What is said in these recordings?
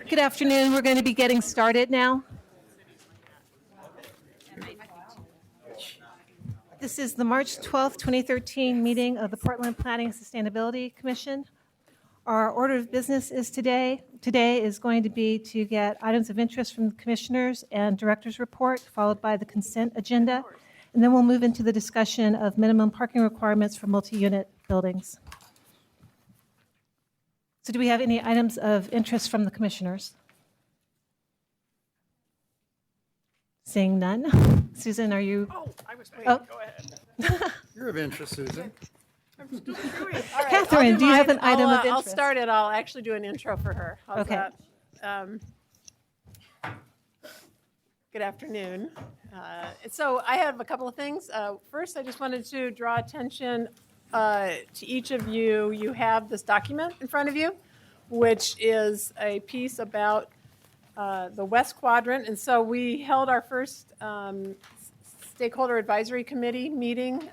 Good afternoon. We're going to be getting started now. This is the March 12th, 2013 meeting of the Portland Planning and Sustainability Commission. Our order of business is today is going to be to get items of interest from the commissioners and director's report, followed by the consent agenda, and then we'll move into the discussion of minimum parking requirements for multi-unit buildings. So do we have any items of interest from the commissioners? Seeing none. Susan, are you? Oh, I was waiting. Oh. Go ahead. You're of interest, Susan. Catherine, do you have an item of interest? I'll start it. I'll actually do an intro for her. How's Okay. that? Good afternoon. So I have a couple of things. First, I just wanted to draw attention to each of you. You have this document in front of you, which is a piece about the West Quadrant. And so we held our first Stakeholder Advisory Committee meeting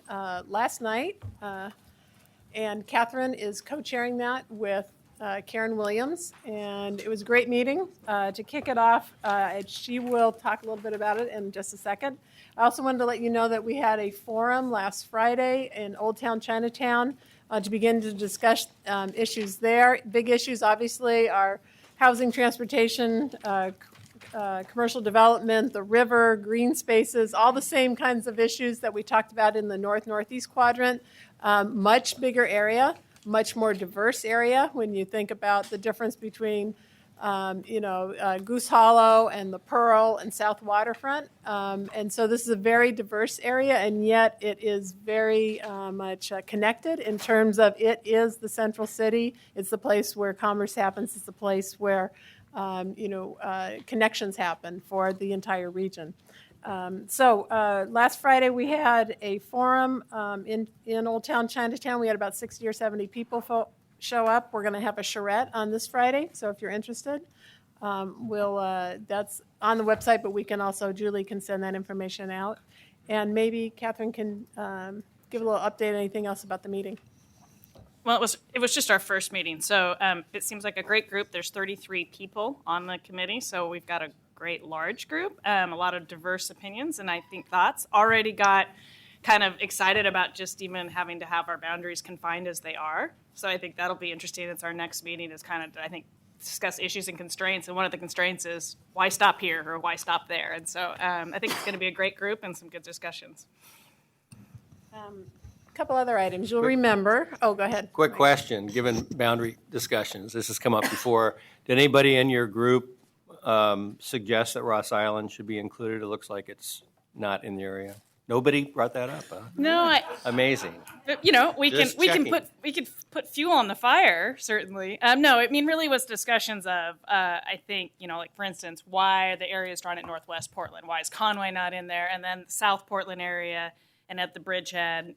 last night. And Catherine is co-chairing that with Karen Williams. And it was a great meeting. To kick it off, she will talk a little bit about it in just a second. I also wanted to let you know that we had a forum last Friday in Old Town Chinatown to begin to discuss issues there. Big issues, obviously, are housing, transportation, commercial development, the river, green spaces, all the same kinds of issues that we talked about in the Northeast quadrant. Much bigger area, much more diverse area when you think about the difference between Goose Hollow and the Pearl and South Waterfront. And so this is a very diverse area, and yet it is very much connected in terms of it is the central city. It's the place where commerce happens. It's the place where, connections happen for the entire region. So last Friday we had a forum in Old Town Chinatown. We had about 60 or 70 people show up. We're going to have a charrette on this Friday, so if you're interested, that's on the website, but we can also, Julie can send that information out. And maybe Catherine can give a little update on anything else about the meeting. Well, it was just our first meeting, so it seems like a great group. There's 33 people on the committee, so we've got a great large group, a lot of diverse opinions, and I think thoughts. Already got kind of excited about just even having to have our boundaries confined as they are. So I think that'll be interesting. It's our next meeting is kind of, I think, discuss issues and constraints. And one of the constraints is why stop here or why stop there? And so I think it's going to be a great group and some good discussions. A couple other items you'll remember. Oh, go ahead. Quick question, given boundary discussions, this has come up before. Did anybody in your group suggest that Ross Island should be included? It looks like it's not in the area. Nobody brought that up, huh? No, Amazing. We can put fuel on the fire, certainly. No, I mean, really was discussions of, I think, like for instance, why the area is drawn at Northwest Portland? Why is Conway not in there? And then South Portland area and at the bridgehead,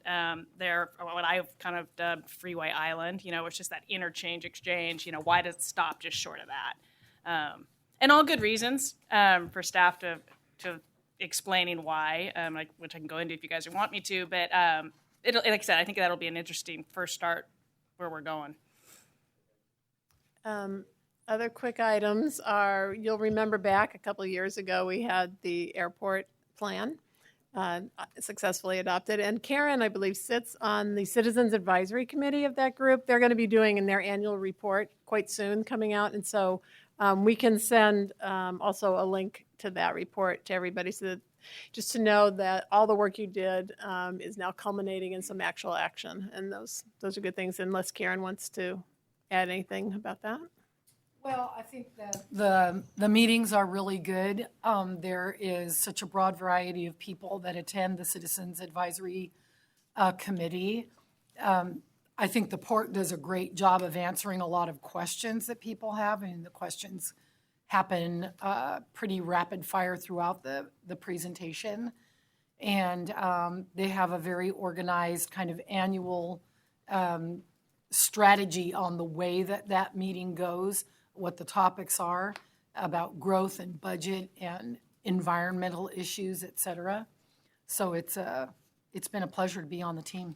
there, what I've kind of dubbed Freeway Island, it's just that interchange exchange. Why does it stop just short of that? And all good reasons for staff to explaining why, which I can go into if you guys want me to, but like I said, I think that'll be an interesting first start where we're going. Other quick items are, you'll remember back a couple of years ago, we had the airport plan successfully adopted, and Karen, I believe, sits on the Citizens Advisory Committee of that group. They're going to be doing in their annual report quite soon coming out, and so we can send also a link to that report to everybody so that just to know that all the work you did is now culminating in some actual action. And those are good things, unless Karen wants to add anything about that. Well, I think that the meetings are really good. There is such a broad variety of people that attend the Citizens Advisory Committee. I think the Port does a great job of answering a lot of questions that people have, and the questions happen pretty rapid fire throughout the presentation. And they have a very organized kind of annual strategy on the way that meeting goes, what the topics are about growth and budget and environmental issues, et cetera. So it's been a pleasure to be on the team.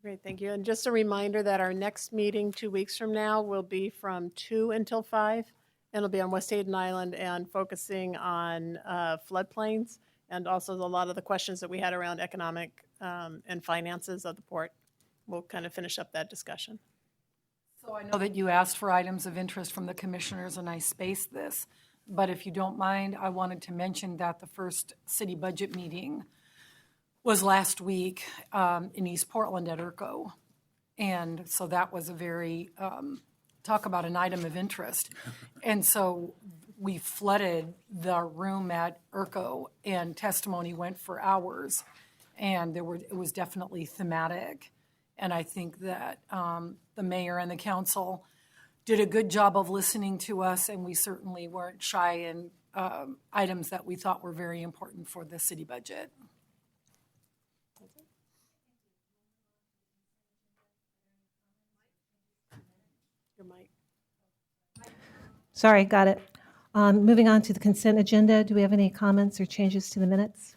Great, thank you. And just a reminder that our next meeting 2 weeks from now will be from 2 until 5. And it'll be on West Hayden Island and focusing on floodplains and also a lot of the questions that we had around economic and finances of the port. We'll kind of finish up that discussion. So I know that you asked for items of interest from the commissioners, and I spaced this. But if you don't mind, I wanted to mention that the first city budget meeting was last week in East Portland at ERCO. And so that was a very, talk about an item of interest. And so we flooded the room at ERCO, and testimony went for hours. And it was definitely thematic. And I think that the mayor and the council did a good job of listening to us, and we certainly weren't shy in items that we thought were very important for the city budget. Your mic. Sorry, got it. Moving on to the consent agenda, do we have any comments or changes to the minutes?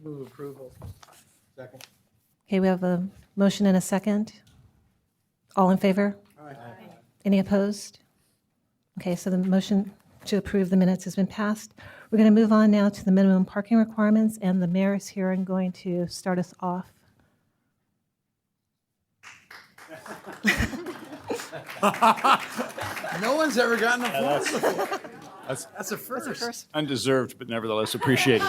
Move approval. Second. Okay, we have a motion and a second. All in favor? Aye. Any opposed? Okay, so the motion to approve the minutes has been passed. We're going to move on now to the minimum parking requirements, and the mayor is here and going to start us off. No one's ever gotten applause before. That's a first. Undeserved, but nevertheless appreciated.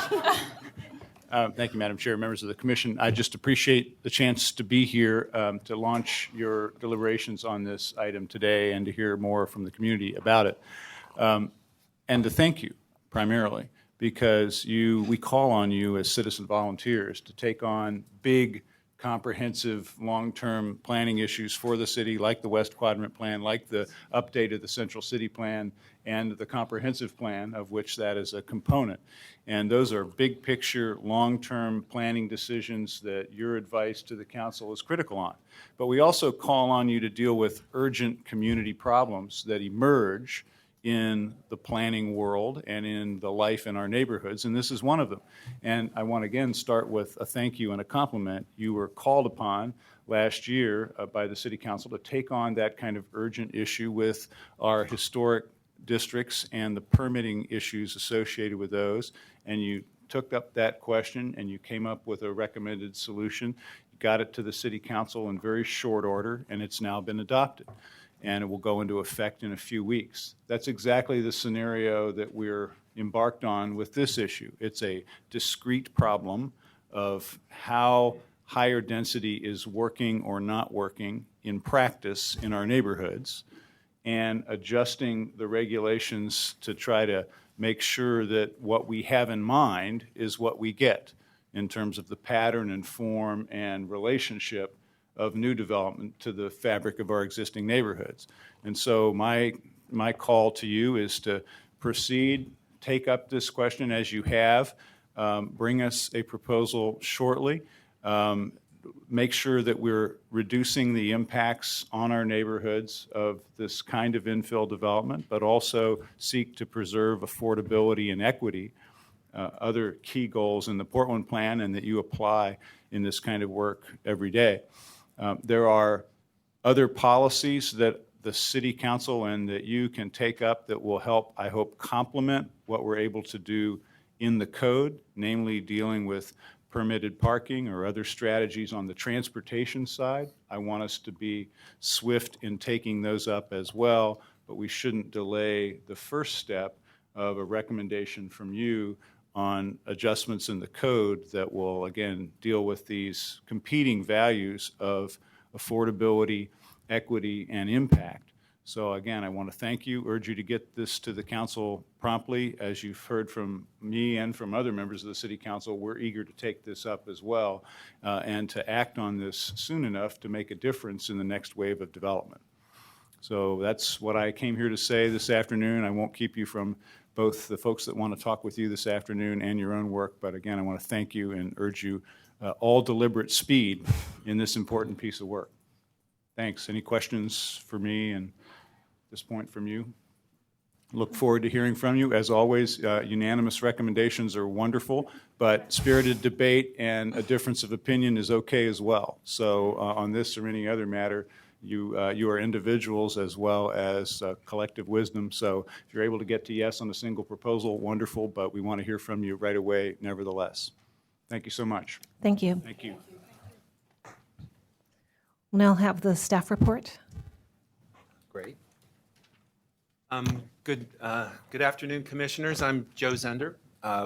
Thank you, Madam Chair, members of the commission. I just appreciate the chance to be here to launch your deliberations on this item today and to hear more from the community about it. And to thank you primarily because we call on you as citizen volunteers to take on big, comprehensive, long-term planning issues for the city, like the West Quadrant Plan, like the update of the Central City Plan, and the comprehensive plan, of which that is a component. And those are big picture, long-term planning decisions that your advice to the council is critical on. But we also call on you to deal with urgent community problems that emerge in the planning world and in the life in our neighborhoods, and this is one of them. And I want to again start with a thank you and a compliment. You were called upon last year by the City Council to take on that kind of urgent issue with our historic districts and the permitting issues associated with those, and you took up that question and you came up with a recommended solution. You got it to the City Council in very short order, and it's now been adopted. And it will go into effect in a few weeks. That's exactly the scenario that we're embarked on with this issue. It's a discrete problem of how higher density is working or not working in practice in our neighborhoods, and adjusting the regulations to try to make sure that what we have in mind is what we get in terms of the pattern and form and relationship of new development to the fabric of our existing neighborhoods. And so my call to you is to proceed, take up this question as you have, bring us a proposal shortly, make sure that we're reducing the impacts on our neighborhoods of this kind of infill development, but also seek to preserve affordability and equity, other key goals in the Portland Plan and that you apply in this kind of work every day. There are other policies that the City Council and that you can take up that will help, I hope, complement what we're able to do in the code, namely dealing with permitted parking or other strategies on the transportation side. I want us to be swift in taking those up as well, but we shouldn't delay the first step of a recommendation from you on adjustments in the code that will, again, deal with these competing values of affordability, equity, and impact. So again, I want to thank you, urge you to get this to the council promptly. As you've heard from me and from other members of the City Council, we're eager to take this up as well and to act on this soon enough to make a difference in the next wave of development. So that's what I came here to say this afternoon. I won't keep you from both the folks that want to talk with you this afternoon and your own work. But again, I want to thank you and urge you all deliberate speed in this important piece of work. Thanks. Any questions for me and at this point from you? Look forward to hearing from you. As always, unanimous recommendations are wonderful, but spirited debate and a difference of opinion is okay as well. So on this or any other matter, you are individuals as well as collective wisdom. So if you're able to get to yes on a single proposal, wonderful, but we want to hear from you right away nevertheless. Thank you so much. Thank you. Thank you. We'll now have the staff report. Great. Good afternoon, Commissioners. I'm Joe Zender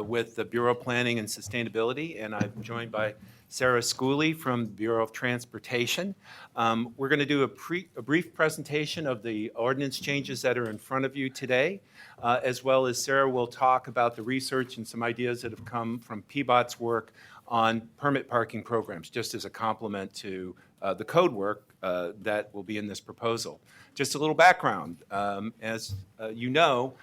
with the Bureau of Planning and Sustainability, and I'm joined by Sarah Schooley from the Bureau of Transportation. We're going to do a brief presentation of the ordinance changes that are in front of you today, as well as Sarah will talk about the research and some ideas that have come from PBOT's work on permit parking programs, just as a complement to the code work that will be in this proposal. Just a little background. As you know,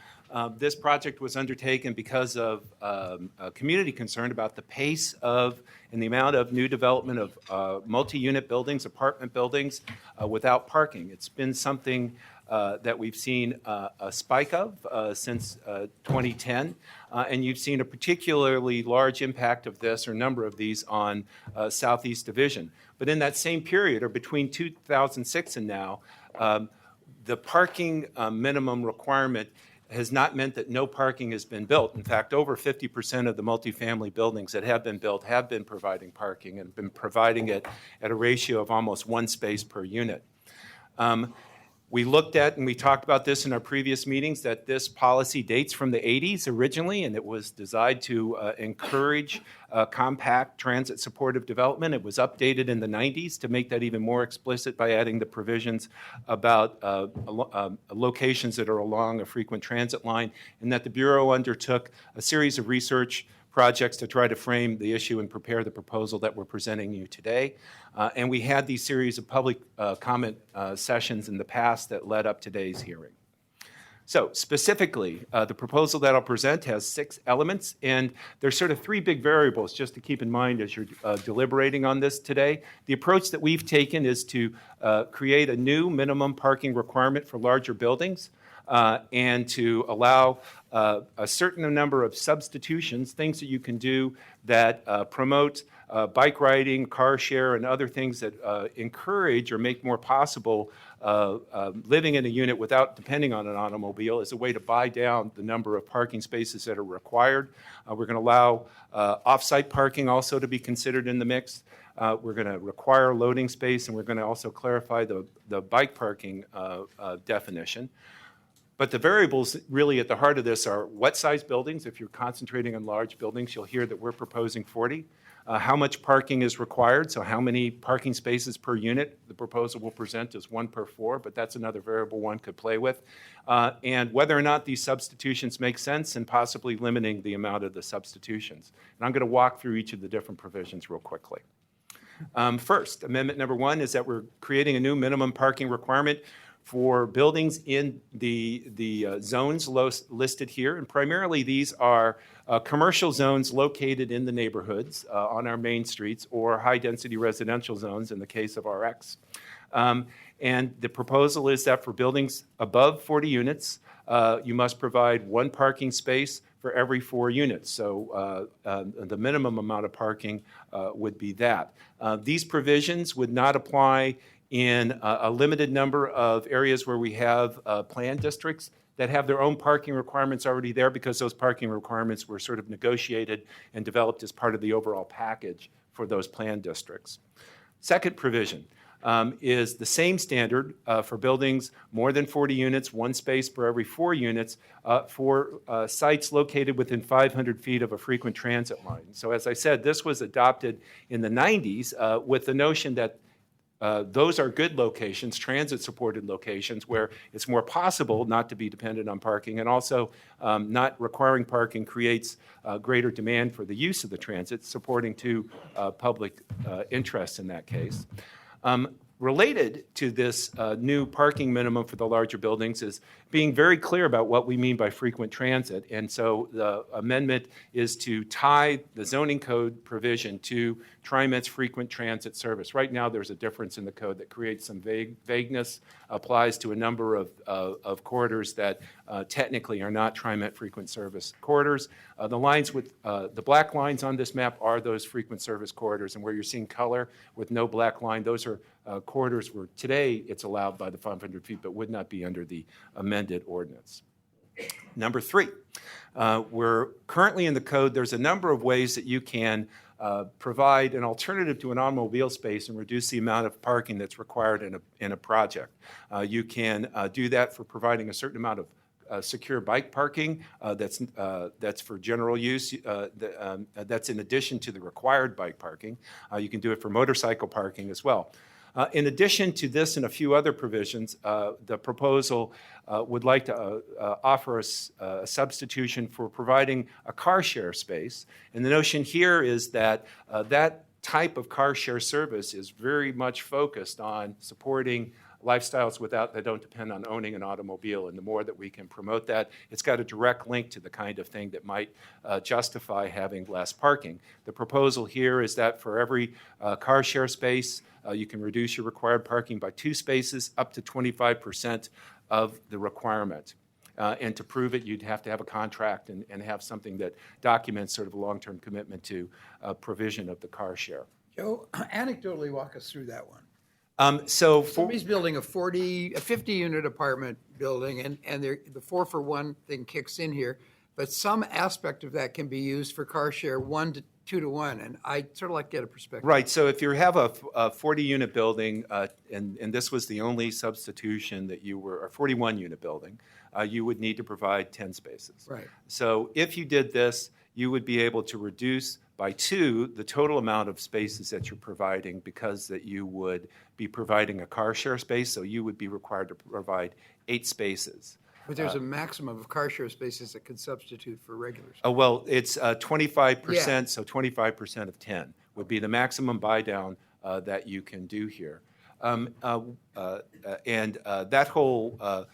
this project was undertaken because of a community concern about the pace of and the amount of new development of multi-unit buildings, apartment buildings without parking. It's been something that we've seen a spike of since 2010, and you've seen a particularly large impact of this or number of these on Southeast Division. But in that same period, or between 2006 and now, the parking minimum requirement has not meant that no parking has been built. In fact, over 50% of the multifamily buildings that have been built have been providing parking and been providing it at a ratio of almost one space per unit. We looked at, and we talked about this in our previous meetings, that this policy dates from the 80s originally, and it was designed to encourage compact transit-supportive development. It was updated in the 90s to make that even more explicit by adding the provisions about locations that are along a frequent transit line, and that the Bureau undertook a series of research projects to try to frame the issue and prepare the proposal that we're presenting you today. And we had these series of public comment sessions in the past that led up to today's hearing. So specifically, the proposal that I'll present has 6 elements, and there's sort of 3 big variables just to keep in mind as you're deliberating on this today. The approach that we've taken is to create a new minimum parking requirement for larger buildings, and to allow a certain number of substitutions, things that you can do that promote bike riding, car share, and other things that encourage or make more possible living in a unit without depending on an automobile as a way to buy down the number of parking spaces that are required. We're going to allow off-site parking also to be considered in the mix. We're going to require loading space, and we're going to also clarify the bike parking definition. But the variables really at the heart of this are what size buildings. If you're concentrating on large buildings, you'll hear that we're proposing 40. How much parking is required, so how many parking spaces per unit. The proposal we'll present is 1 per 4, but that's another variable one could play with. And whether or not these substitutions make sense, and possibly limiting the amount of the substitutions. And I'm going to walk through each of the different provisions real quickly. First, amendment number 1 is that we're creating a new minimum parking requirement for buildings in the zones listed here. And primarily these are commercial zones located in the neighborhoods on our main streets, or high-density residential zones in the case of RX. And the proposal is that for buildings above 40 units, you must provide 1 parking space for every 4 units. So the minimum amount of parking would be that. These provisions would not apply in a limited number of areas where we have planned districts that have their own parking requirements already there, because those parking requirements were sort of negotiated and developed as part of the overall package for those planned districts. Second provision is the same standard for buildings more than 40 units, 1 space per every 4 units, for sites located within 500 feet of a frequent transit line. So as I said, this was adopted in the 90s with the notion that those are good locations, transit-supported locations, where it's more possible not to be dependent on parking, and also not requiring parking creates greater demand for the use of the transit, supporting to public interest in that case. Related to this new parking minimum for the larger buildings is being very clear about what we mean by frequent transit. And so the amendment is to tie the zoning code provision to TriMet's frequent transit service. Right now, there's a difference in the code that creates some vagueness, applies to a number of corridors that technically are not TriMet frequent service corridors. The lines with the black lines on this map are those frequent service corridors, and where you're seeing color with no black line, those are corridors where today it's allowed by the 500 feet, but would not be under the amended ordinance. Number 3, we're currently in the code, there's a number of ways that you can provide an alternative to an automobile space and reduce the amount of parking that's required in a project. You can do that for providing a certain amount of secure bike parking that's for general use, that's in addition to the required bike parking. You can do it for motorcycle parking as well. In addition to this and a few other provisions, the proposal would like to offer a substitution for providing a car share space. And the notion here is that that type of car share service is very much focused on supporting lifestyles that don't depend on owning an automobile. And the more that we can promote that, it's got a direct link to the kind of thing that might justify having less parking. The proposal here is that for every car share space, you can reduce your required parking by 2 spaces up to 25% of the requirement. And to prove it, you'd have to have a contract and have something that documents sort of a long-term commitment to provision of the car share. Joe, anecdotally walk us through that one. So Somebody's building a 50-unit apartment building, and the 4-for-1 thing kicks in here, but some aspect of that can be used for car share 1 to 2 to 1, and I sort of like to get a perspective. Right, so if you have a 40-unit building, and this was the only substitution that you were, a 41-unit building, you would need to provide 10 spaces. Right. So if you did this, you would be able to reduce by 2 the total amount of spaces that you're providing, because that you would be providing a car share space, so you would be required to provide 8 spaces. But there's a maximum of car share spaces that can substitute for regulars. Well, it's 25%, Yeah. so 25% of 10 would be the maximum buy down that you can do here. And that whole,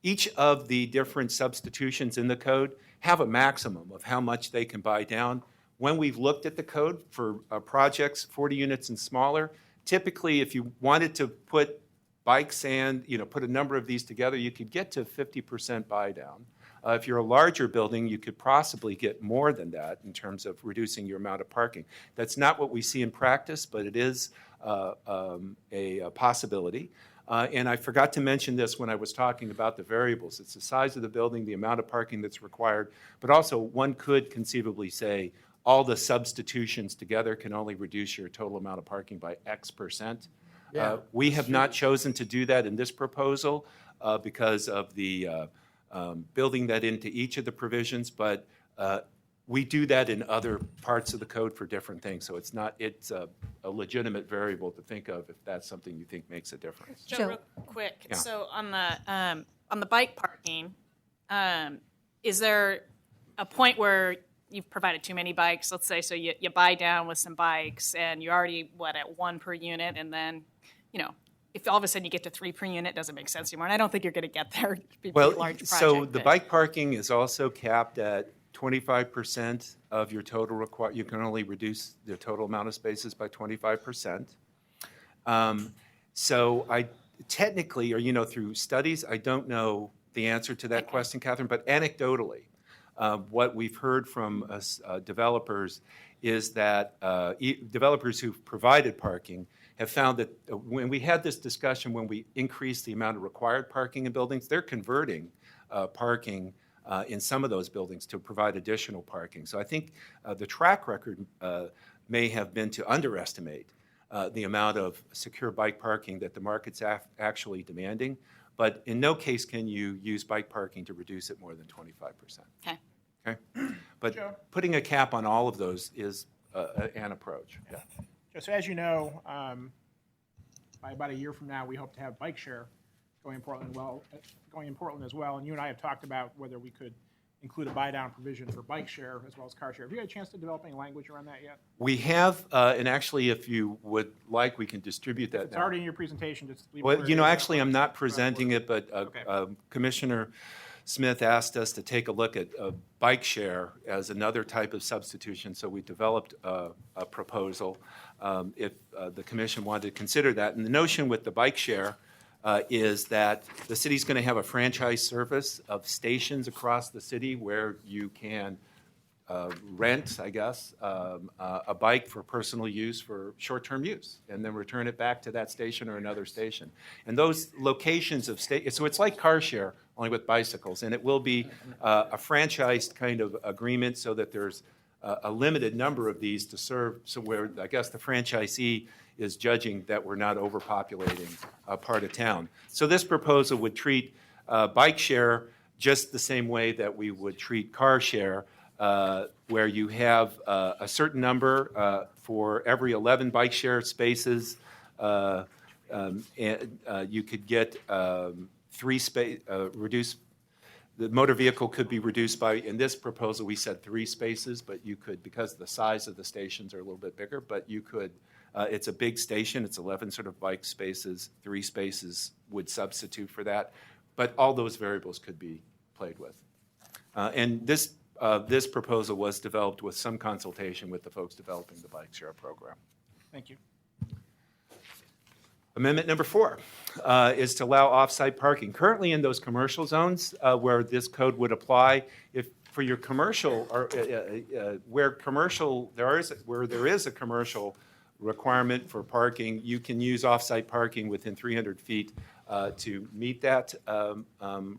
each of the different substitutions in the code have a maximum of how much they can buy down. When we've looked at the code for projects 40 units and smaller, typically if you wanted to put bikes and put a number of these together, you could get to 50% buy down. If you're a larger building, you could possibly get more than that in terms of reducing your amount of parking. That's not what we see in practice, but it is a possibility. And I forgot to mention this when I was talking about the variables. It's the size of the building, the amount of parking that's required, but also one could conceivably say all the substitutions together can only reduce your total amount of parking by X%. Yeah, we have not chosen to do that in this proposal because of the building that into each of the provisions, but we do that in other parts of the code for different things. So it's a legitimate variable to think of if that's something you think makes a difference. Joe, Joe. real quick. Yeah. So on the bike parking, is there a point where you've provided too many bikes? Let's say so you buy down with some bikes and you're already at 1 per unit, and then if all of a sudden you get to 3 per unit, it doesn't make sense anymore. And I don't think you're going to get there. It'd be a Well, large project, so the but- bike parking is also capped at 25% of your total required. You can only reduce the total amount of spaces by 25%. So I technically, or through studies, I don't know the answer to that question, Catherine, but anecdotally, what we've heard from developers is that developers who've provided parking have found that when we had this discussion, when we increased the amount of required parking in buildings, they're converting parking in some of those buildings to provide additional parking. So I think the track record may have been to underestimate the amount of secure bike parking that the market's actually demanding. But in no case can you use bike parking to reduce it more than 25%. Okay. Okay? But putting a cap on all of those is an approach. Yeah. So as you know, by about a year from now, we hope to have bike share going in Portland as well. And you and I have talked about whether we could include a buy-down provision for bike share as well as car share. Have you had a chance to develop any language around that yet? We have, and actually, if you would like, we can distribute that It's now. already in your presentation. Just leave it Well, where it is. actually, I'm not presenting it, but Okay. Commissioner Smith asked us to take a look at bike share as another type of substitution, so we developed a proposal. if the commission wanted to consider that. And the notion with the bike share is that the city's going to have a franchise service of stations across the city where you can rent, I guess, a bike for personal use for short-term use, and then return it back to that station or another station. And those locations of so it's like car share, only with bicycles, and it will be a franchised kind of agreement so that there's a limited number of these to serve, so where I guess the franchisee is judging that we're not overpopulating a part of town. So this proposal would treat bike share just the same way that we would treat car share, where you have a certain number for every 11 bike share spaces, and you could get reduced. The motor vehicle could be reduced by, in this proposal, we said 3 spaces, but you could, because the size of the stations are a little bit bigger, but you could, it's a big station, it's 11 sort of bike spaces, 3 spaces would substitute for that, but all those variables could be played with. And this proposal was developed with some consultation with the folks developing the bike share program. Thank you. Amendment number 4 is to allow off-site parking. Currently in those commercial zones where this code would apply, if for your commercial or where there is a commercial requirement for parking, you can use off-site parking within 300 feet to meet that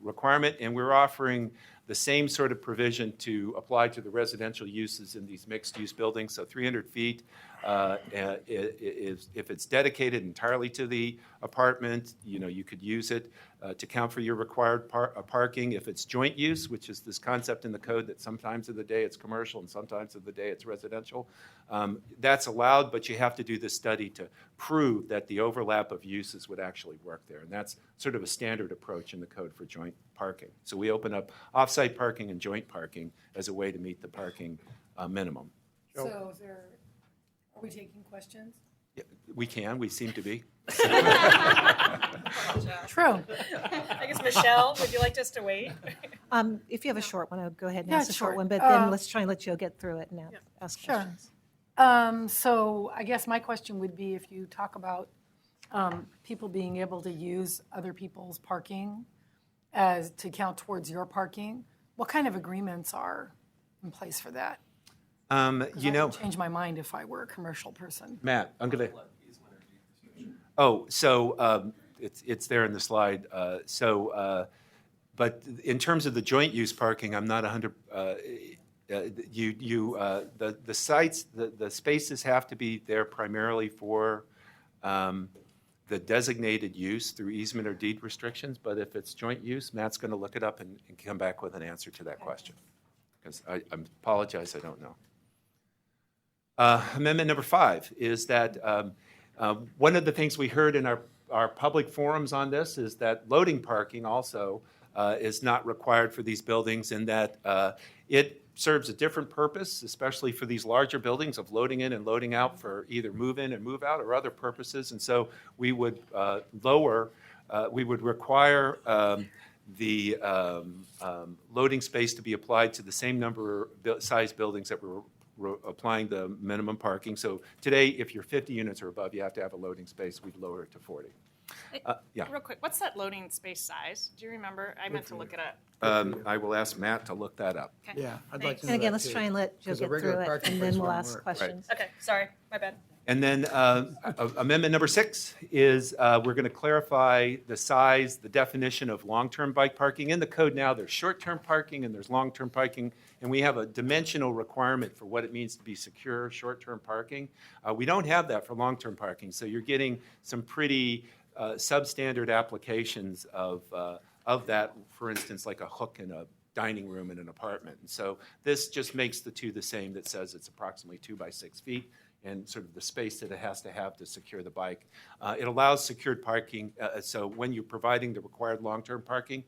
requirement. And we're offering the same sort of provision to apply to the residential uses in these mixed-use buildings. So 300 feet, if it's dedicated entirely to the apartment, you could use it to count for your required parking. If it's joint use, which is this concept in the code that sometimes of the day it's commercial and sometimes of the day it's residential, that's allowed, but you have to do this study to prove that the overlap of uses would actually work there. And that's sort of a standard approach in the code for joint parking. So we open up off-site parking and joint parking as a way to meet the parking minimum. So are we taking questions? Yeah, we seem to be. True. I guess, Michelle, would you like us to wait? If you have a short one, I'll go ahead and Yeah, ask a short sure. one, but then let's try and let Joe get through it and ask Sure. questions. So I guess my question would be, if you talk about people being able to use other people's parking as to count towards your parking, what kind of agreements are in place for that? I would change my mind if I were a commercial person. Matt, I'm going to. Oh, so it's there in the slide. But in terms of the joint use parking, I'm not 100. The sites, the spaces have to be there primarily for the designated use through easement or deed restrictions. But if it's joint use, Matt's going to look it up and come back with an answer to that question. Because I apologize, I don't know. Amendment number 5 is that one of the things we heard in our public forums on this is that loading parking also is not required for these buildings, and that it serves a different purpose, especially for these larger buildings of loading in and loading out for either move in and move out or other purposes. And so we would we would require the loading space to be applied to the same number of size buildings that we're applying the minimum parking. So today, if you're 50 units or above, you have to have a loading space. We'd lower it to 40. Yeah. Real quick, what's that loading space size? Do you remember? I meant to look it up. I will ask Matt to look that up. Okay. Yeah, I'd like to And know again, that let's too. try and let Joe 'Cause a get regular through it, parking and place then we'll won't ask work. questions. Okay, sorry, my bad. And then amendment number 6 is we're going to clarify the size, the definition of long-term bike parking. In the code now, there's short-term parking and there's long-term parking, and we have a dimensional requirement for what it means to be secure short-term parking. We don't have that for long-term parking, so you're getting some pretty substandard applications of that, for instance, like a hook in a dining room in an apartment. And so this just makes the two the same, that says it's approximately 2 by 6 feet and sort of the space that it has to have to secure the bike. It allows secured parking. So when you're providing the required long-term parking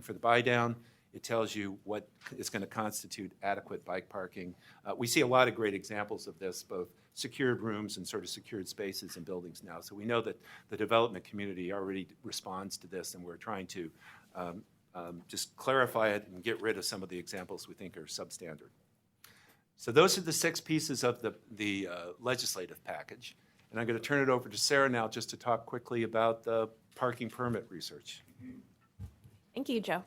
for the buy-down, it tells you what is going to constitute adequate bike parking. We see a lot of great examples of this, both secured rooms and sort of secured spaces in buildings now. So we know that the development community already responds to this, and we're trying to just clarify it and get rid of some of the examples we think are substandard. So those are the 6 pieces of the legislative package. And I'm going to turn it over to Sarah now just to talk quickly about the parking permit research. Thank you, Joe.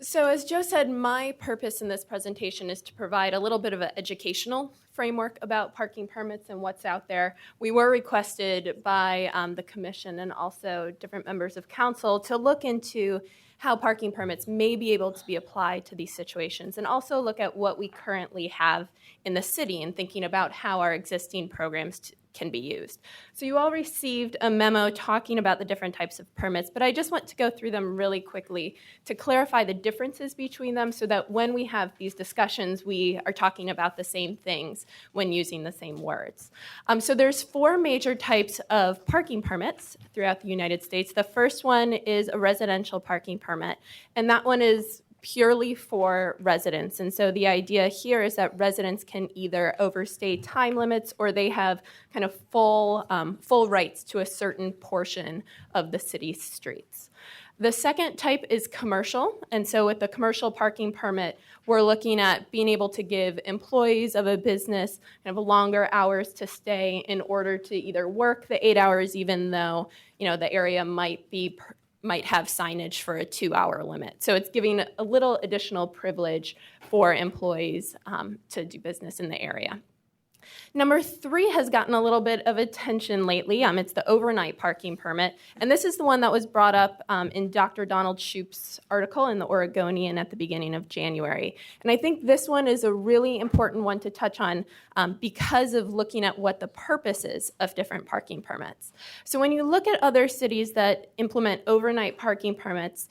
So as Joe said, my purpose in this presentation is to provide a little bit of an educational framework about parking permits and what's out there. We were requested by the commission and also different members of council to look into how parking permits may be able to be applied to these situations, and also look at what we currently have in the city and thinking about how our existing programs can be used. So you all received a memo talking about the different types of permits, but I just want to go through them really quickly to clarify the differences between them so that when we have these discussions, we are talking about the same things when using the same words. So there's 4 major types of parking permits throughout the United States. The first one is a residential parking permit, and that one is purely for residents. And so the idea here is that residents can either overstay time limits or they have kind of full rights to a certain portion of the city's streets. The second type is commercial. And so with the commercial parking permit, we're looking at being able to give employees of a business kind of longer hours to stay in order to either work the 8 hours, even though, the area might have signage for a 2-hour limit. So it's giving a little additional privilege for employees to do business in the area. Number 3 has gotten a little bit of attention lately. It's the overnight parking permit. And this is the one that was brought up in Dr. Donald Shoup's article in the Oregonian at the beginning of January. And I think this one is a really important one to touch on because of looking at what the purpose is of different parking permits. So when you look at other cities that implement overnight parking permits,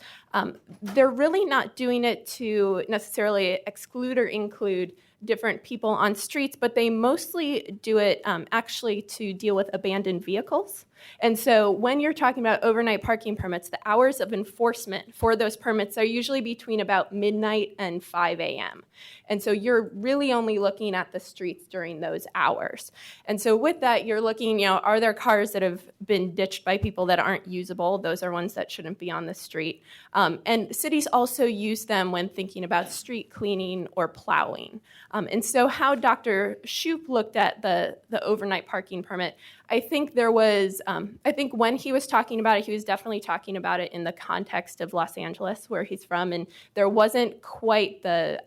they're really not doing it to necessarily exclude or include different people on streets, but they mostly do it actually to deal with abandoned vehicles. And so when you're talking about overnight parking permits, the hours of enforcement for those permits are usually between about midnight and 5 a.m. And so you're really only looking at the streets during those hours. And so with that, you're looking, are there cars that have been ditched by people that aren't usable? Those are ones that shouldn't be on the street. And cities also use them when thinking about street cleaning or plowing. And so how Dr. Shoup looked at the overnight parking permit, I think there was, I think when he was talking about it, he was definitely talking about it in the context of Los Angeles, where he's from, and there wasn't quite the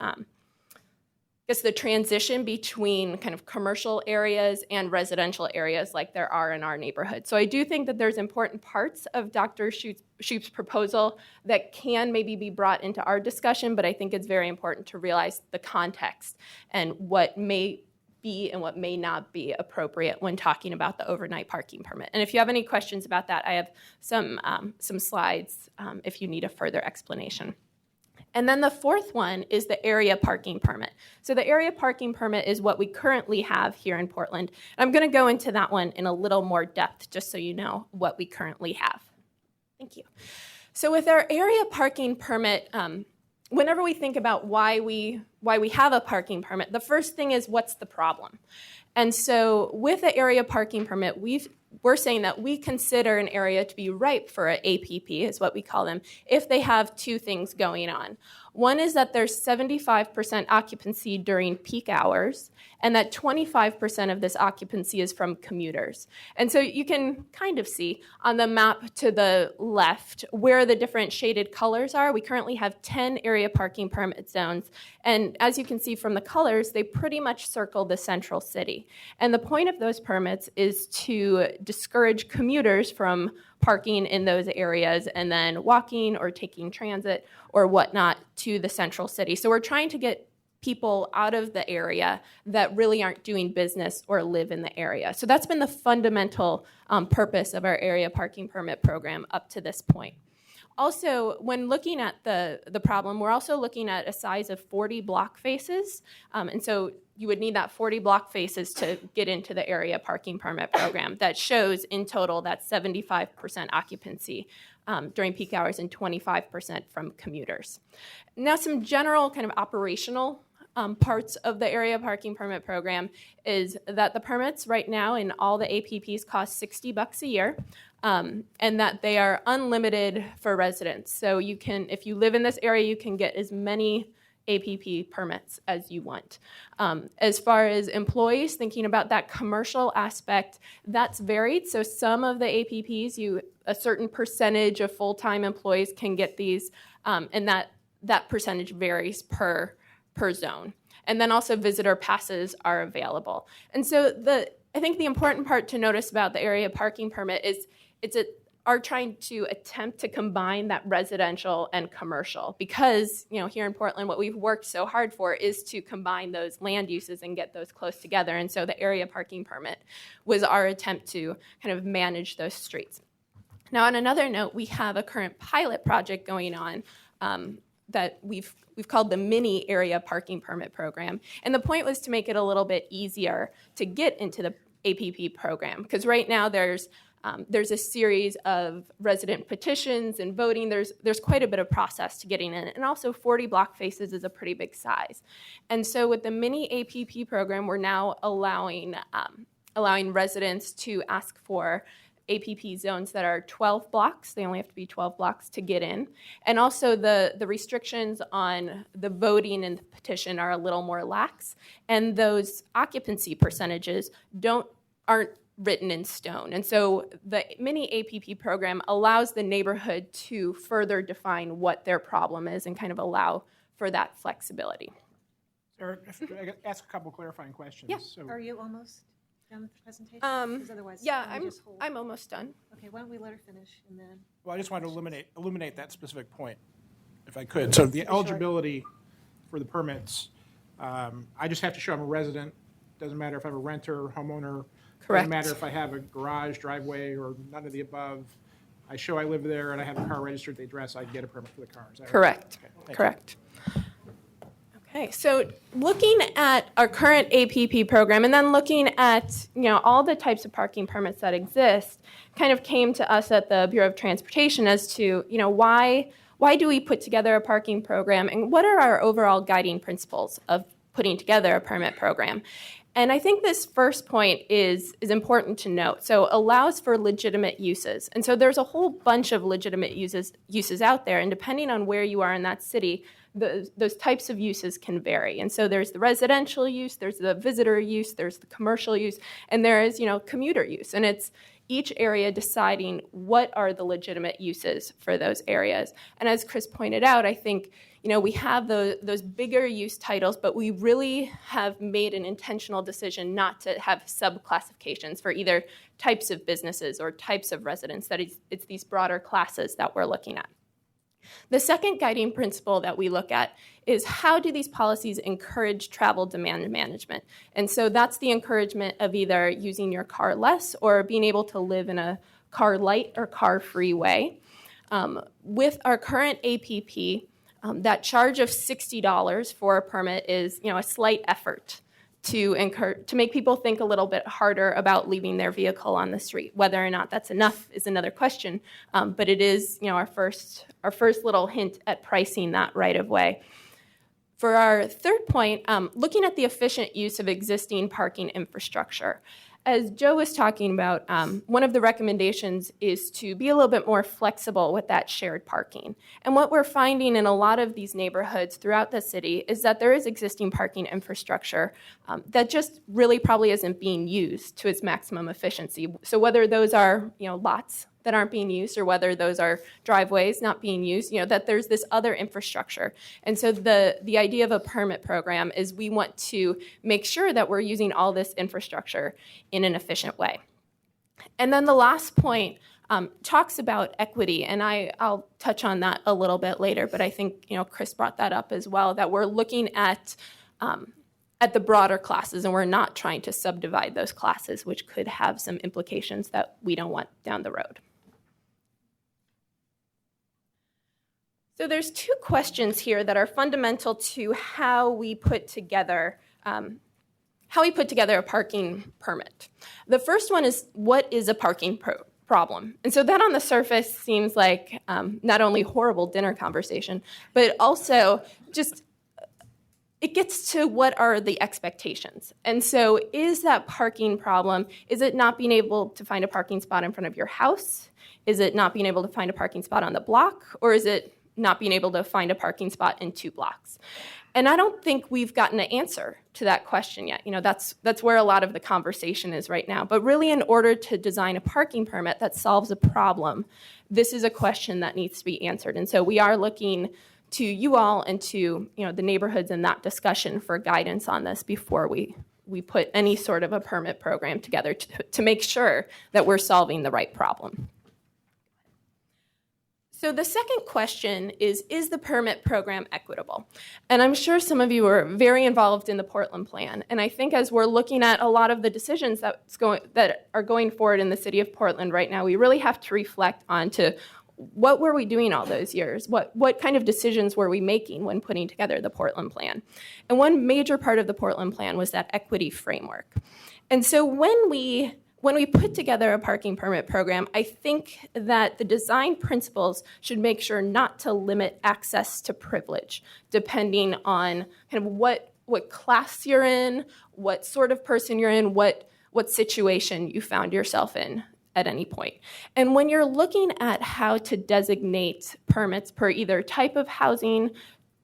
transition between kind of commercial areas and residential areas like there are in our neighborhood. So I do think that there's important parts of Dr. Shoup's proposal that can maybe be brought into our discussion, but I think it's very important to realize the context and what may be and what may not be appropriate when talking about the overnight parking permit. And if you have any questions about that, I have some slides if you need a further explanation. And then the 4th one is the area parking permit. So the area parking permit is what we currently have here in Portland. I'm going to go into that one in a little more depth just so you know what we currently have. Thank you. So with our area parking permit, whenever we think about why we have a parking permit, the first thing is what's the problem? And so with the area parking permit, we're saying that we consider an area to be ripe for an APP, is what we call them, if they have 2 things going on. One is that there's 75% occupancy during peak hours, and that 25% of this occupancy is from commuters. And so you can kind of see on the map to the left where the different shaded colors are. We currently have 10 area parking permit zones, and as you can see from the colors, they pretty much circle the central city. And the point of those permits is to discourage commuters from parking in those areas and then walking or taking transit or whatnot to the central city. So we're trying to get people out of the area that really aren't doing business or live in the area. So that's been the fundamental purpose of our area parking permit program up to this point. Also, when looking at the problem, we're also looking at a size of 40 block faces. And so you would need that 40 block faces to get into the area parking permit program that shows in total that 75% occupancy during peak hours and 25% from commuters. Now, some general kind of operational parts of the area parking permit program is that the permits right now in all the APPs cost $60 a year. And that they are unlimited for residents. So you can, if you live in this area, you can get as many APP permits as you want. As far as employees, thinking about that commercial aspect, that's varied. So some of the APPs, a certain percentage of full-time employees can get these, and that percentage varies per zone. And then also visitor passes are available. And so I think the important part to notice about the area parking permit is are trying to attempt to combine that residential and commercial, because here in Portland what we've worked so hard for is to combine those land uses and get those close together. And so the area parking permit was our attempt to kind of manage those streets. Now, on another note, we have a current pilot project going on that we've called the mini area parking permit program. And the point was to make it a little bit easier to get into the APP program, because right now there's a series of resident petitions and voting. There's quite a bit of process to getting in, and also 40 block faces is a pretty big size. And so with the mini APP program, we're now allowing residents to ask for APP zones that are 12 blocks. They only have to be 12 blocks to get in. And also the restrictions on the voting and the petition are a little more lax. And those occupancy percentages aren't written in stone. And so the mini APP program allows the neighborhood to further define what their problem is and kind of allow for that flexibility. Sarah, if I could ask a couple clarifying questions. Yeah. So, Are you almost done with the presentation? 'Cause otherwise, Yeah, can we just hold? I'm almost done. Okay, why don't we let her finish and then? well, I just wanted to illuminate that specific point, if I could. So the eligibility for the permits, I just have to show I'm a resident. Doesn't matter if I'm a renter, homeowner. Correct. Doesn't matter if I have a garage, driveway, or none of the above. I show I live there and I have a car registered at the address, I get a permit for the car. Is that right? Correct. Okay, thank you. Correct. Okay, so looking at our current APP program and then looking at all the types of parking permits that exist, kind of came to us at the Bureau of Transportation as to why do we put together a parking program, and what are our overall guiding principles of putting together a permit program. And I think this first point is important to note. So allows for legitimate uses. And so there's a whole bunch of legitimate uses out there, and depending on where you are in that city, those types of uses can vary. And so there's the residential use, there's the visitor use, there's the commercial use, and there is commuter use. And it's each area deciding what are the legitimate uses for those areas. And as Chris pointed out, I think we have those bigger use titles, but we really have made an intentional decision not to have sub-classifications for either types of businesses or types of residents. That it's these broader classes that we're looking at. The second guiding principle that we look at is how do these policies encourage travel demand management? And so that's the encouragement of either using your car less or being able to live in a car light or car free way. With our current APP, that charge of $60 for a permit is a slight effort to make people think a little bit harder about leaving their vehicle on the street. Whether or not that's enough is another question, but it is our first little hint at pricing that right of way. For our third point, looking at the efficient use of existing parking infrastructure. As Joe was talking about, one of the recommendations is to be a little bit more flexible with that shared parking. And what we're finding in a lot of these neighborhoods throughout the city is that there is existing parking infrastructure that just really probably isn't being used to its maximum efficiency. So whether those are lots that aren't being used or whether those are driveways not being used, that there's this other infrastructure. And so the idea of a permit program is we want to make sure that we're using all this infrastructure in an efficient way. And then the last point talks about equity, and I'll touch on that a little bit later, but I think Chris brought that up as well, that we're looking at the broader classes, and we're not trying to subdivide those classes, which could have some implications that we don't want down the road. So there's two questions here that are fundamental to how we put together a parking permit. The first one is, what is a parking problem? And so that on the surface seems like not only horrible dinner conversation, but also just it gets to what are the expectations. And so is that parking problem, is it not being able to find a parking spot in front of your house? Is it not being able to find a parking spot on the block? Or is it not being able to find a parking spot in 2 blocks? And I don't think we've gotten an answer to that question yet. That's where a lot of the conversation is right now. But really, in order to design a parking permit that solves a problem, this is a question that needs to be answered. And so we are looking to you all and to the neighborhoods in that discussion for guidance on this before we put any sort of a permit program together to make sure that we're solving the right problem. So the second question is the permit program equitable? And I'm sure some of you are very involved in the Portland plan. And I think as we're looking at a lot of the decisions that are going forward in the city of Portland right now, we really have to reflect on to what were we doing all those years? What kind of decisions were we making when putting together the Portland plan? And one major part of the Portland plan was that equity framework. And so when we put together a parking permit program, I think that the design principles should make sure not to limit access to privilege, depending on kind of what class you're in, what sort of person you're in, what situation you found yourself in at any point. And when you're looking at how to designate permits per either type of housing,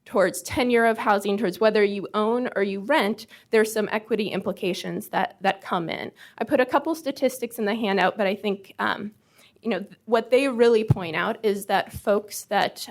towards tenure of housing, towards whether you own or you rent, there's some equity implications that come in. I put a couple statistics in the handout, but I think what they really point out is that folks that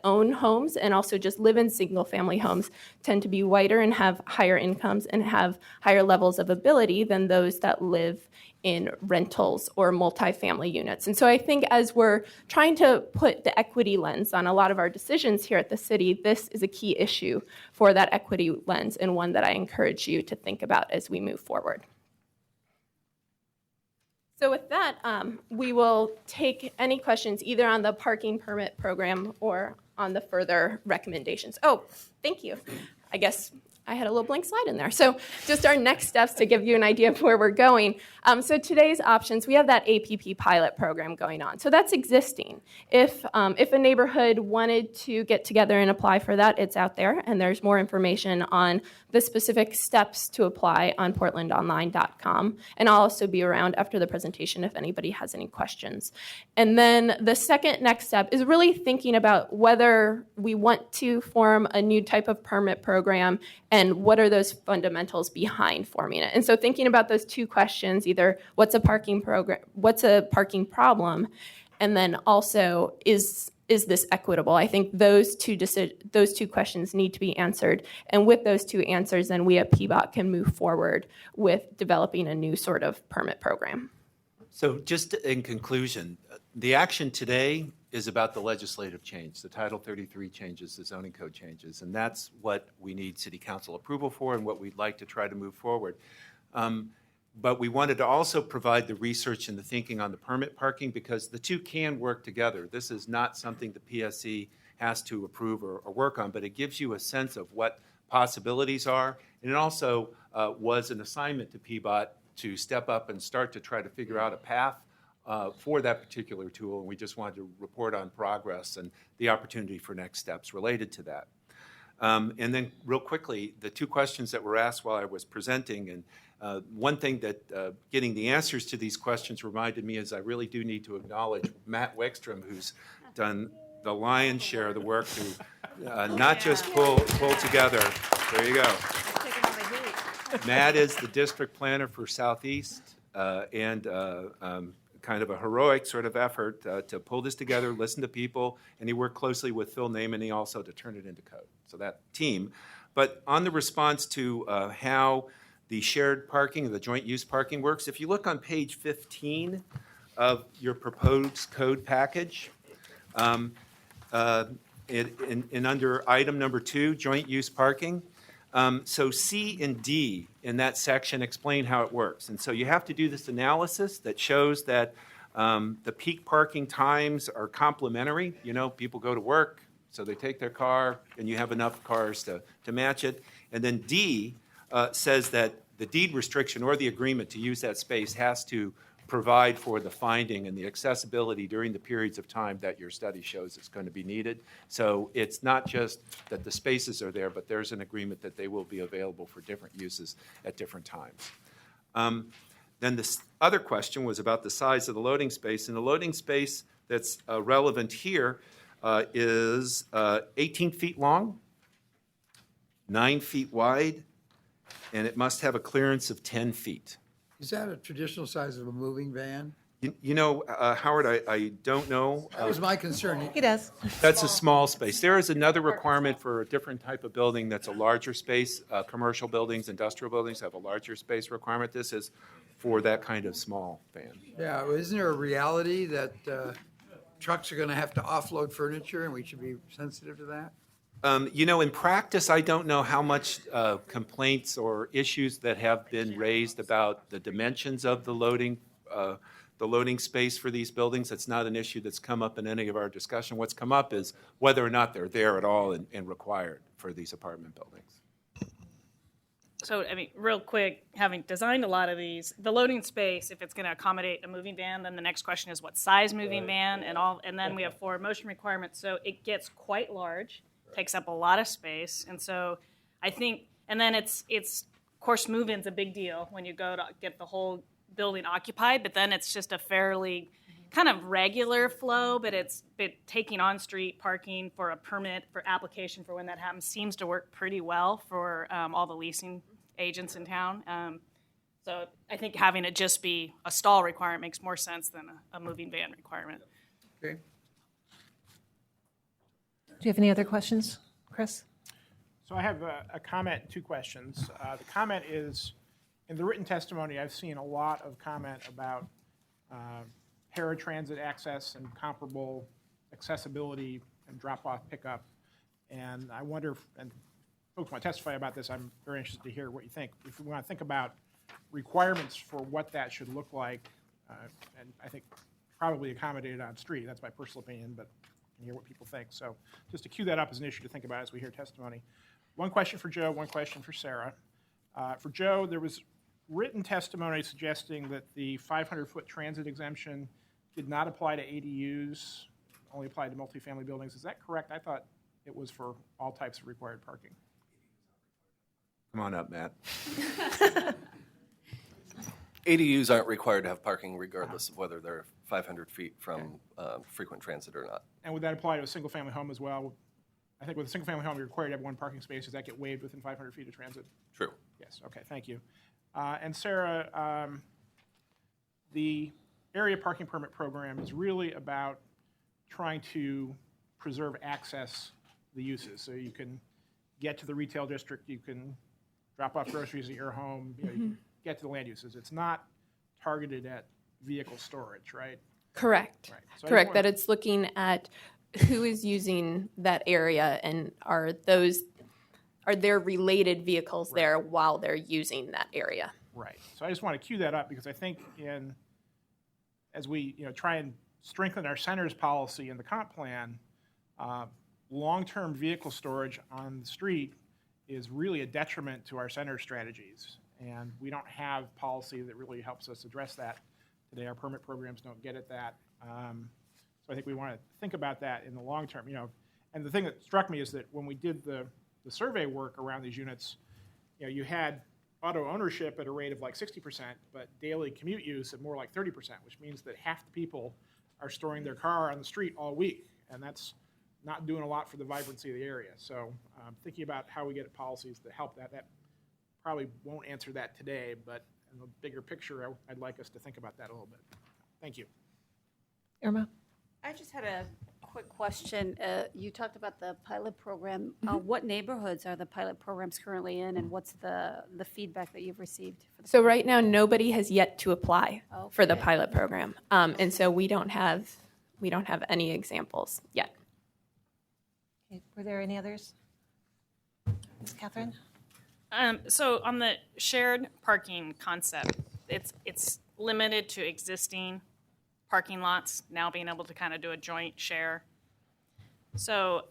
own homes and also just live in single-family homes tend to be whiter and have higher incomes and have higher levels of ability than those that live in rentals or multifamily units. And so I think as we're trying to put the equity lens on a lot of our decisions here at the city, this is a key issue for that equity lens and one that I encourage you to think about as we move forward. So with that, we will take any questions either on the parking permit program or on the further recommendations. Oh, thank you. I guess I had a little blank slide in there. So just our next steps to give you an idea of where we're going. So today's options, we have that APP pilot program going on. So that's existing. If a neighborhood wanted to get together and apply for that, it's out there, and there's more information on the specific steps to apply on portlandonline.com. And I'll also be around after the presentation if anybody has any questions. And then the second next step is really thinking about whether we want to form a new type of permit program and what are those fundamentals behind forming it. And so thinking about those two questions, either what's a parking program, what's a parking problem, and then also is this equitable? I think those two questions need to be answered. And with those two answers, then we at PBOT can move forward with developing a new sort of permit program. So just in conclusion, the action today is about the legislative change, the Title 33 changes, the zoning code changes, and that's what we need City Council approval for and what we'd like to try to move forward. But we wanted to also provide the research and the thinking on the permit parking because the two can work together. This is not something the PSC has to approve or work on, but it gives you a sense of what possibilities are. And it also was an assignment to PBOT to step up and start to try to figure out a path for that particular tool. And we just wanted to report on progress and the opportunity for next steps related to that. And then real quickly, the two questions that were asked while I was presenting, and one thing that getting the answers to these questions reminded me is I really do need to acknowledge Matt Wickstrom, who's done the lion's share of the work to not just pull together. There you go. Matt is the district planner for Southeast and kind of a heroic sort of effort to pull this together, listen to people, and he worked closely with Phil Naiman also to turn it into code. So that team. But on the response to how the shared parking, the joint use parking works, if you look on page 15 of your proposed code package, and under item number 2, joint use parking, so C and D in that section explain how it works. And so you have to do this analysis that shows that the peak parking times are complementary. You know, people go to work, so they take their car, and you have enough cars to match it. And then D says that the deed restriction or the agreement to use that space has to provide for the finding and the accessibility during the periods of time that your study shows it's going to be needed. So it's not just that the spaces are there, but there's an agreement that they will be available for different uses at different times. Then this other question was about the size of the loading space. And the loading space that's relevant here is 18 feet long 9 feet wide, and it must have a clearance of 10 feet. Is that a traditional size of a moving van? You know, Howard, I don't know. That was my concern. He does. That's a small space. There is another requirement for a different type of building that's a larger space. Commercial buildings, industrial buildings have a larger space requirement. This is for that kind of small van. Yeah, well, isn't there a reality that trucks are going to have to offload furniture, and we should be sensitive to that? You know, in practice, I don't know how much complaints or issues that have been raised about the dimensions of the loading space for these buildings. It's not an issue that's come up in any of our discussion. What's come up is whether or not they're there at all and required for these apartment buildings. So, I mean, real quick, having designed a lot of these, the loading space, if it's going to accommodate a moving van, then the next question is what size moving van and then we have forward motion requirements. So it gets quite large, takes up a lot of space. And so I think, and then it's of course, move-in's a big deal when you go to get the whole building occupied, but then it's just a fairly kind of regular flow, but taking on-street parking for a permit for application for when that happens seems to work pretty well for all the leasing agents in town. So I think having it just be a stall requirement makes more sense than a moving van requirement. Okay. Do you have any other questions, Chris? So I have a comment and 2 questions. The comment is, in the written testimony, I've seen a lot of comment about paratransit access and comparable accessibility and drop-off pickup. And I wonder, and folks want to testify about this, I'm very interested to hear what you think. If we want to think about requirements for what that should look like, and I think probably accommodated on street, that's my personal opinion, but I can hear what people think. So just to cue that up as an issue to think about as we hear testimony. One question for Joe, one question for Sarah. For Joe, there was written testimony suggesting that the 500-foot transit exemption did not apply to ADUs, only applied to multifamily buildings. Is that correct? I thought it was for all types of required parking. Come on up, Matt. ADUs aren't required to have parking regardless of whether they're 500 feet from frequent transit or not. And would that apply to a single-family home as well? I think with a single-family home, you're required to have 1 parking space. Does that get waived within 500 feet of transit? True. Yes, okay, thank you. And Sarah, the area parking permit program is really about trying to preserve access to the uses. So you can get to the retail district, you can drop off groceries at your home, you can get to the land uses. It's not targeted at vehicle storage, right? Correct. Right. So Correct, that it's looking at who is using that area and are there related vehicles there while they're using that area? Right. So I just want to cue that up because I think as we try and strengthen our centers policy in the comp plan, long-term vehicle storage on the street is really a detriment to our center strategies. And we don't have policy that really helps us address that today. Our permit programs don't get at that. So I think we want to think about that in the long term. And the thing that struck me is that when we did the survey work around these units, you had auto ownership at a rate of like 60%, but daily commute use at more like 30%, which means that half the people are storing their car on the street all week, and that's not doing a lot for the vibrancy of the area. So thinking about how we get at policies that help that probably won't answer that today, but in the bigger picture, I'd like us to think about that a little bit. Thank you. Irma? I just had a quick question. You talked about the pilot program. What neighborhoods are the pilot programs currently in, and what's the feedback that you've received? So right now, nobody has yet to apply for the Okay. pilot program. And so we don't have any examples yet. Okay, were there any others? Ms. Catherine? So on the shared parking concept, it's limited to existing parking lots, now being able to kind of do a joint share. So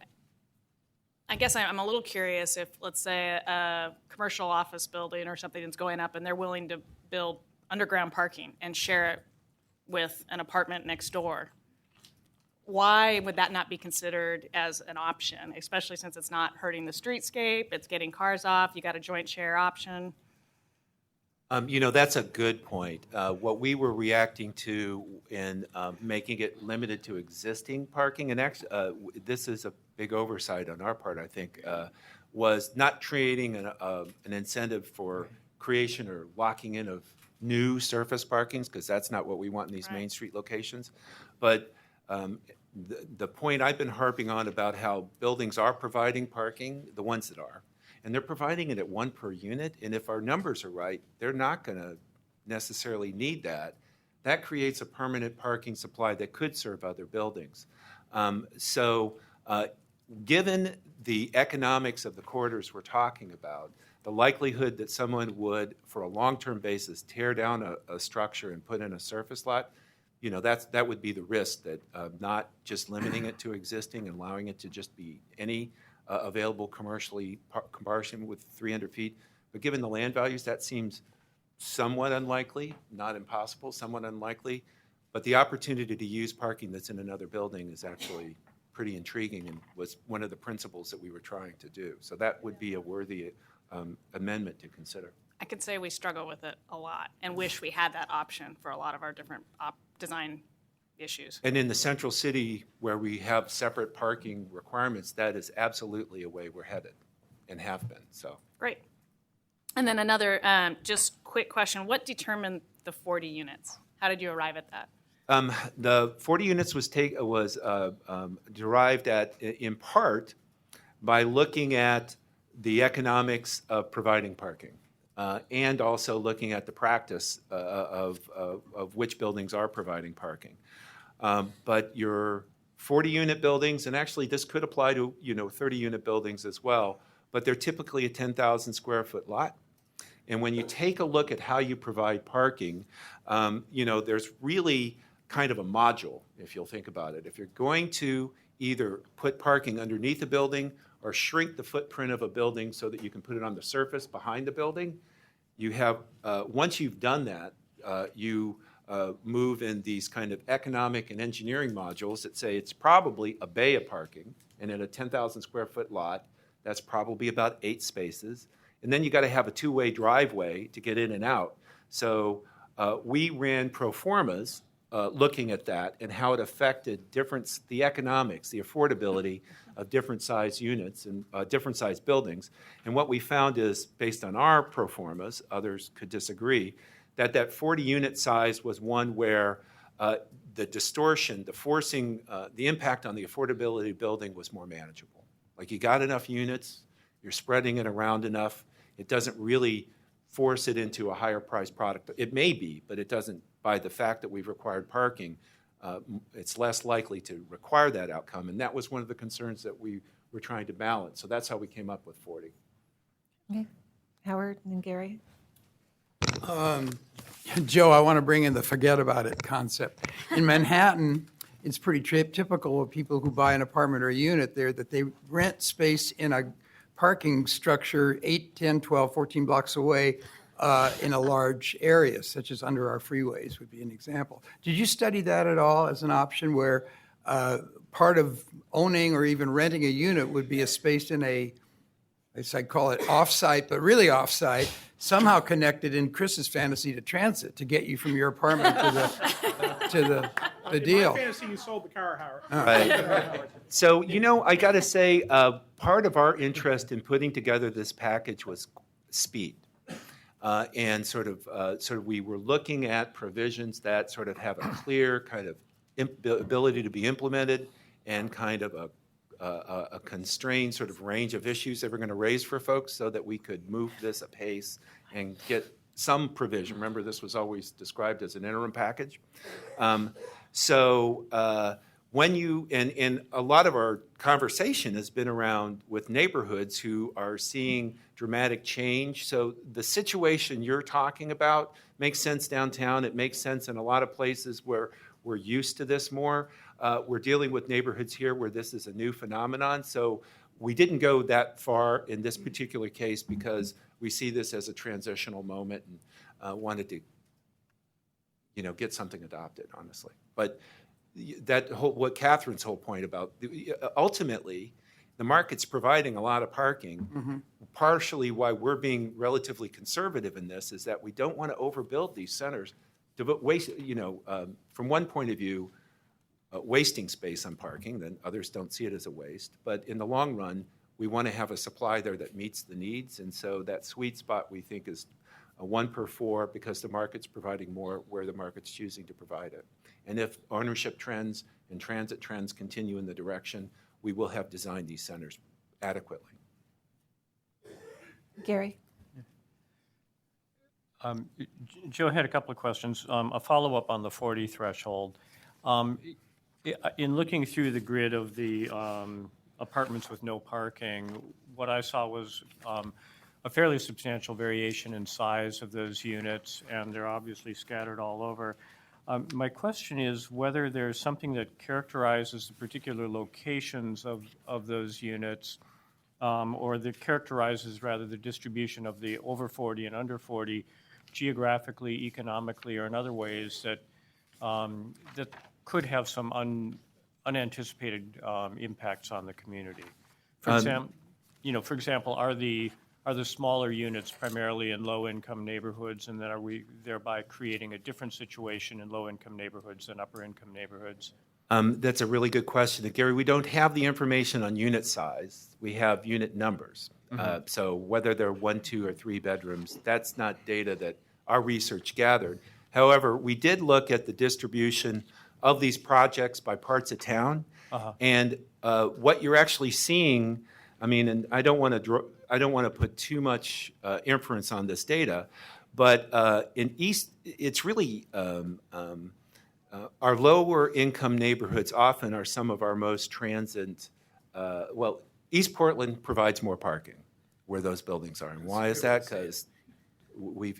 I guess I'm a little curious if, let's say, a commercial office building or something is going up and they're willing to build underground parking and share it with an apartment next door. Why would that not be considered as an option, especially since it's not hurting the streetscape, it's getting cars off, you got a joint share option? That's a good point. What we were reacting to in making it limited to existing parking, and actually, this is a big oversight on our part, I think. was not creating an incentive for creation or locking in of new surface parkings, because that's not what we want in these Main Street locations. But the point I've been harping on about how buildings are providing parking, the ones that are, and they're providing it at 1 per unit, and if our numbers are right, they're not going to necessarily need that. That creates a permanent parking supply that could serve other buildings. Given the economics of the corridors we're talking about, the likelihood that someone would, for a long-term basis, tear down a structure and put in a surface lot, that would be the risk, that not just limiting it to existing and allowing it to just be any available commercially compartment with 300 feet. But given the land values, that seems somewhat unlikely, not impossible, somewhat unlikely. But the opportunity to use parking that's in another building is actually pretty intriguing and was one of the principles that we were trying to do. So that would be a worthy amendment to consider. I could say we struggle with it a lot and wish we had that option for a lot of our different design issues. And in the central city where we have separate parking requirements, that is absolutely a way we're headed and have been. So Great. And then another just quick question. What determined the 40 units? How did you arrive at that? The 40 units was derived at, in part, by looking at the economics of providing parking, and also looking at the practice of which buildings are providing parking. But your 40-unit buildings, and actually this could apply to 30-unit buildings as well, but they're typically a 10,000 square foot lot. And when you take a look at how you provide parking, there's really kind of a module, if you'll think about it. If you're going to either put parking underneath a building or shrink the footprint of a building so that you can put it on the surface behind the building, you have, once you've done that, you move in these kind of economic and engineering modules that say it's probably a bay of parking, and in a 10,000 square foot lot, that's probably about 8 spaces. And then you got to have a two-way driveway to get in and out. So we ran pro formas looking at that and how it affected the economics, the affordability of different size units and different size buildings. And what we found is, based on our pro formas, others could disagree, that 40-unit size was one where the distortion, the forcing, the impact on the affordability of building was more manageable. Like, you got enough units, you're spreading it around enough, it doesn't really force it into a higher priced product. It may be, but it doesn't. By the fact that we've required parking, it's less likely to require that outcome. And that was one of the concerns that we were trying to balance. So that's how we came up with 40. Okay. Howard and Gary. Joe, I want to bring in the forget about it concept. In Manhattan, it's pretty typical of people who buy an apartment or a unit there that they rent space in a parking structure 8, 10, 12, 14 blocks away in a large area, such as under our freeways would be an example. Did you study that at all as an option where part of owning or even renting a unit would be a space in a, I call it off-site, but really off-site, somehow connected in Chris's fantasy to transit to get you from your apartment to the deal? In my fantasy, you sold the car, Howard. Right. So, I got to say, part of our interest in putting together this package was speed. And sort of we were looking at provisions that sort of have a clear kind of ability to be implemented and kind of a constrained sort of range of issues that we're going to raise for folks so that we could move this apace and get some provision. Remember, this was always described as an interim package. When you, and a lot of our conversation has been around with neighborhoods who are seeing dramatic change. So the situation you're talking about makes sense downtown. It makes sense in a lot of places where we're used to this more. We're dealing with neighborhoods here where this is a new phenomenon. So we didn't go that far in this particular case because we see this as a transitional moment and wanted to, get something adopted, honestly. But what Catherine's whole point about, ultimately, the market's providing a lot of parking. Mm-hmm. Partially why we're being relatively conservative in this is that we don't want to overbuild these centers to waste, from one point of view, wasting space on parking, then others don't see it as a waste. But in the long run, we want to have a supply there that meets the needs. And so that sweet spot we think is a 1 per 4 because the market's providing more where the market's choosing to provide it. And if ownership trends and transit trends continue in the direction, we will have designed these centers adequately. Gary? Joe had a couple of questions. A follow-up on the 40 threshold. In looking through the grid of the apartments with no parking, what I saw was a fairly substantial variation in size of those units, and they're obviously scattered all over. My question is whether there's something that characterizes the particular locations of those units, or that characterizes rather the distribution of the over 40 and under 40 geographically, economically, or in other ways that that could have some unanticipated impacts on the community. For example, are the smaller units primarily in low-income neighborhoods, and then are we thereby creating a different situation in low-income neighborhoods than upper-income neighborhoods? That's a really good question. Gary, we don't have the information on unit size. We have unit numbers. So whether they're 1, 2, or 3 bedrooms, that's not data that our research gathered. However, we did look at the distribution of these projects by parts of town. And what you're actually seeing, I mean, and I don't want to put too much inference on this data, but in East, it's really our lower income neighborhoods often are some of our most transient. Well, East Portland provides more parking where those buildings are. And why is that? Because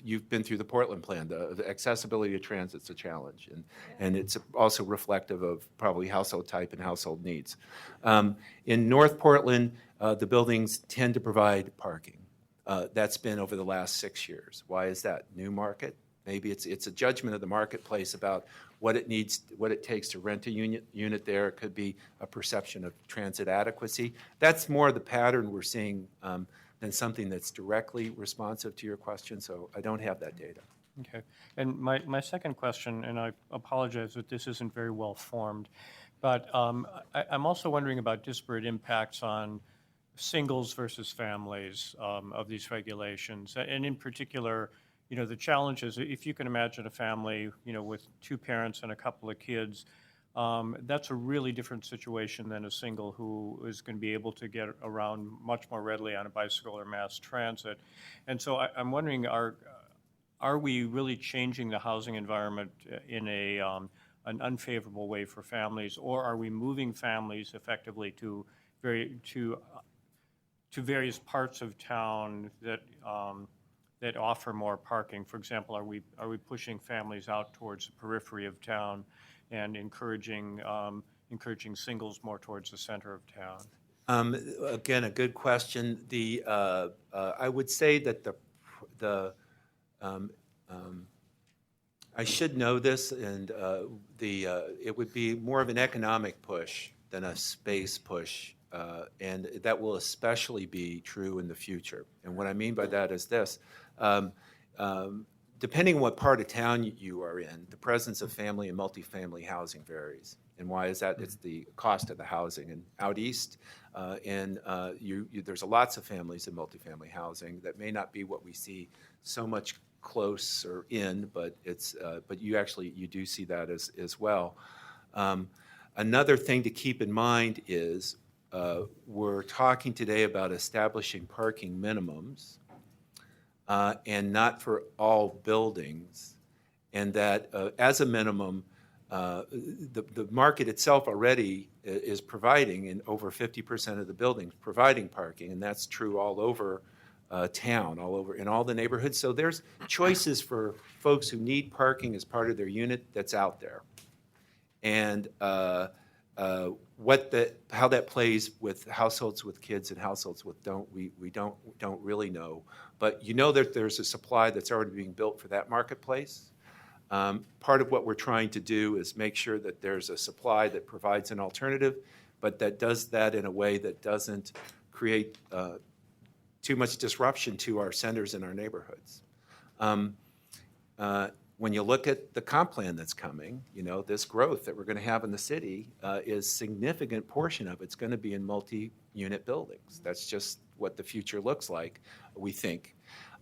you've been through the Portland plan. The accessibility to transit's a challenge, and it's also reflective of probably household type and household needs. In North Portland, the buildings tend to provide parking. That's been over the last 6 years. Why is that? New market? Maybe it's a judgment of the marketplace about what it takes to rent a unit there. It could be a perception of transit adequacy. That's more the pattern we're seeing than something that's directly responsive to your question, so I don't have that data. Okay. And my second question, and I apologize that this isn't very well formed, but I'm also wondering about disparate impacts on singles versus families of these regulations. And in particular, the challenge is if you can imagine a family, with 2 parents and a couple of kids, that's a really different situation than a single who is going to be able to get around much more readily on a bicycle or mass transit. And so I'm wondering, are we really changing the housing environment in an unfavorable way for families, or are we moving families effectively to various parts of town that offer more parking? For example, are we pushing families out towards the periphery of town and encouraging singles more towards the center of town? Again, a good question. I would say that I should know this, and it would be more of an economic push than a space push, and that will especially be true in the future. And what I mean by that is this. Depending on what part of town you are in, the presence of family and multifamily housing varies. And why is that? It's the cost of the housing. And out east, there's lots of families in multifamily housing that may not be what we see so much closer in, but you do see that as well. Another thing to keep in mind is we're talking today about establishing parking minimums. And not for all buildings, and that as a minimum, the market itself already is providing in over 50% of the buildings providing parking, and that's true all over town, all over in all the neighborhoods. So there's choices for folks who need parking as part of their unit that's out there, and how that plays with households with kids and households with we don't really know, but that there's a supply that's already being built for that marketplace. Part of what we're trying to do is make sure that there's a supply that provides an alternative, but that does that in a way that doesn't create too much disruption to our centers and our neighborhoods. when you look at the comp plan that's coming, you know, this growth that we're going to have in the city is significant portion of it's going to be in multi-unit buildings. That's just what the future looks like, we think.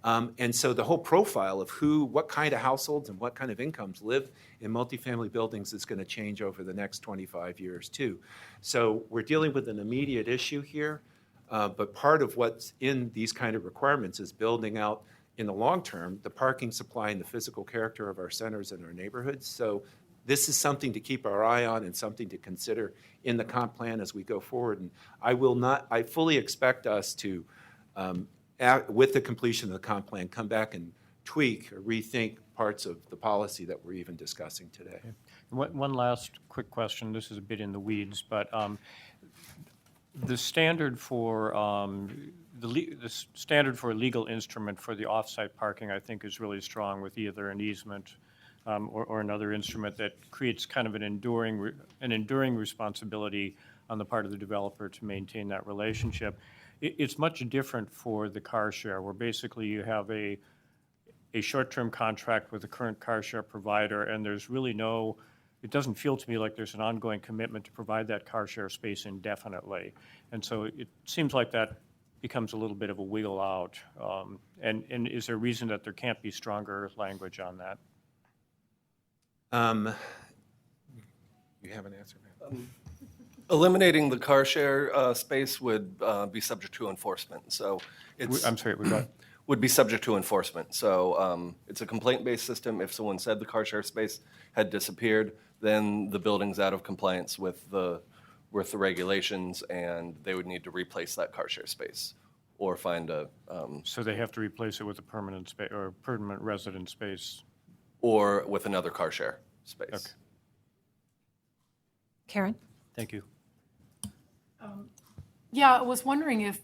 And so the whole profile of what kind of households and what kind of incomes live in multifamily buildings is going to change over the next 25 years too. So we're dealing with an immediate issue here, but part of what's in these kind of requirements is building out in the long term the parking supply and the physical character of our centers and our neighborhoods. So this is something to keep our eye on and something to consider in the comp plan as we go forward. And I fully expect us to, with the completion of the comp plan, come back and tweak or rethink parts of the policy that we're even discussing today. One last quick question. This is a bit in the weeds, but the standard for the standard for a legal instrument for the off-site parking, I think, is really strong with either an easement or another instrument that creates kind of an enduring responsibility on the part of the developer to maintain that relationship. It's much different for the car share, where basically you have a short-term contract with the current car share provider, and there's really it doesn't feel to me like there's an ongoing commitment to provide that car share space indefinitely. And so it seems like that becomes a little bit of a wiggle out. And is there a reason that there can't be stronger language on that? You have an answer, ma'am? Eliminating the car share space would be subject to enforcement. So I'm sorry, we got would be subject to enforcement. So it's a complaint-based system. If someone said the car share space had disappeared, then the building's out of compliance with the regulations, and they would need to replace that car share space or find a. So they have to replace it with a permanent space or permanent resident space, or with another car share space. Okay. Karen? Thank you. Yeah, I was wondering if,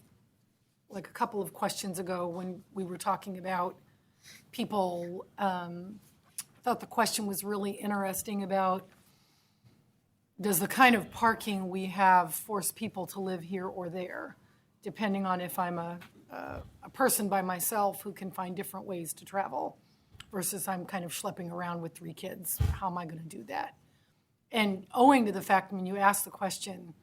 like a couple of questions ago when we were talking about people, thought the question was really interesting about, does the kind of parking we have force people to live here or there, depending on if I'm a person by myself who can find different ways to travel versus I'm kind of schlepping around with 3 kids. How am I going to do that? And owing to the fact, when you ask the question,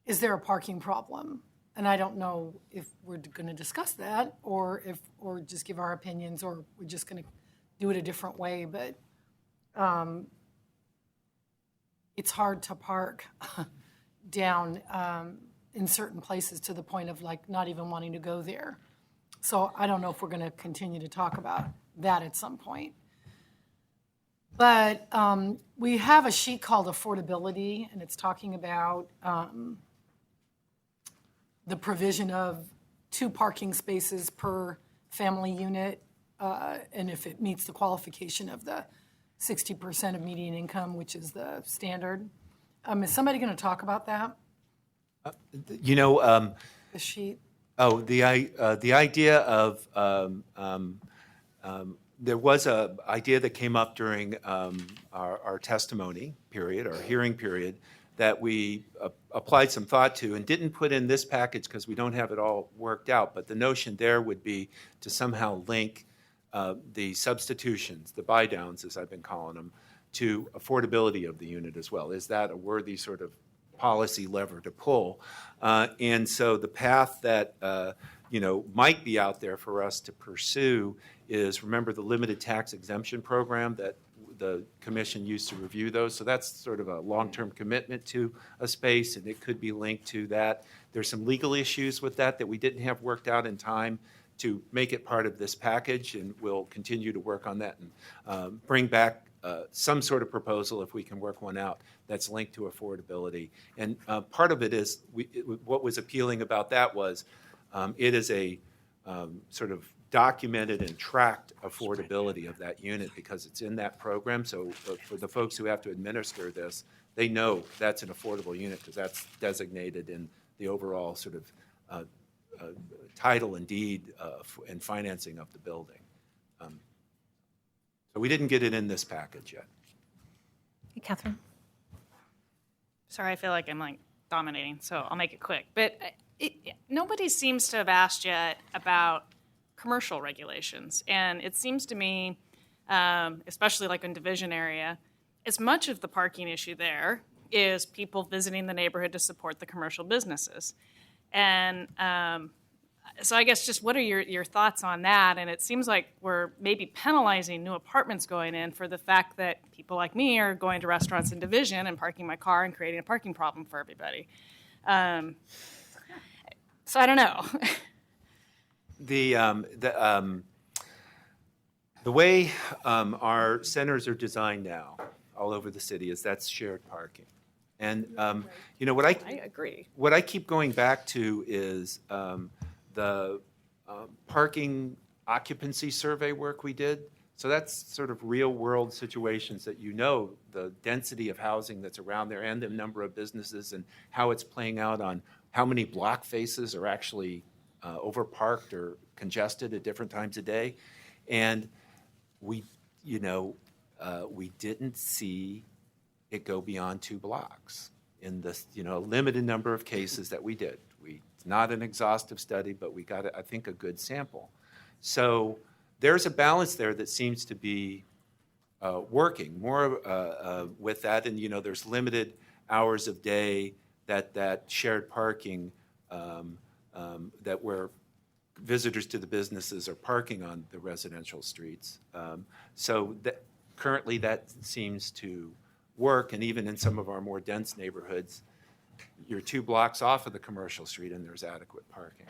is there a parking problem? And I don't know if we're going to discuss that or just give our opinions, or we're just going to do it a different way. But it's hard to park down in certain places to the point of like not even wanting to go there. So I don't know if we're going to continue to talk about that at some point. But we have a sheet called affordability, and it's talking about the provision of 2 parking spaces per family unit, and if it meets the qualification of the 60% of median income, which is the standard. Is somebody going to talk about that? You know, The sheet? oh, the idea of there was an idea that came up during our testimony period, our hearing period, that we applied some thought to and didn't put in this package because we don't have it all worked out. But the notion there would be to somehow link the substitutions, the buy-downs, as I've been calling them, to affordability of the unit as well. Is that a worthy sort of policy lever to pull? And so the path that might be out there for us to pursue is, remember the limited tax exemption program that the commission used to review those. So that's sort of a long-term commitment to a space, and it could be linked to that. There's some legal issues with that we didn't have worked out in time to make it part of this package, and we'll continue to work on that and bring back some sort of proposal if we can work one out that's linked to affordability. And part of it is, what was appealing about that was it is a sort of documented and tracked affordability of that unit because it's in that program. So for the folks who have to administer this, they know that's an affordable unit because that's designated in the overall sort of title and deed and financing of the building. So we didn't get it in this package yet. Hey, Catherine? Sorry, I feel like I'm like dominating, so I'll make it quick. But nobody seems to have asked yet about commercial regulations. And it seems to me especially like in Division area, as much of the parking issue there is people visiting the neighborhood to support the commercial businesses. And so I guess just what are your thoughts on that? And it seems like we're maybe penalizing new apartments going in for the fact that people like me are going to restaurants in Division and parking my car and creating a parking problem for everybody. So I don't know. The way our centers are designed now, all over the city, is that's shared parking. And what I agree. What I keep going back to is the parking occupancy survey work we did. So that's sort of real world situations that the density of housing that's around there and the number of businesses and how it's playing out on how many block faces are actually overparked or congested at different times of day. And we didn't see it go beyond 2 blocks in this, limited number of cases that we did. It's not an exhaustive study, but we got, I think, a good sample. So there's a balance there that seems to be working more with that. And, there's limited hours of day that shared parking that where visitors to the businesses are parking on the residential streets. So currently that seems to work. And even in some of our more dense neighborhoods, you're 2 blocks off of the commercial street and there's adequate parking.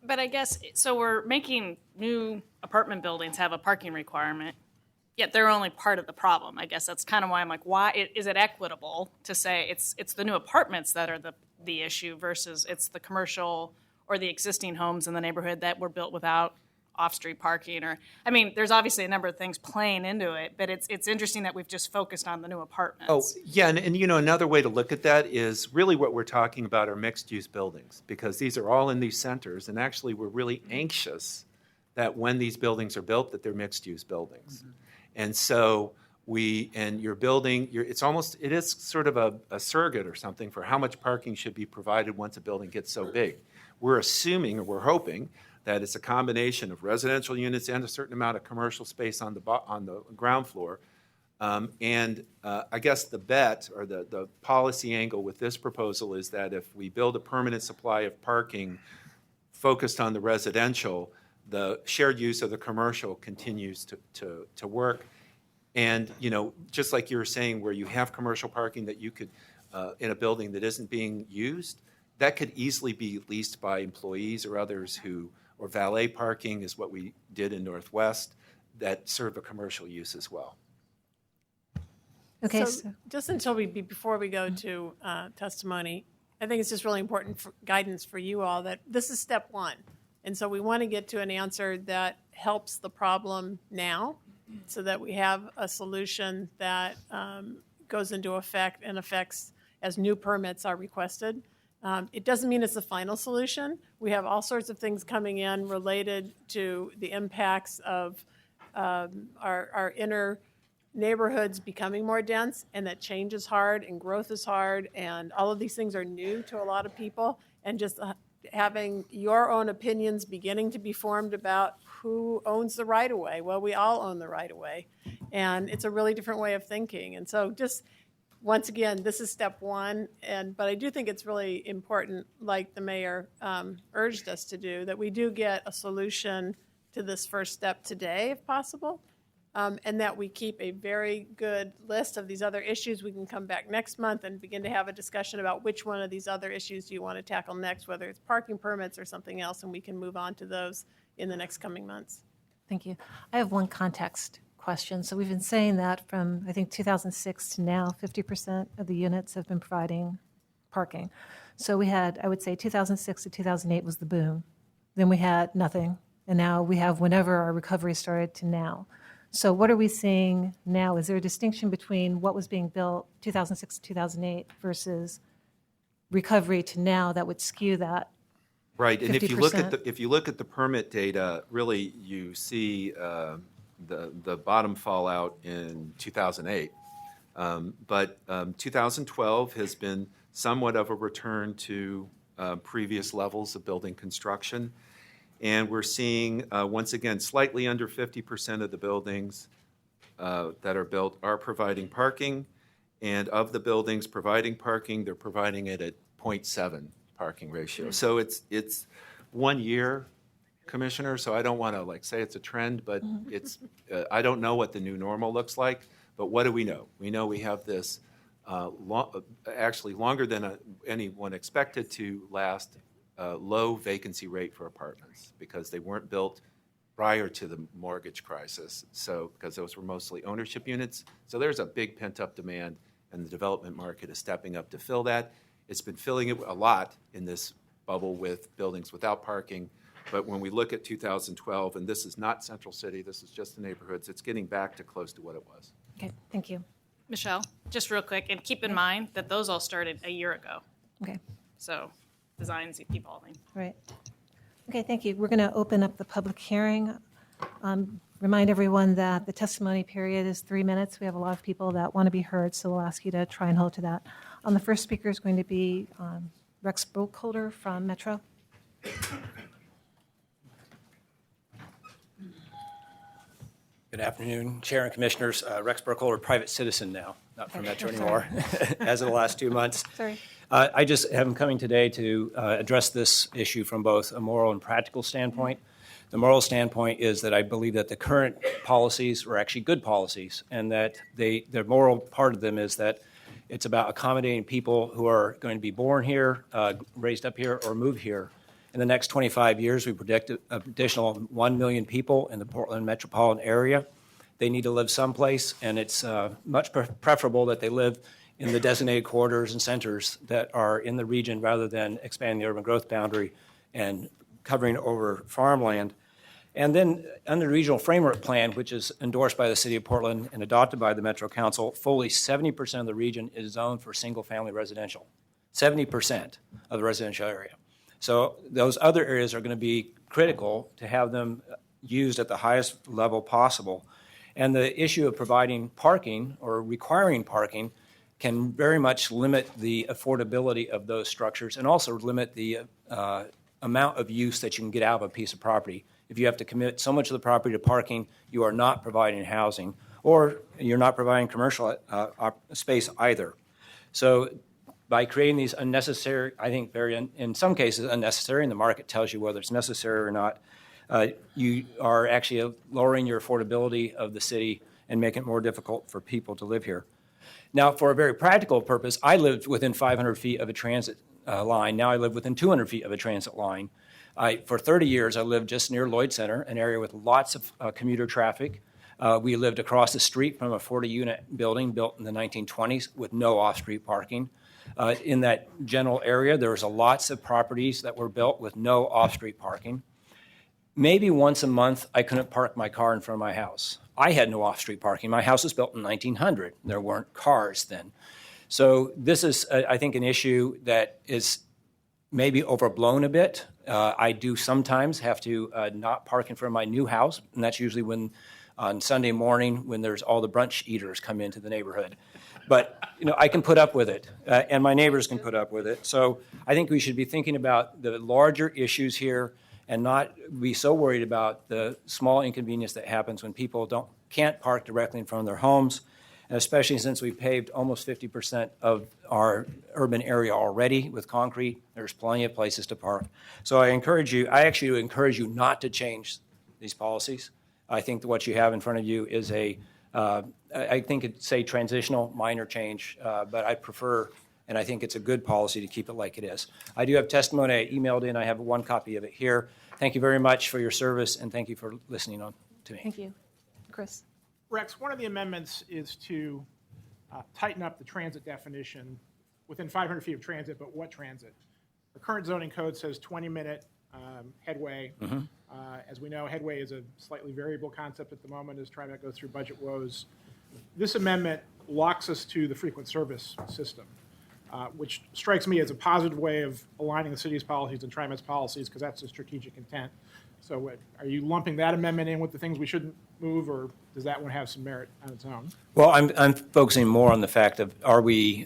But I guess, so we're making new apartment buildings have a parking requirement, yet they're only part of the problem. I guess that's kind of why I'm like, why is it equitable to say it's the new apartments that are the issue versus it's the commercial or the existing homes in the neighborhood that were built without off-street parking? Or, I mean, there's obviously a number of things playing into it, but it's interesting that we've just focused on the new apartments. Oh, yeah, and another way to look at that is really what we're talking about are mixed-use buildings, because these are all in these centers, and actually we're really anxious that when these buildings are built, that they're mixed-use buildings. Mm-hmm. And so you're building, it is sort of a surrogate or something for how much parking should be provided once a building gets so big. We're assuming, or we're hoping, that it's a combination of residential units and a certain amount of commercial space on the ground floor. I guess the bet or the policy angle with this proposal is that if we build a permanent supply of parking focused on the residential, the shared use of the commercial continues to work. And just like you were saying, where you have commercial parking that you could in a building that isn't being used, that could easily be leased by employees or others or valet parking is what we did in Northwest that serve a commercial use as well. Okay. So just before we go to testimony, I think it's just really important for guidance for you all that this is step 1. And so we want to get to an answer that helps the problem now so that we have a solution that goes into effect and affects as new permits are requested. It doesn't mean it's the final solution. We have all sorts of things coming in related to the impacts of our inner neighborhoods becoming more dense, and that change is hard and growth is hard, and all of these things are new to a lot of people. And just having your own opinions beginning to be formed about who owns the right-of-way. Well, we all own the right-of-way, and it's a really different way of thinking. And so just once again, this is step 1, but I do think it's really important, like the mayor urged us to do, that we do get a solution to this first step today, if possible, and that we keep a very good list of these other issues. We can come back next month and begin to have a discussion about which one of these other issues do you want to tackle next, whether it's parking permits or something else, and we can move on to those in the next coming months. Thank you. I have one context question. So we've been saying that from, I think, 2006 to now, 50% of the units have been providing parking. So we had, I would say, 2006 to 2008 was the boom. Then we had nothing. And now we have whenever our recovery started to now. So what are we seeing now? Is there a distinction between what was being built 2006 to 2008 versus recovery to now that would skew that? Right, and 50%? if you look at the permit data, really you see the bottom fall out in 2008. But 2012 has been somewhat of a return to previous levels of building construction. And we're seeing, once again, slightly under 50% of the buildings that are built are providing parking, and of the buildings providing parking, they're providing it at 0.7 parking ratio. So it's 1 year, Commissioner, so I don't want to like say it's a trend, but it's, I don't know what the new normal looks like, but what do we know? We know we have this actually longer than anyone expected to last low vacancy rate for apartments because they weren't built prior to the mortgage crisis. So, because those were mostly ownership units. So there's a big pent-up demand, and the development market is stepping up to fill that. It's been filling it a lot in this bubble with buildings without parking. But when we look at 2012, and this is not Central City, this is just the neighborhoods, it's getting back to close to what it was. Okay, thank you. Michelle, just real quick, and keep in mind that those all started a year ago. Okay, So designs keep evolving. right. Okay, thank you. We're going to open up the public hearing. Remind everyone that the testimony period is 3 minutes. We have a lot of people that want to be heard, so we'll ask you to try and hold to that. The first speaker is going to be Rex Burkholder from Metro. Good afternoon, Chair and Commissioners. Rex Burkholder, private citizen now, not from Metro anymore, as of the last 2 months. Sorry. I just am coming today to address this issue from both a moral and practical standpoint. The moral standpoint is that I believe that the current policies are actually good policies, and that the moral part of them is that it's about accommodating people who are going to be born here, raised up here, or move here. In the next 25 years, we predict an additional 1 million people in the Portland metropolitan area. They need to live someplace, and it's much preferable that they live in the designated corridors and centers that are in the region rather than expanding the urban growth boundary and covering over farmland. And then under the regional framework plan, which is endorsed by the city of Portland and adopted by the Metro Council, fully 70% of the region is zoned for single-family residential, 70% of the residential area. So those other areas are going to be critical to have them used at the highest level possible. And the issue of providing parking or requiring parking can very much limit the affordability of those structures and also limit the amount of use that you can get out of a piece of property. If you have to commit so much of the property to parking, you are not providing housing, or you're not providing commercial space either. So by creating these unnecessary, I think in some cases unnecessary, and the market tells you whether it's necessary or not, you are actually lowering your affordability of the city and making it more difficult for people to live here. Now, for a very practical purpose, I lived within 500 feet of a transit line. Now I live within 200 feet of a transit line. For 30 years, I lived just near Lloyd Center, an area with lots of commuter traffic. We lived across the street from a 40-unit building built in the 1920s with no off-street parking. In that general area, there was lots of properties that were built with no off-street parking. Maybe once a month, I couldn't park my car in front of my house. I had no off-street parking. My house was built in 1900. There weren't cars then. So this is, I think, an issue that is maybe overblown a bit. I do sometimes have to not park in front of my new house, and that's usually when on Sunday morning when there's all the brunch eaters come into the neighborhood. But I can put up with it, and my neighbors can put up with it. So I think we should be thinking about the larger issues here and not be so worried about the small inconvenience that happens when people can't park directly in front of their homes, and especially since we've paved almost 50% of our urban area already with concrete. There's plenty of places to park. So I actually encourage you not to change these policies. I think that what you have in front of you is I think it's a transitional minor change, but I prefer, and I think it's a good policy to keep it like it is. I do have testimony I emailed in. I have one copy of it here. Thank you very much for your service, and thank you for listening to me. Thank you. Chris? Rex, one of the amendments is to tighten up the transit definition within 500 feet of transit, but what transit? The current zoning code says 20-minute headway. As we know, headway is a slightly variable concept at the moment as TriMet goes through budget woes. This amendment locks us to the frequent service system, which strikes me as a positive way of aligning the city's policies and TriMet's policies, because that's the strategic intent. So are you lumping that amendment in with the things we shouldn't move, or does that one have some merit on its own? Well, I'm focusing more on the fact of are we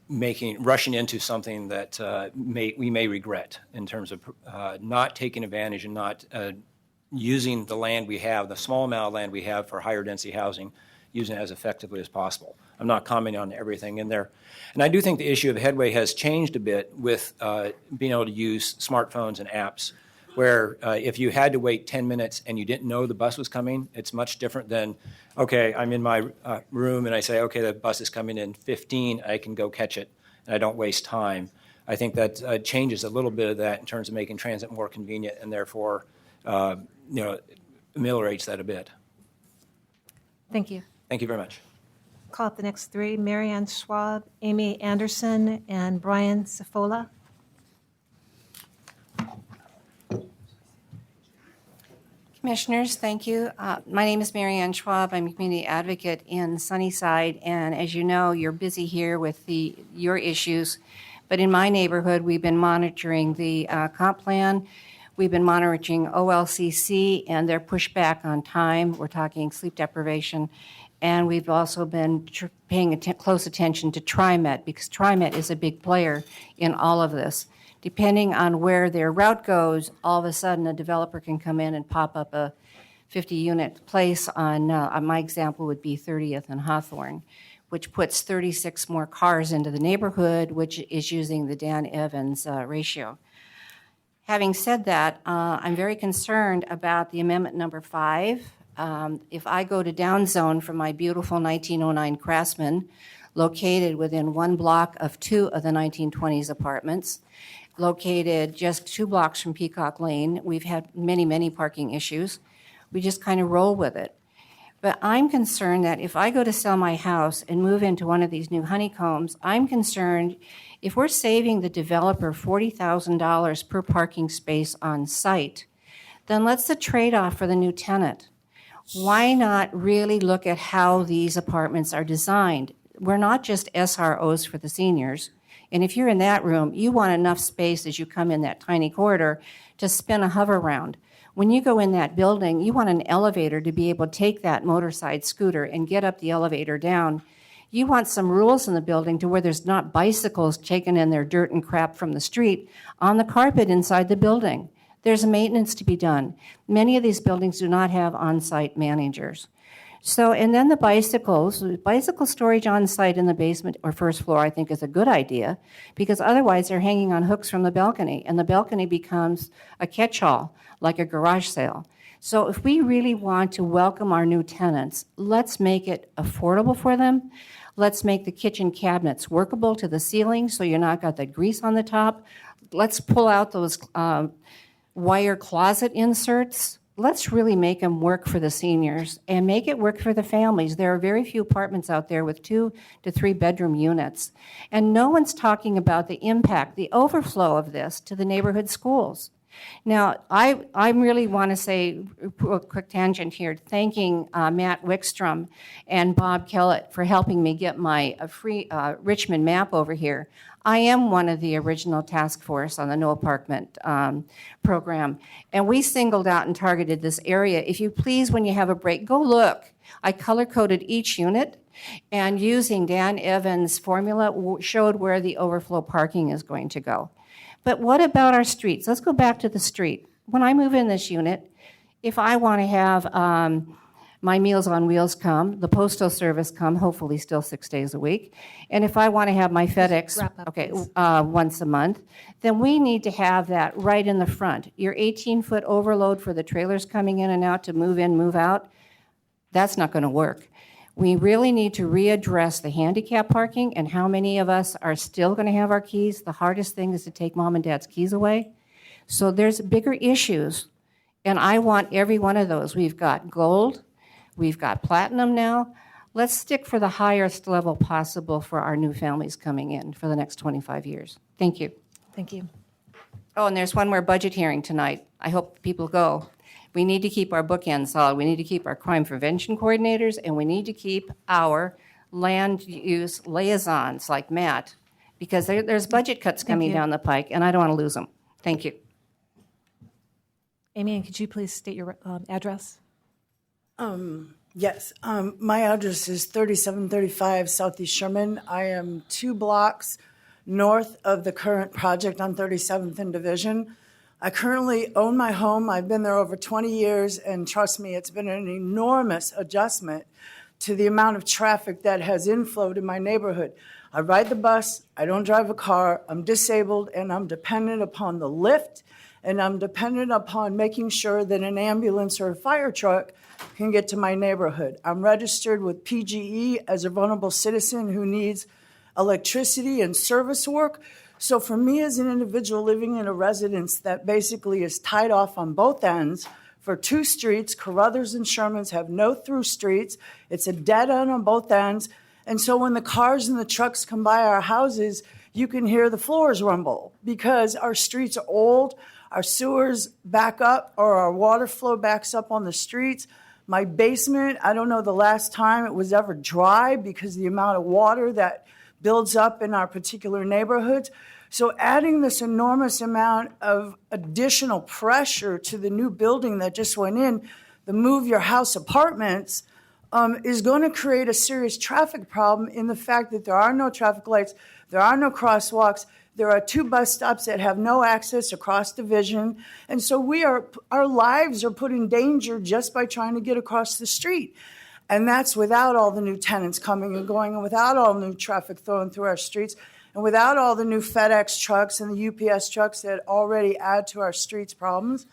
rushing into something that we may regret in terms of not taking advantage and not using the land we have, the small amount of land we have for higher density housing, using it as effectively as possible. I'm not commenting on everything in there. And I do think the issue of headway has changed a bit with being able to use smartphones and apps, where if you had to wait 10 minutes and you didn't know the bus was coming, it's much different than, okay, I'm in my room and I say, okay, the bus is coming in 15, I can go catch it, and I don't waste time. I think that changes a little bit of that in terms of making transit more convenient, and therefore, ameliorates that a bit. Thank you. Thank you very much. Call up the next three: Marianne Schwab, Amy Anderson, and Brian Safola. Commissioners, thank you. My name is Marianne Schwab. I'm a community advocate in Sunnyside, and as you know, you're busy here with your issues. But in my neighborhood, we've been monitoring the comp plan. We've been monitoring OLCC and their pushback on time. We're talking sleep deprivation. And we've also been paying close attention to TriMet, because TriMet is a big player in all of this. Depending on where their route goes, all of a sudden a developer can come in and pop up a 50-unit place on my example would be 30th and Hawthorne, which puts 36 more cars into the neighborhood, which is using the Dan Evans ratio. Having said that, I'm very concerned about the amendment number 5. If I go to downzone from my beautiful 1909 Craftsman, located within 1 block of 2 of the 1920s apartments, located just 2 blocks from Peacock Lane, we've had many, many parking issues. We just kind of roll with it. But I'm concerned that if I go to sell my house and move into one of these new honeycombs, I'm concerned if we're saving the developer $40,000 per parking space on site, then what's the trade-off for the new tenant? Why not really look at how these apartments are designed? We're not just SROs for the seniors. And if you're in that room, you want enough space as you come in that tiny corridor to spin a hover round. When you go in that building, you want an elevator to be able to take that motorized scooter and get up the elevator down. You want some rules in the building to where there's not bicycles taking in their dirt and crap from the street on the carpet inside the building. There's maintenance to be done. Many of these buildings do not have on-site managers. So, and then the bicycle storage on site in the basement or first floor, I think is a good idea, because otherwise they're hanging on hooks from the balcony, and the balcony becomes a catch-all, like a garage sale. So if we really want to welcome our new tenants, let's make it affordable for them. Let's make the kitchen cabinets workable to the ceiling so you're not got the grease on the top. Let's pull out those wire closet inserts. Let's really make them work for the seniors and make it work for the families. There are very few apartments out there with 2 to 3 bedroom units. And no one's talking about the impact, the overflow of this to the neighborhood schools. Now, I really want to say a quick tangent here, thanking Matt Wickstrom and Bob Kellett for helping me get my free Richmond map over here. I am one of the original task force on the no apartment program, and we singled out and targeted this area. If you please, when you have a break, go look. I color-coded each unit, and using Dan Evans' formula showed where the overflow parking is going to go. But what about our streets? Let's go back to the street. When I move in this unit, if I want to have my Meals on Wheels come, the Postal Service come, hopefully still 6 days a week, and if I want to have my FedEx, once a month, then we need to have that right in the front. Your 18-foot overload for the trailers coming in and out to move in, move out, that's not going to work. We really need to readdress the handicap parking and how many of us are still going to have our keys. The hardest thing is to take mom and dad's keys away. So there's bigger issues, and I want every one of those. We've got gold, we've got platinum now. Let's stick for the highest level possible for our new families coming in for the next 25 years. Thank you. Thank you. Oh, and there's one more budget hearing tonight. I hope people go. We need to keep our bookends solid. We need to keep our crime prevention coordinators, and we need to keep our land use liaisons like Matt, because there's budget cuts coming down the pike, and I don't want to lose them. Thank you. Amy, and could you please state your address? Yes. My address is 3735 Southeast Sherman. I am 2 blocks north of the current project on 37th and Division. I currently own my home. I've been there over 20 years, and trust me, it's been an enormous adjustment to the amount of traffic that has inflowed in my neighborhood. I ride the bus, I don't drive a car, I'm disabled, and I'm dependent upon the lift, and I'm dependent upon making sure that an ambulance or a fire truck can get to my neighborhood. I'm registered with PGE as a vulnerable citizen who needs electricity and service work. So for me as an individual living in a residence that basically is tied off on both ends for two streets, Carruthers and Sherman's have no through streets. It's a dead end on both ends. And so when the cars and the trucks come by our houses, you can hear the floors rumble because our streets are old, our sewers back up, or our water flow backs up on the streets. My basement, I don't know the last time it was ever dry because of the amount of water that builds up in our particular neighborhoods. So adding this enormous amount of additional pressure to the new building that just went in, the Move Your House apartments, is going to create a serious traffic problem in the fact that there are no traffic lights, there are no crosswalks, there are 2 bus stops that have no access across division. And so our lives are put in danger just by trying to get across the street. And that's without all the new tenants coming and going, and without all new traffic flowing through our streets, and without all the new FedEx trucks and the UPS trucks that already add to our streets problems.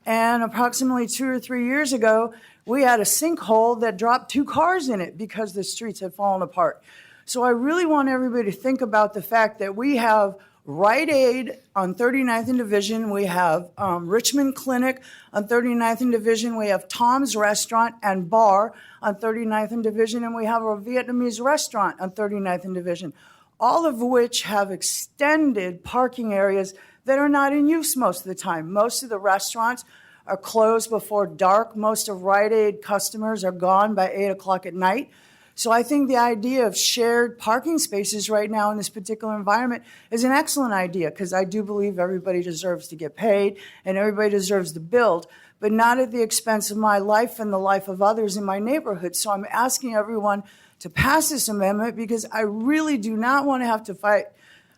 And approximately 2 or 3 years ago, we had a sinkhole that dropped 2 cars in it because the streets had fallen apart. So I really want everybody to think about the fact that we have Rite Aid on 39th and Division, we have Richmond Clinic on 39th and Division, we have Tom's Restaurant and Bar on 39th and Division, and we have a Vietnamese restaurant on 39th and Division, all of which have extended parking areas that are not in use most of the time. Most of the restaurants are closed before dark. Most of Rite Aid customers are gone by 8 o'clock at night. So I think the idea of shared parking spaces right now in this particular environment is an excellent idea because I do believe everybody deserves to get paid and everybody deserves to build, but not at the expense of my life and the life of others in my neighborhood. So I'm asking everyone to pass this amendment because I really do not want to have to fight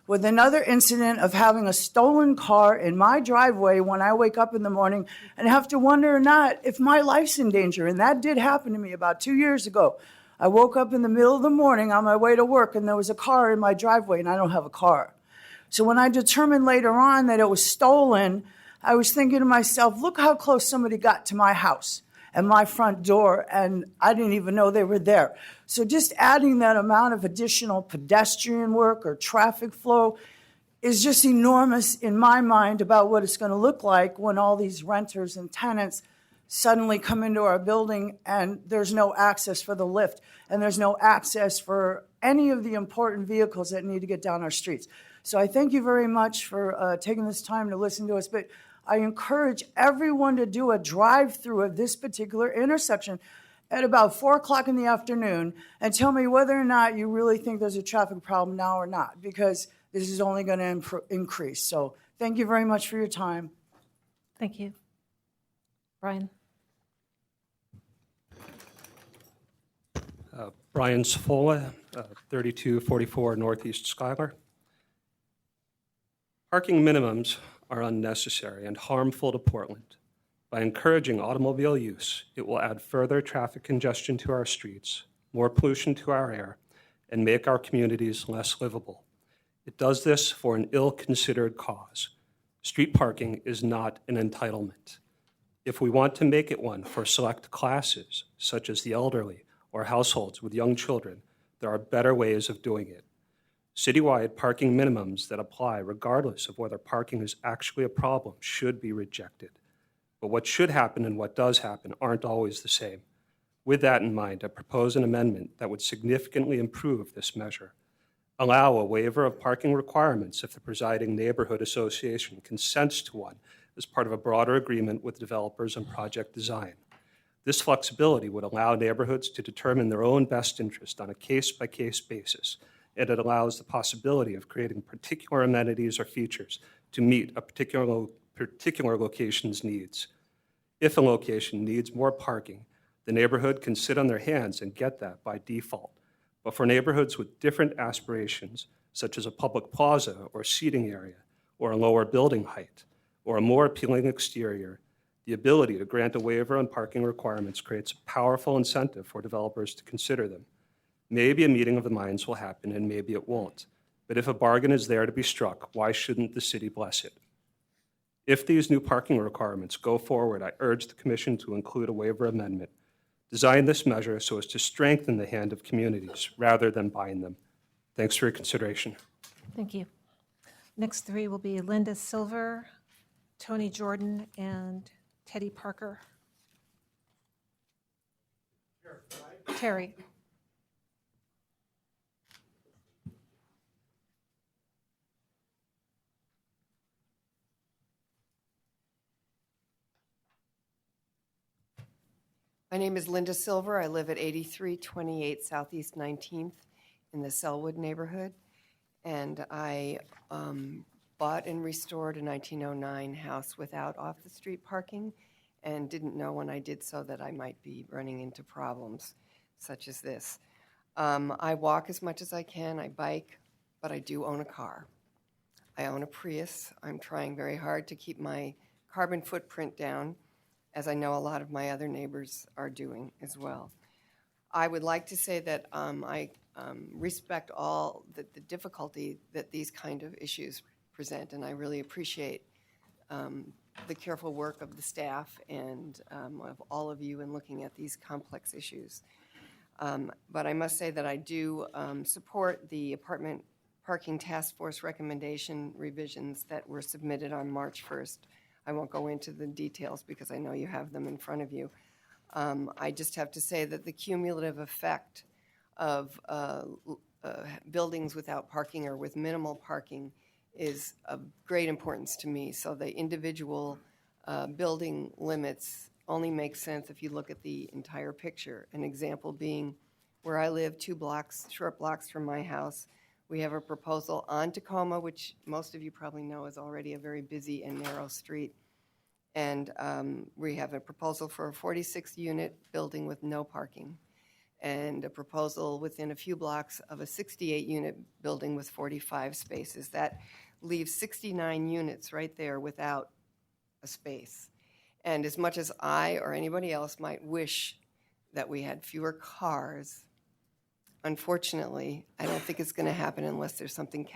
with another incident of having a stolen car in my driveway when I wake up in the morning and have to wonder or not if my life's in danger. And that did happen to me about 2 years ago. I woke up in the middle of the morning on my way to work and there was a car in my driveway and I don't have a car. So when I determined later on that it was stolen, I was thinking to myself, look how close somebody got to my house and my front door, and I didn't even know they were there. So just adding that amount of additional pedestrian work or traffic flow is just enormous in my mind about what it's going to look like when all these renters and tenants suddenly come into our building and there's no access for the lift and there's no access for any of the important vehicles that need to get down our streets. So I thank you very much for taking this time to listen to us, but I encourage everyone to do a drive-through of this particular intersection at about 4 o'clock in the afternoon and tell me whether or not you really think there's a traffic problem now or not, because this is only going to increase. So thank you very much for your time. Thank you. Brian. Brian Sfola, 3244 Northeast Schuyler. Parking minimums are unnecessary and harmful to Portland. By encouraging automobile use, it will add further traffic congestion to our streets, more pollution to our air, and make our communities less livable. It does this for an ill-considered cause. Street parking is not an entitlement. If we want to make it one for select classes, such as the elderly or households with young children, there are better ways of doing it. Citywide parking minimums that apply regardless of whether parking is actually a problem should be rejected. But what should happen and what does happen aren't always the same. With that in mind, I propose an amendment that would significantly improve this measure. Allow a waiver of parking requirements if the presiding neighborhood association consents to one as part of a broader agreement with developers and project design. This flexibility would allow neighborhoods to determine their own best interest on a case-by-case basis, and it allows the possibility of creating particular amenities or features to meet a particular location's needs. If a location needs more parking, the neighborhood can sit on their hands and get that by default. But for neighborhoods with different aspirations, such as a public plaza or seating area, or a lower building height, or a more appealing exterior, The ability to grant a waiver on parking requirements creates a powerful incentive for developers to consider them. Maybe a meeting of the minds will happen and maybe it won't. But if a bargain is there to be struck, why shouldn't the city bless it? If these new parking requirements go forward, I urge the Commission to include a waiver amendment. Design this measure so as to strengthen the hand of communities rather than bind them. Thanks for your consideration. Thank you. Next three will be Linda Silver, Tony Jordan, and Teddy Parker. Terry. My name is Linda Silver. I live at 8328 Southeast 19th in the Selwood neighborhood. And I bought and restored a 1909 house without off-the-street parking and didn't know when I did so that I might be running into problems such as this. I walk as much as I can. I bike, but I do own a car. I own a Prius. I'm trying very hard to keep my carbon footprint down, as I know a lot of my other neighbors are doing as well. I would like to say that I respect all the difficulty that these kind of issues present, and I really appreciate the careful work of the staff and of all of you in looking at these complex issues. But I must say that I do support the apartment parking task force recommendation revisions that were submitted on March 1st. I won't go into the details because I know you have them in front of you. I just have to say that the cumulative effect of buildings without parking or with minimal parking is of great importance to me. So the individual building limits only make sense if you look at the entire picture. An example being where I live, 2 blocks, short blocks from my house, we have a proposal on Tacoma, which most of you probably know is already a very busy and narrow street. And we have a proposal for a 46-unit building with no parking, and a proposal within a few blocks of a 68-unit building with 45 spaces. That leaves 69 units right there without a space. And as much as I or anybody else might wish that we had fewer cars, unfortunately, I don't think it's going to happen unless there's something,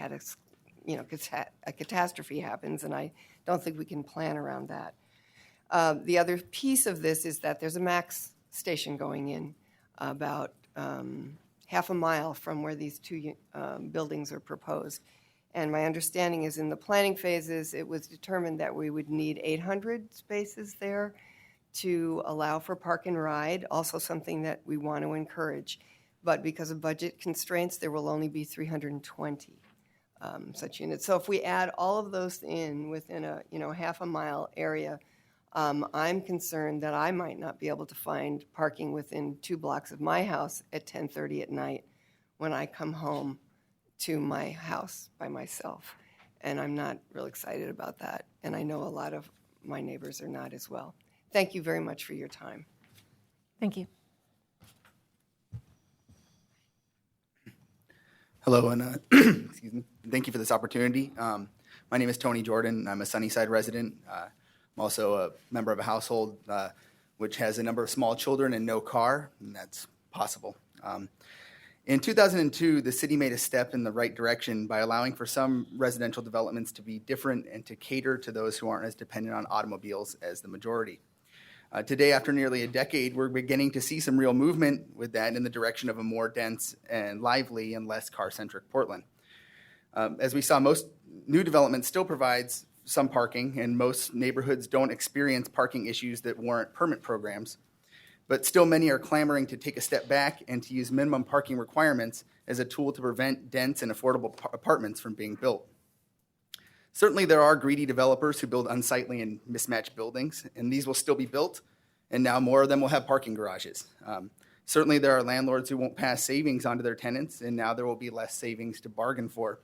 a catastrophe happens, and I don't think we can plan around that. The other piece of this is that there's a MAX station going in about half a mile from where these 2 buildings are proposed. And my understanding is in the planning phases, it was determined that we would need 800 spaces there to allow for park and ride, also something that we want to encourage. But because of budget constraints, there will only be 320 such units. So if we add all of those in within a half a mile area, I'm concerned that I might not be able to find parking within 2 blocks of my house at 10:30 at night when I come home to my house by myself. And I'm not real excited about that. And I know a lot of my neighbors are not as well. Thank you very much for your time. Thank you. Hello, and excuse me. Thank you for this opportunity. My name is Tony Jordan. I'm a Sunnyside resident. I'm also a member of a household which has a number of small children and no car, and that's possible. In 2002, the city made a step in the right direction by allowing for some residential developments to be different and to cater to those who aren't as dependent on automobiles as the majority. Today, after nearly a decade, we're beginning to see some real movement with that in the direction of a more dense and lively and less car-centric Portland. As we saw, most new development still provides some parking, and most neighborhoods don't experience parking issues that warrant permit programs. But still, many are clamoring to take a step back and to use minimum parking requirements as a tool to prevent dense and affordable apartments from being built. Certainly, there are greedy developers who build unsightly and mismatched buildings, and these will still be built, and now more of them will have parking garages. Certainly, there are landlords who won't pass savings onto their tenants, and now there will be less savings to bargain for.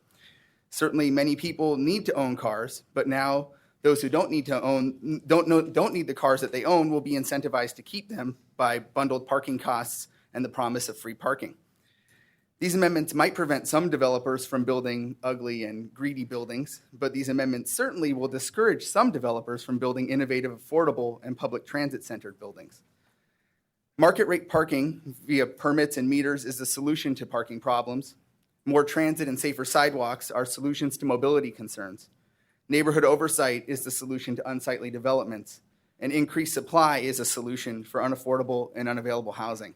Certainly, many people need to own cars, but now those who don't need the cars that they own will be incentivized to keep them by bundled parking costs and the promise of free parking. These amendments might prevent some developers from building ugly and greedy buildings, but these amendments certainly will discourage some developers from building innovative, affordable, and public transit-centered buildings. Market rate parking via permits and meters is the solution to parking problems. More transit and safer sidewalks are solutions to mobility concerns. Neighborhood oversight is the solution to unsightly developments, and increased supply is a solution for unaffordable and unavailable housing.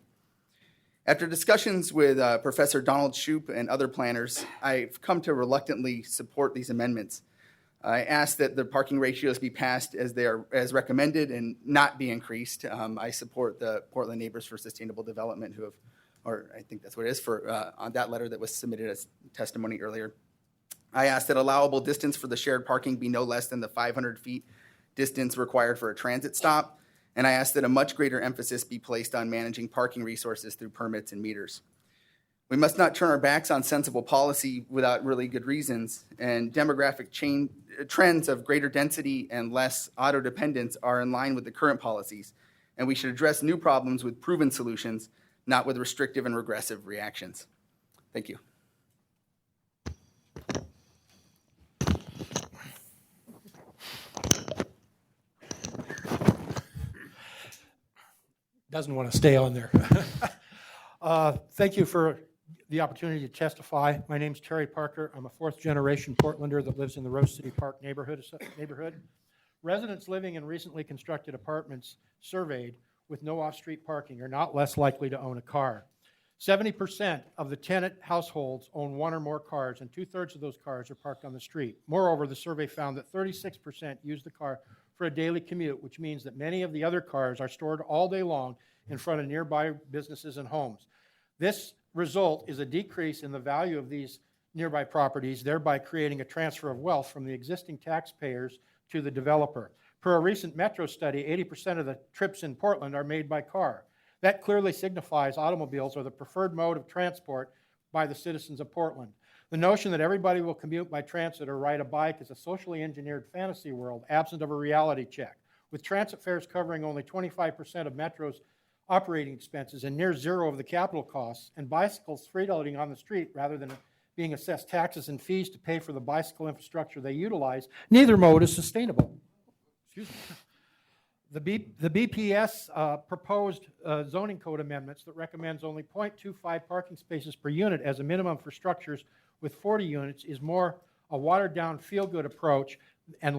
After discussions with Professor Donald Shoup and other planners, I've come to reluctantly support these amendments. I ask that the parking ratios be passed as recommended and not be increased. I support the Portland Neighbors for Sustainable Development who have, or I think that's what it is, on that letter that was submitted as testimony earlier. I ask that allowable distance for the shared parking be no less than the 500 feet distance required for a transit stop. And I ask that a much greater emphasis be placed on managing parking resources through permits and meters. We must not turn our backs on sensible policy without really good reasons, and demographic trends of greater density and less auto dependence are in line with the current policies, and we should address new problems with proven solutions, not with restrictive and regressive reactions. Thank you. Doesn't want to stay on there. Thank you for the opportunity to testify. My name's Terry Parker. I'm a fourth-generation Portlander that lives in the Rose City Park neighborhood. Residents living in recently constructed apartments surveyed with no off-street parking are not less likely to own a car. 70% of the tenant households own one or more cars, and 2/3 of those cars are parked on the street. Moreover, the survey found that 36% use the car for a daily commute, which means that many of the other cars are stored all day long in front of nearby businesses and homes. This result is a decrease in the value of these nearby properties, thereby creating a transfer of wealth from the existing taxpayers to the developer. Per a recent Metro study, 80% of the trips in Portland are made by car. That clearly signifies automobiles are the preferred mode of transport by the citizens of Portland. The notion that everybody will commute by transit or ride a bike is a socially engineered fantasy world absent of a reality check. With transit fares covering only 25% of Metro's operating expenses and near zero of the capital costs, and bicycles freeloading on the street rather than being assessed taxes and fees to pay for the bicycle infrastructure they utilize, neither mode is sustainable. Excuse me. The BPS proposed zoning code amendments that recommends only 0.25 parking spaces per unit as a minimum for structures with 40 units is more a watered-down feel-good approach and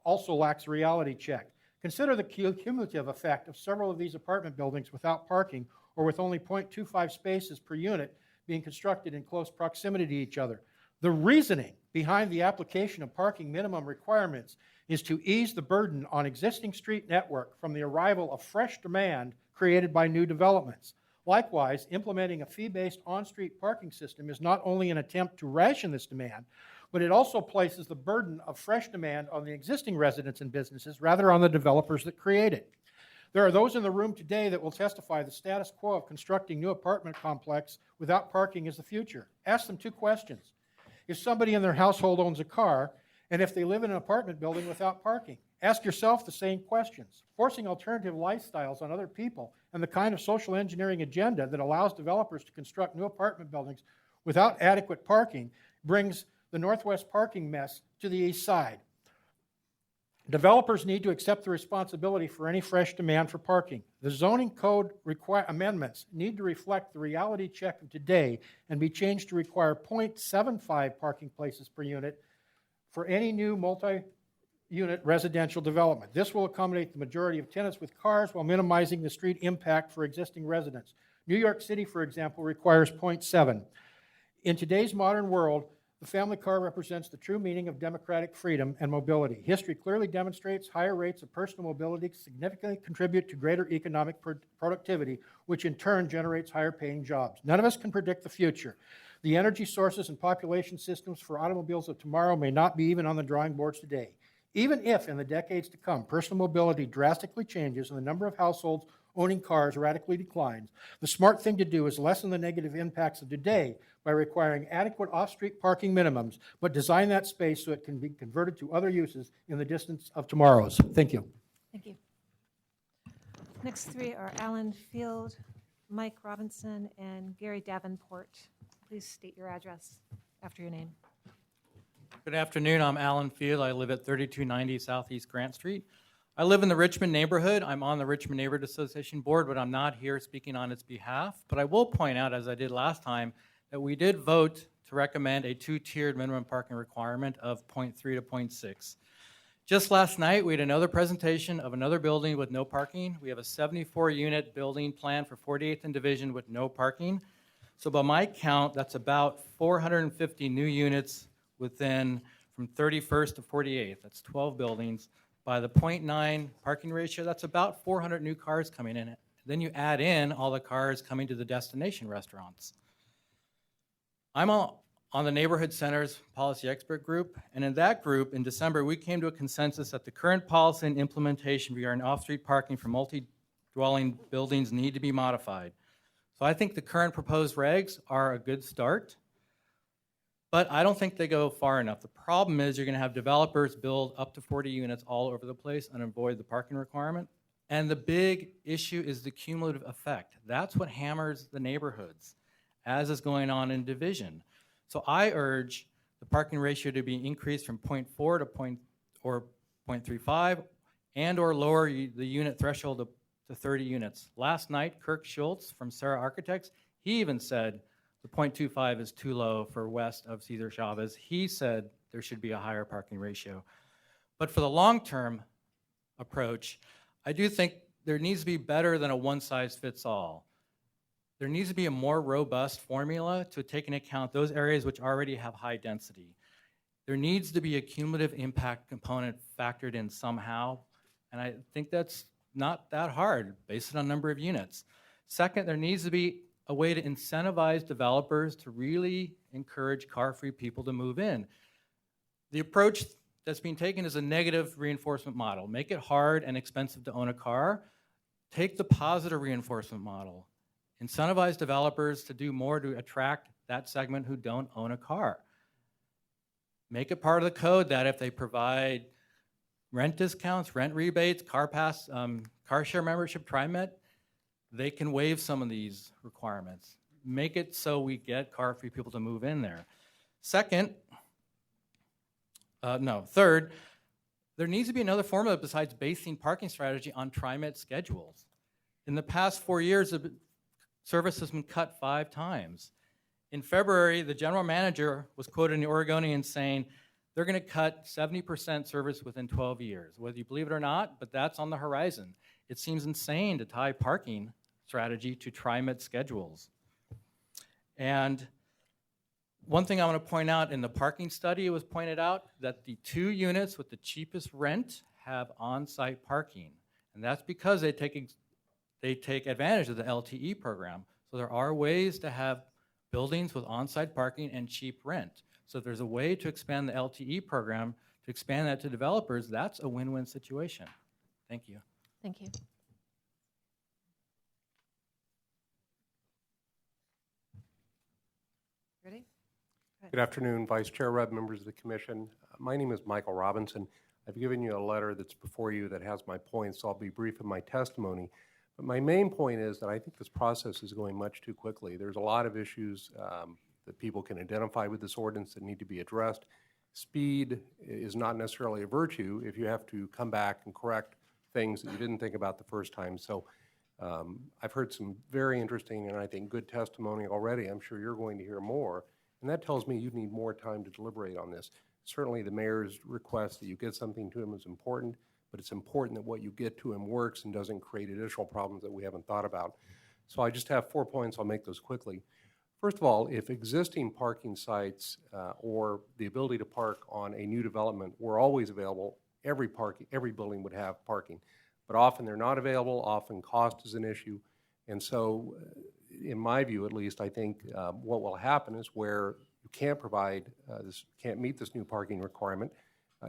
also lacks a reality check. Consider the cumulative effect of several of these apartment buildings without parking or with only 0.25 spaces per unit being constructed in close proximity to each other. The reasoning behind the application of parking minimum requirements is to ease the burden on existing street network from the arrival of fresh demand created by new developments. Likewise, implementing a fee-based on-street parking system is not only an attempt to ration this demand, but it also places the burden of fresh demand on the existing residents and businesses rather on the developers that create it. There are those in the room today that will testify the status quo of constructing new apartment complex without parking is the future. Ask them two questions. If somebody in their household owns a car, and if they live in an apartment building without parking, ask yourself the same questions. Forcing alternative lifestyles on other people and the kind of social engineering agenda that allows developers to construct new apartment buildings without adequate parking brings the Northwest parking mess to the east side. Developers need to accept the responsibility for any fresh demand for parking. The zoning code amendments need to reflect the reality check of today and be changed to require 0.75 parking places per unit for any new multi-unit residential development. This will accommodate the majority of tenants with cars while minimizing the street impact for existing residents. New York City, for example, requires 0.7. In today's modern world, the family car represents the true meaning of democratic freedom and mobility. History clearly demonstrates higher rates of personal mobility significantly contribute to greater economic productivity, which in turn generates higher paying jobs. None of us can predict the future. The energy sources and population systems for automobiles of tomorrow may not be even on the drawing boards today. Even if in the decades to come, personal mobility drastically changes and the number of households owning cars radically declines, the smart thing to do is lessen the negative impacts of today by requiring adequate off-street parking minimums, but design that space so it can be converted to other uses in the distance of tomorrow's. Thank you. Thank you. Next three are Alan Field, Mike Robinson, and Gary Davenport. Please please state your address after your name. Good afternoon. I'm Alan Field. I live at 3290 Southeast Grant Street. I live in the Richmond neighborhood. I'm on the Richmond Neighborhood Association board, but I'm not here speaking on its behalf. But I will point out, as I did last time, that we did vote to recommend a two-tiered minimum parking requirement of 0.3 to 0.6. Just last night, we had another presentation of another building with no parking. We have a 74-unit building planned for 48th and Division with no parking. So by my count, that's about 450 new units within from 31st to 48th. That's 12 buildings. By the 0.9 parking ratio, that's about 400 new cars coming in. Then you add in all the cars coming to the destination restaurants. I'm on the Neighborhood Centers Policy Expert Group, and in that group, in December, we came to a consensus that the current policy and implementation regarding off-street parking for multi-dwelling buildings need to be modified. So I think the current proposed regs are a good start, but I don't think they go far enough. The problem is you're going to have developers build up to 40 units all over the place and avoid the parking requirement. And the big issue is the cumulative effect. That's what hammers the neighborhoods, as is going on in Division. So I urge the parking ratio to be increased from 0.4 to 0.35 and or lower the unit threshold to 30 units. Last night, Kirk Schultz from Sarah Architects, he even said the 0.25 is too low for west of Cesar Chavez. He said there should be a higher parking ratio. But for the long-term approach, I do think there needs to be better than a one-size-fits-all. There needs to be a more robust formula to take into account those areas which already have high density. There needs to be a cumulative impact component factored in somehow, and I think that's not that hard based on number of units. Second, there needs to be a way to incentivize developers to really encourage car-free people to move in. The approach that's being taken is a negative reinforcement model. Make it hard and expensive to own a car. Take the positive reinforcement model. Incentivize developers to do more to attract that segment who don't own a car. Make it part of the code that if they provide rent discounts, rent rebates, car pass, car share membership, TriMet, they can waive some of these requirements. Make it so we get car-free people to move in there. Third, there needs to be another formula besides basing parking strategy on TriMet schedules. In the past 4 years, the service has been cut 5 times. In February, the general manager was quoted in the Oregonian saying they're going to cut 70% service within 12 years. Whether you believe it or not, but that's on the horizon. It seems insane to tie parking strategy to TriMet schedules. And one thing I want to point out, in the parking study, it was pointed out that the 2 units with the cheapest rent have on-site parking. And that's because they take advantage of the LTE program. So there are ways to have buildings with on-site parking and cheap rent. So if there's a way to expand the LTE program, to expand that to developers, that's a win-win situation. Thank you. Thank you. Ready? Good afternoon, Vice Chair Rudd, members of the Commission. My name is Michael Robinson. I've given you a letter that's before you that has my points, so I'll be brief in my testimony. But my main point is that I think this process is going much too quickly. There's a lot of issues that people can identify with this ordinance that need to be addressed. Speed is not necessarily a virtue if you have to come back and correct things that you didn't think about the first time. So I've heard some very interesting and I think good testimony already. I'm sure you're going to hear more. And that tells me you need more time to deliberate on this. Certainly the mayor's request that you get something to him is important, but it's important that what you get to him works and doesn't create additional problems that we haven't thought about. So I just have 4 points. I'll make those quickly. First of all, if existing parking sites or the ability to park on a new development were always available, every building would have parking. But often they're not available, often cost is an issue. And so, in my view at least, I think what will happen is where you can't provide, can't meet this new parking requirement,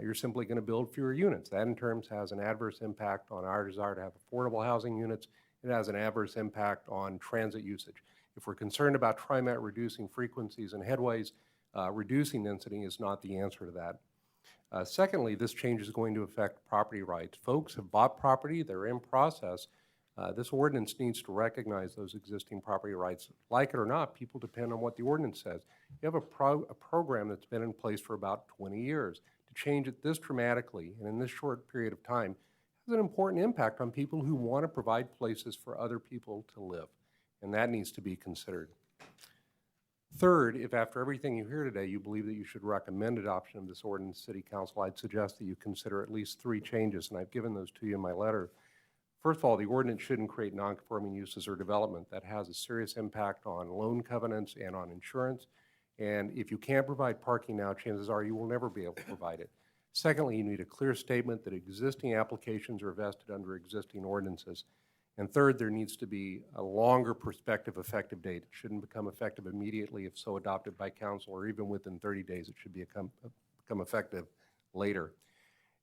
you're simply going to build fewer units. That in terms has an adverse impact on our desire to have affordable housing units. It has an adverse impact on transit usage. If we're concerned about TriMet reducing frequencies and headways, reducing density is not the answer to that. Secondly, this change is going to affect property rights. Folks have bought property, they're in process, This ordinance needs to recognize those existing property rights. Like it or not, people depend on what the ordinance says. You have a program that's been in place for about 20 years. To change it this dramatically and in this short period of time has an important impact on people who want to provide places for other people to live, and that needs to be considered. Third, if after everything you hear today you believe that you should recommend adoption of this ordinance, City Council, I'd suggest that you consider at least 3 changes, and I've given those to you in my letter. First of all, the ordinance shouldn't create non-conforming uses or development. That has a serious impact on loan covenants and on insurance. And if you can't provide parking now, chances are you will never be able to provide it. Secondly, you need a clear statement that existing applications are vested under existing ordinances. And third, there needs to be a longer prospective effective date. It shouldn't become effective immediately if so adopted by council, or even within 30 days it should become effective later.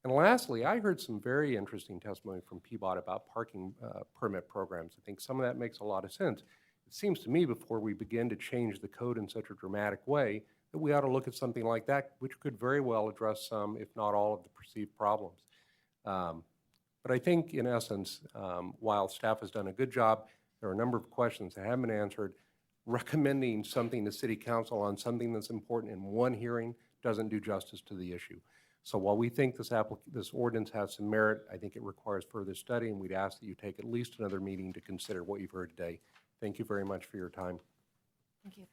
And lastly, I heard some very interesting testimony from PBOT about parking permit programs. I think some of that makes a lot of sense. It seems to me, before we begin to change the code in such a dramatic way, that we ought to look at something like that, which could very well address some, if not all, of the perceived problems. But I think, in essence, while staff has done a good job, there are a number of questions that haven't been answered. Recommending something to City Council on something that's important in one hearing doesn't do justice to the issue. So while we think this ordinance has some merit, I think it requires further study, and we'd ask that you take at least another meeting to consider what you've heard today. Thank you very much for your time. Thank you.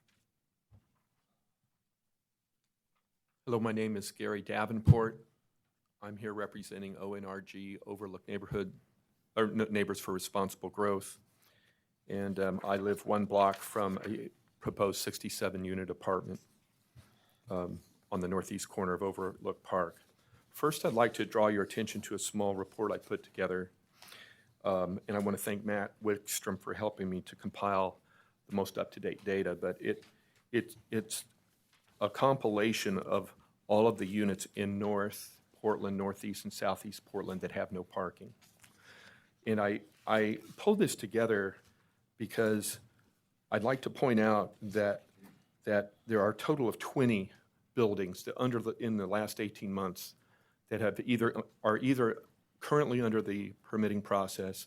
Hello, my name is Gary Davenport. I'm here representing ONRG, Overlook Neighborhood, or Neighbors for Responsible Growth. And I live 1 block from a proposed 67-unit apartment on the northeast corner of Overlook Park. First, I'd like to draw your attention to a small report I put together. And I want to thank Matt Wickstrom for helping me to compile the most up-to-date data. But it's a compilation of all of the units in North Portland, Northeast, and Southeast Portland that have no parking. And I pulled this together because I'd like to point out that there are a total of 20 buildings that in the last 18 months that are either currently under the permitting process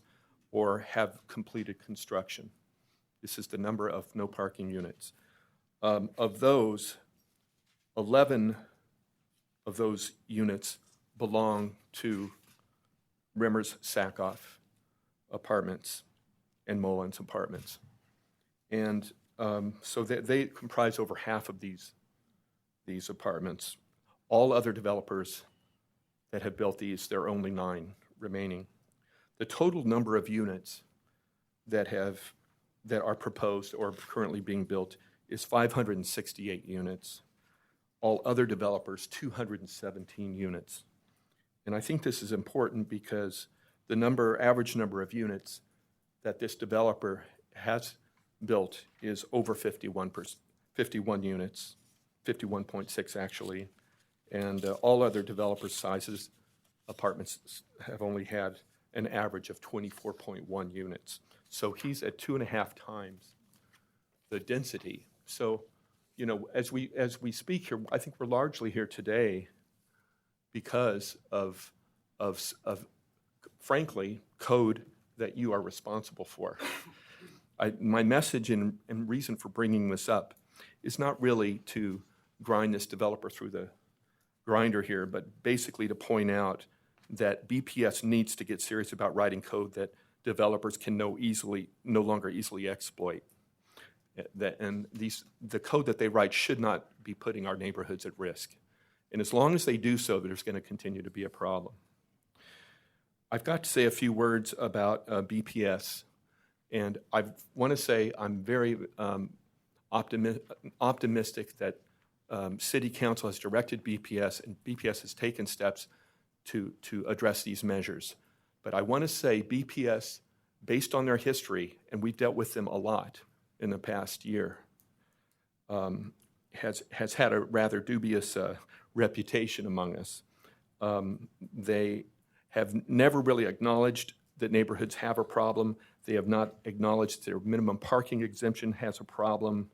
or have completed construction. This is the number of no parking units. Of those, 11 of those units belong to Rimmers Sackhoff Apartments and Mullins Apartments. And so they comprise over half of these apartments. All other developers that have built these, there are only 9 remaining. The total number of units that are proposed or currently being built is 568 units. All other developers, 217 units. And I think this is important because the average number of units that this developer has built is over 51 units, 51.6 actually, and all other developer sizes apartments have only had an average of 24.1 units. So he's at 2.5 times the density. So, you know, as we speak here, I think we're largely here today because of frankly, code that you are responsible for. My message and reason for bringing this up is not really to grind this developer through the grinder here, but basically to point out that BPS needs to get serious about writing code that developers can no longer easily exploit. The code that they write should not be putting our neighborhoods at risk. And as long as they do so, there's going to continue to be a problem. I've got to say a few words about BPS. And I want to say I'm very optimistic that City Council has directed BPS, and BPS has taken steps to address these measures. But I want to say BPS, based on their history, and we've dealt with them a lot in the past year, has had a rather dubious reputation among us. They have never really acknowledged that neighborhoods have a problem. They have not acknowledged their minimum parking exemption has a problem.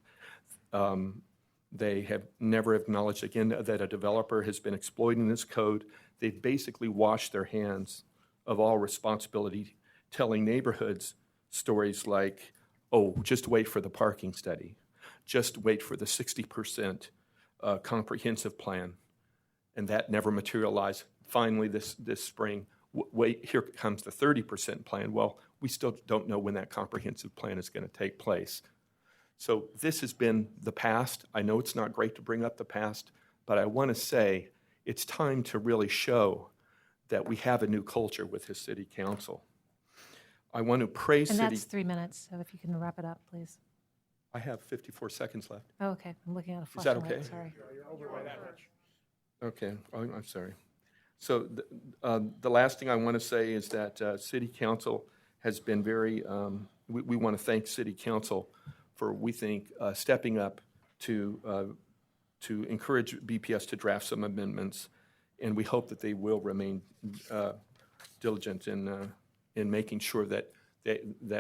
They have never acknowledged, again, that a developer has been exploiting this code. They've basically washed their hands of all responsibility telling neighborhoods stories like, oh, just wait for the parking study, just wait for the 60% comprehensive plan, and that never materialized. Finally, this spring, wait, here comes the 30% plan. Well, we still don't know when that comprehensive plan is going to take place. So this has been the past. I know it's not great to bring up the past, but I want to say it's time to really show that we have a new culture with his city council. I want to praise And city. that's 3 minutes, so if you can wrap it up, please. I have 54 seconds left. Oh, okay, I'm looking at a Is that flashing light, okay? sorry. Okay, I'm sorry. So the last thing I want to say is that City Council has been very, we want to thank City Council for, we think, stepping up to encourage BPS to draft some amendments, and we hope that they will remain diligent in making sure that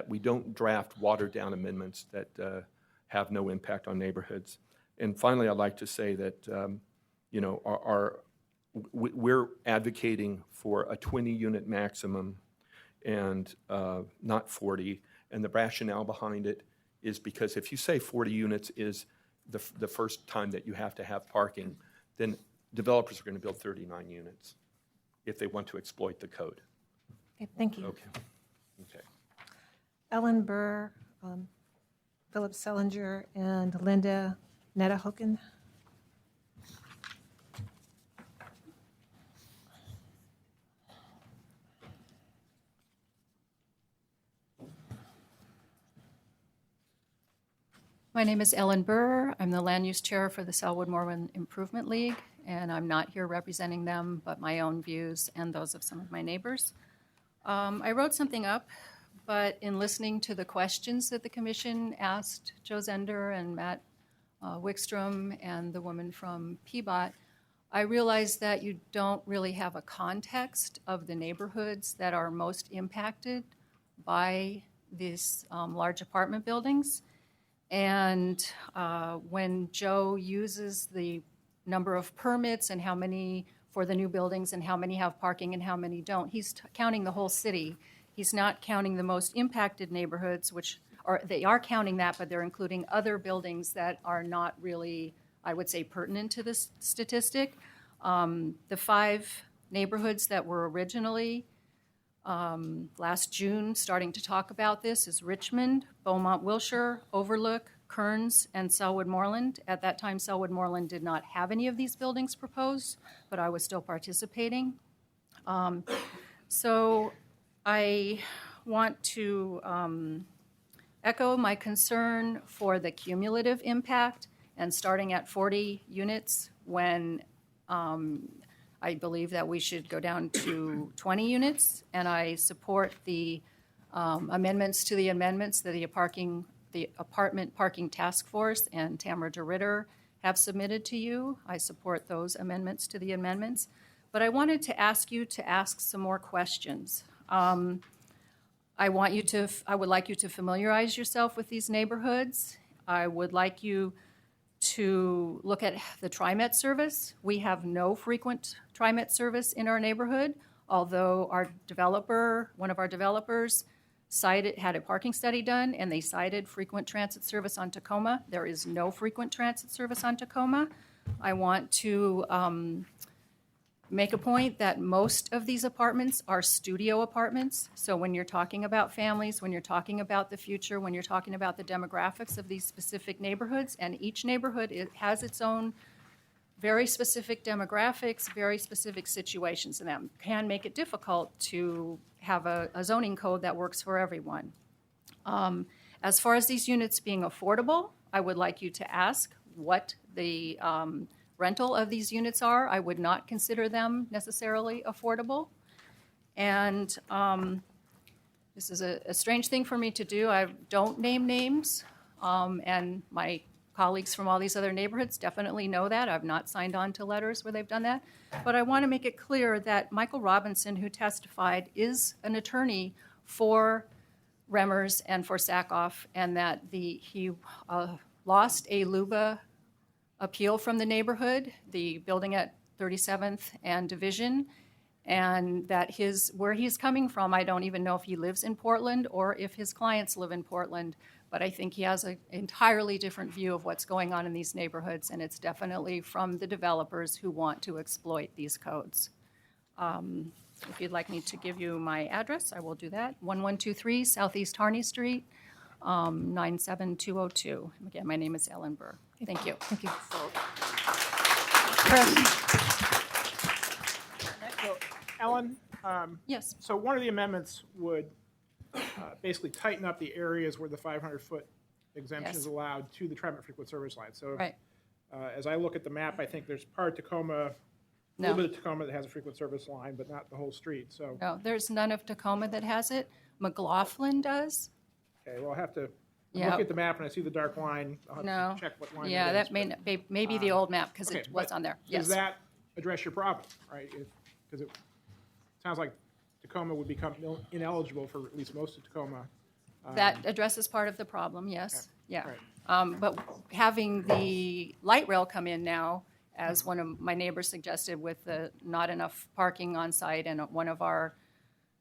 we don't draft watered-down amendments that have no impact on neighborhoods. And finally, I'd like to say that you know, we're advocating for a 20-unit maximum and not 40. And the rationale behind it is because if you say 40 units is the first time that you have to have parking, then developers are going to build 39 units if they want to exploit the code. Okay, thank you. Okay. Okay. Ellen Burr, Philip Sellinger, and Linda Netahoken. My name is Ellen Burr. I'm the Land Use Chair for the Selwood-Morwen Improvement League, and I'm not here representing them, but my own views and those of some of my neighbors. I wrote something up, but in listening to the questions that the commission asked Joe Zender and Matt Wickstrom and the woman from PBOT, I realized that you don't really have a context of the neighborhoods that are most impacted by these large apartment buildings. And when Joe uses the number of permits and how many for the new buildings and how many have parking and how many don't, he's counting the whole city. He's not counting the most impacted neighborhoods, which are, they are counting that, but they're including other buildings that are not really, I would say, pertinent to this statistic. The 5 neighborhoods that were originally last June starting to talk about this is Richmond, Beaumont-Wilshire, Overlook, Kearns, and Selwood-Moreland. At that time, Selwood-Moreland did not have any of these buildings proposed, but I was still participating. So I want to echo my concern for the cumulative impact and starting at 40 units when I believe that we should go down to 20 units, and I support the amendments to the amendments that the Apartment Parking Task Force and Tamara DeRitter have submitted to you. I support those amendments to the amendments. But I wanted to ask you to ask some more questions. I would like you to familiarize yourself with these neighborhoods. I would like you to look at the TriMet service. We have no frequent TriMet service in our neighborhood, although our developer, one of our developers, had a parking study done, and they cited frequent transit service on Tacoma. There is no frequent transit service on Tacoma. I want to make a point that most of these apartments are studio apartments. So when you're talking about families, when you're talking about the future, when you're talking about the demographics of these specific neighborhoods, and each neighborhood has its own very specific demographics, very specific situations, and that can make it difficult to have a zoning code that works for everyone. As far as these units being affordable, I would like you to ask what the rental of these units are. I would not consider them necessarily affordable. And this is a strange thing for me to do. I don't name names, and my colleagues from all these other neighborhoods definitely know that. I've not signed on to letters where they've done that. But I want to make it clear that Michael Robinson, who testified, is an attorney for Remmers and for Sackhoff, and that he lost a LUBA appeal from the neighborhood, the building at 37th and Division, And that where he's coming from, I don't even know if he lives in Portland or if his clients live in Portland, but I think he has an entirely different view of what's going on in these neighborhoods, and it's definitely from the developers who want to exploit these codes. If you'd like me to give you my address, I will do that. 1123 Southeast Harney Street, 97202. Again, my name is Ellen Burr. Thank you. Thank you. So, Ellen? Yes. So one of the amendments would basically tighten up the areas where the 500-foot exemption is Yes. allowed to the Tremont frequent service line. So Right. As I look at the map, I think there's part of Tacoma, a No. little bit of Tacoma that has a frequent service line, but not the whole street. So, No, there's none of Tacoma that has it. McLaughlin does. okay, well, I'll have to Yeah. look at the map and I see the dark line. I'll have No. to check what line Yeah, it that is, may, but, not be the old map because okay, it was but on there. Does Yes. that address your problem, right? Because it sounds like Tacoma would become ineligible for at least most of Tacoma. That addresses part of the problem, yes. Okay. Yeah. Right. But having the light rail come in now, as one of my neighbors suggested, with the not enough parking on site, and one of our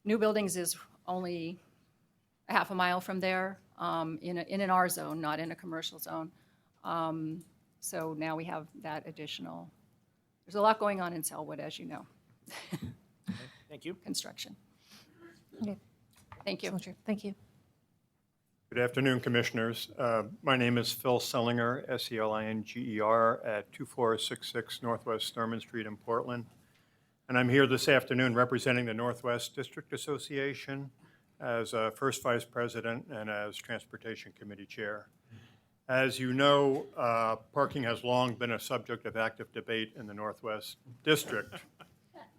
new buildings is only a half a mile from there, in an R zone, not in a commercial zone. So now we have that additional, there's a lot going on in Selwood, as you know. Thank you. Construction. Okay. Thank you. Thank you. Good afternoon, Commissioners. My name is Phil Sellinger, Selinger, at 2466 Northwest Thurman Street in Portland. And I'm here this afternoon representing the Northwest District Association as First Vice President and as Transportation Committee Chair. As you know, parking has long been a subject of active debate in the Northwest District.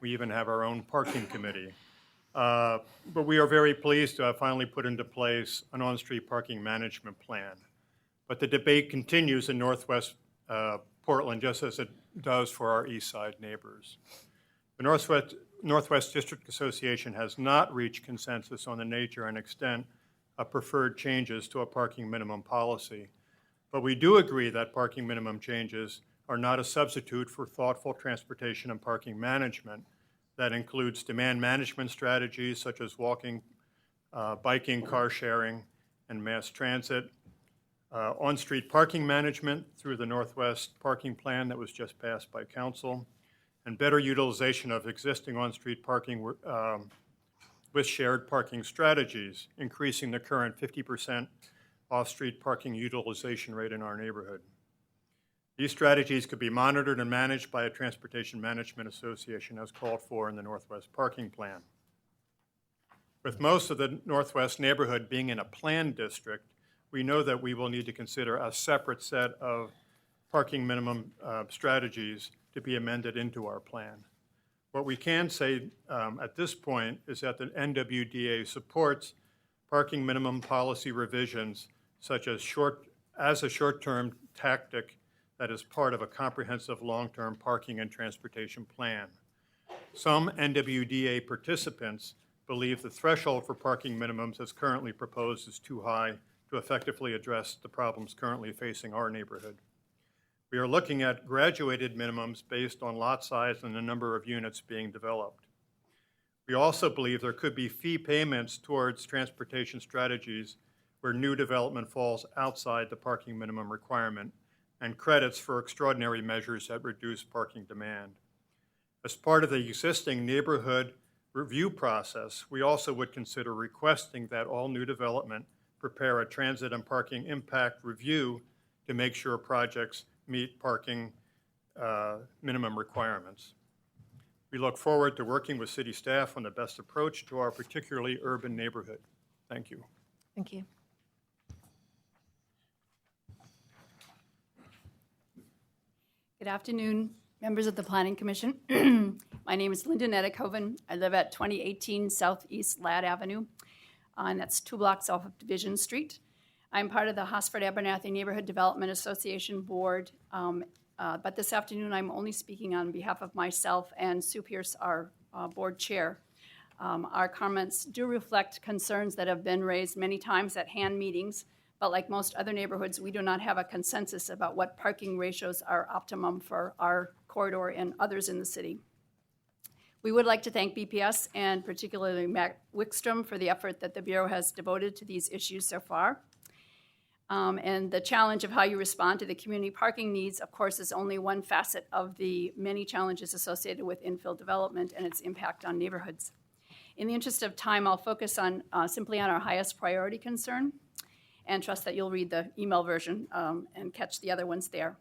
We even have our own parking committee. But we are very pleased to have finally put into place an on-street parking management plan. But the debate continues in Northwest Portland, just as it does for our east side neighbors. The Northwest District Association has not reached consensus on the nature and extent of preferred changes to a parking minimum policy. But we do agree that parking minimum changes are not a substitute for thoughtful transportation and parking management that includes demand management strategies such as walking, biking, car sharing, and mass transit, on-street parking management through the Northwest Parking Plan that was just passed by Council, and better utilization of existing on-street parking with shared parking strategies, increasing the current 50% off-street parking utilization rate in our neighborhood. These strategies could be monitored and managed by a Transportation Management Association as called for in the Northwest Parking Plan. With most of the Northwest neighborhood being in a planned district, we know that we will need to consider a separate set of parking minimum strategies to be amended into our plan. What we can say at this point is that the NWDA supports parking minimum policy revisions such as a short-term tactic that is part of a comprehensive long-term parking and transportation plan. Some NWDA participants believe the threshold for parking minimums as currently proposed is too high to effectively address the problems currently facing our neighborhood. We are looking at graduated minimums based on lot size and the number of units being developed. We also believe there could be fee payments towards transportation strategies where new development falls outside the parking minimum requirement, and credits for extraordinary measures that reduce parking demand. As part of the existing neighborhood review process, we also would consider requesting that all new development prepare a transit and parking impact review to make sure projects meet parking minimum requirements. We look forward to working with city staff on the best approach to our particularly urban neighborhood. Thank you. Thank you. Good afternoon, members of the Planning Commission. My name is Linda Nedekoven. I live at 2018 Southeast Ladd Avenue, and that's 2 blocks off of Division Street. I'm part of the Hosford-Abernathy Neighborhood Development Association Board, but this afternoon I'm only speaking on behalf of myself and Sue Pierce, our board chair. Our comments do reflect concerns that have been raised many times at hand meetings, but like most other neighborhoods, we do not have a consensus about what parking ratios are optimum for our corridor and others in the city. We would like to thank BPS and particularly Matt Wickstrom for the effort that the Bureau has devoted to these issues so far. And the challenge of how you respond to the community parking needs, of course, is only one facet of the many challenges associated with infill development and its impact on neighborhoods. In the interest of time, I'll focus on simply on our highest priority concern and trust that you'll read the email version and catch the other ones there.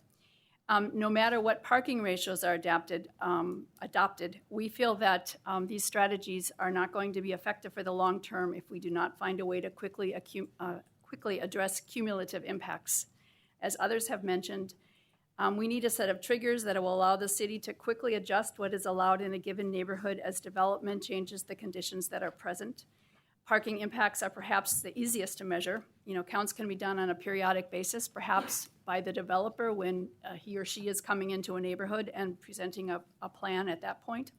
No matter what parking ratios are adopted, we feel that these strategies are not going to be effective for the long term if we do not find a way to quickly address cumulative impacts. As others have mentioned, we need a set of triggers that will allow the city to quickly adjust what is allowed in a given neighborhood as development changes the conditions that are present. Parking impacts are perhaps the easiest to measure. Counts can be done on a periodic basis, perhaps by the developer when he or she is coming into a neighborhood and presenting a plan at that point.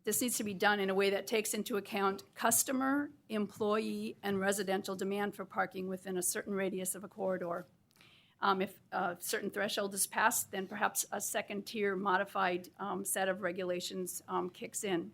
This needs to be done in a way that takes into account customer, employee, and residential demand for parking within a certain radius of a corridor. If a certain threshold is passed, then perhaps a second-tier modified set of regulations kicks in.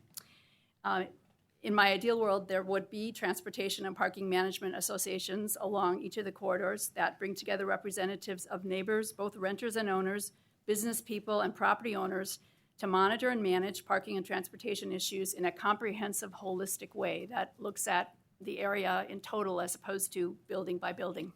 In my ideal world, there would be transportation and parking management associations along each of the corridors that bring together representatives of neighbors, both renters and owners, business people, and property owners to monitor and manage parking and transportation issues in a comprehensive, holistic way that looks at the area in total as opposed to building by building.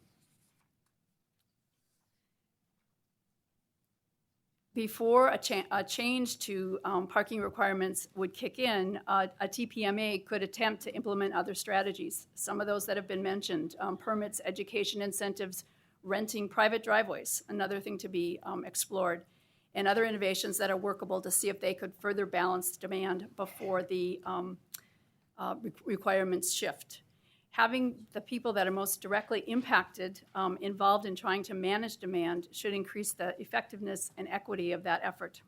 Before a change to parking requirements would kick in, a TPMA could attempt to implement other strategies. Some of those that have been mentioned, permits, education incentives, renting private driveways, another thing to be explored, and other innovations that are workable to see if they could further balance demand before the requirements shift. Having the people that are most directly impacted involved in trying to manage demand should increase the effectiveness and equity of that effort.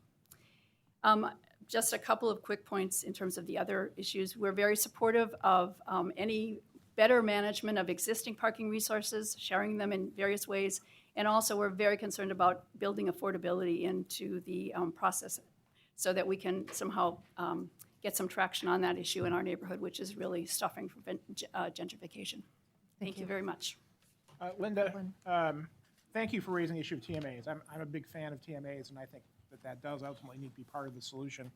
Just a couple of quick points in terms of the other issues. We're very supportive of any better management of existing parking resources, sharing them in various ways, and also we're very concerned about building affordability into the process so that we can somehow get some traction on that issue in our neighborhood, which is really suffering from gentrification. Thank you very much. Linda, thank you for raising the issue of TMAs. I'm a big fan of TMAs, and I think that does ultimately need to be part of the solution.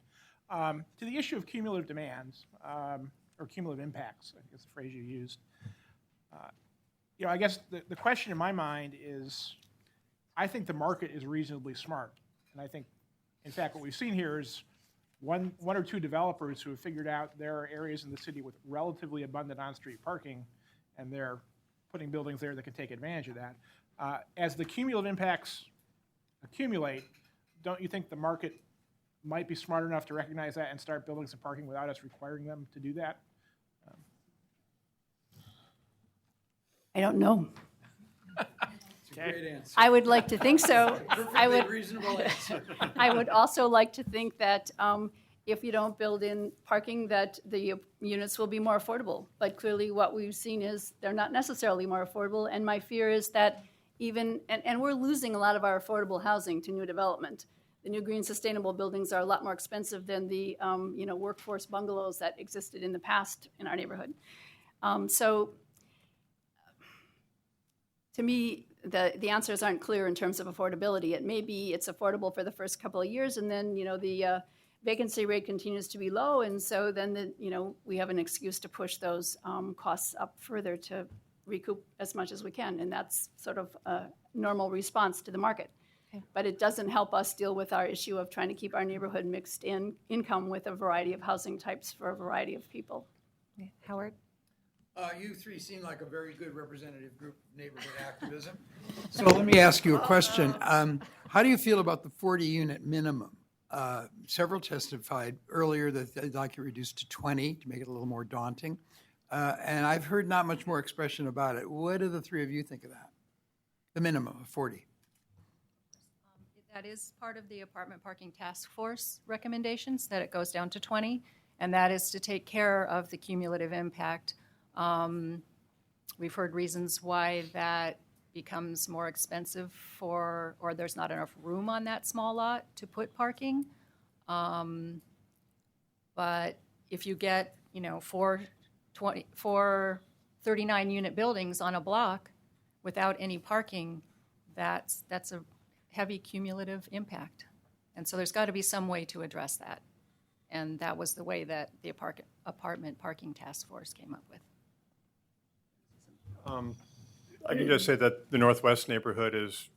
To the issue of cumulative demands, or cumulative impacts, I guess the phrase you used, I guess the question in my mind is, I think the market is reasonably smart. And I think, in fact, what we've seen here is one or two developers who have figured out there are areas in the city with relatively abundant on-street parking, and they're putting buildings there that can take advantage of that. As the cumulative impacts accumulate, don't you think the market might be smart enough to recognize that and start building some parking without us requiring them to do that? I don't know. Great answer. I would like to think so. Reasonable answer. I would also like to think that if you don't build in parking, that the units will be more affordable. But clearly what we've seen is they're not necessarily more affordable. And my fear is that and we're losing a lot of our affordable housing to new development. The new green sustainable buildings are a lot more expensive than the workforce bungalows that existed in the past in our neighborhood. So to me, the answers aren't clear in terms of affordability. It may be it's affordable for the first couple of years, and then the vacancy rate continues to be low, and so then we have an excuse to push those costs up further to recoup as much as we can, and that's sort of a normal response to the market. Okay. But it doesn't help us deal with our issue of trying to keep our neighborhood mixed in income with a variety of housing types for a variety of people. Okay. Howard? You three seem like a very good representative group of neighborhood activism. So let me ask you a question. How do you feel about the 40-unit minimum? Several testified earlier that they'd like it reduced to 20 to make it a little more daunting. And I've heard not much more expression about it. What do the three of you think of that? The minimum of 40. That is part of the apartment parking task force recommendations, that it goes down to 20, and that is to take care of the cumulative impact. We've heard reasons why that becomes more expensive or there's not enough room on that small lot to put parking. But if you get, four 39-unit buildings on a block without any parking, that's a heavy cumulative impact. And so there's got to be some way to address that. And that was the way that the apartment parking task force came up with. I can just say that the Northwest neighborhood is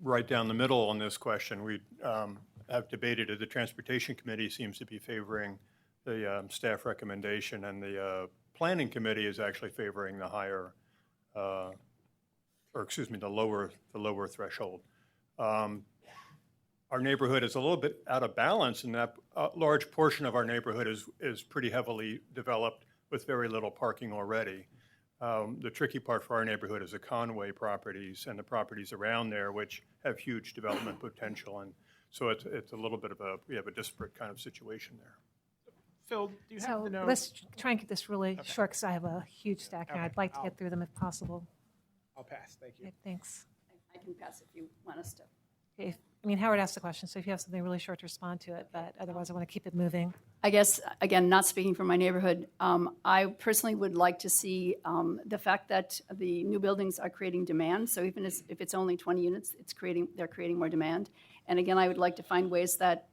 right down the middle on this question. We have debated it. The Transportation Committee seems to be favoring the staff recommendation, and the Planning Committee is actually favoring the higher, the lower threshold. Our neighborhood is a little bit out of balance in that a large portion of our neighborhood is pretty heavily developed with very little parking already. The tricky part for our neighborhood is the Conway properties and the properties around there, which have huge development potential. And so it's a little bit of we have a disparate kind of situation there. Phil, do you have So the notes? let's try and get this really short because I have a huge stack and I'd like to get through them if possible. I'll pass. Thank you. Okay, thanks. I can pass if you want us to. Okay, Howard asked the question, so if you have something really short to respond to it, but otherwise I want to keep it moving. I guess, again, not speaking for my neighborhood, I personally would like to see the fact that the new buildings are creating demand. So even if it's only 20 units, they're creating more demand. And again, I would like to find ways that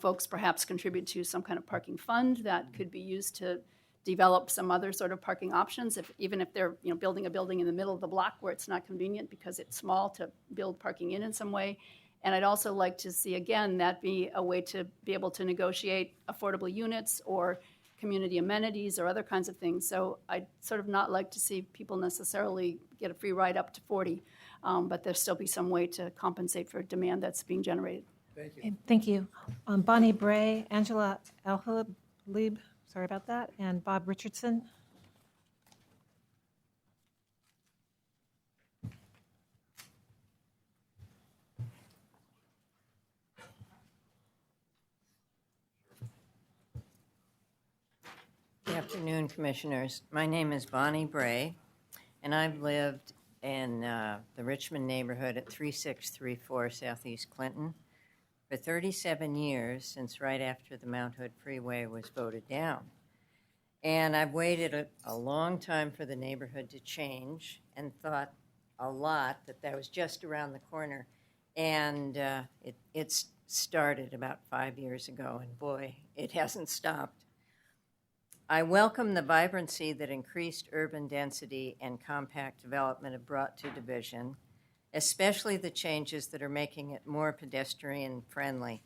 folks perhaps contribute to some kind of parking fund that could be used to develop some other sort of parking options. Even if they're building a building in the middle of the block where it's not convenient because it's small to build parking in some way. And I'd also like to see, again, that be a way to be able to negotiate affordable units or community amenities or other kinds of things. So I'd sort of not like to see people necessarily get a free ride up to 40, but there still be some way to compensate for demand that's being generated. Thank you. Okay, thank you. Bonnie Bray, Angela Elhalib, sorry about that, and Bob Richardson. Good afternoon, Commissioners. My name is Bonnie Bray, and I've lived in the Richmond neighborhood at 3634 Southeast Clinton for 37 years, since right after the Mount Hood Freeway was voted down. And I've waited a long time for the neighborhood to change and thought a lot that was just around the corner. And it started about 5 years ago, and boy, it hasn't stopped. I welcome the vibrancy that increased urban density and compact development have brought to Division, especially the changes that are making it more pedestrian friendly.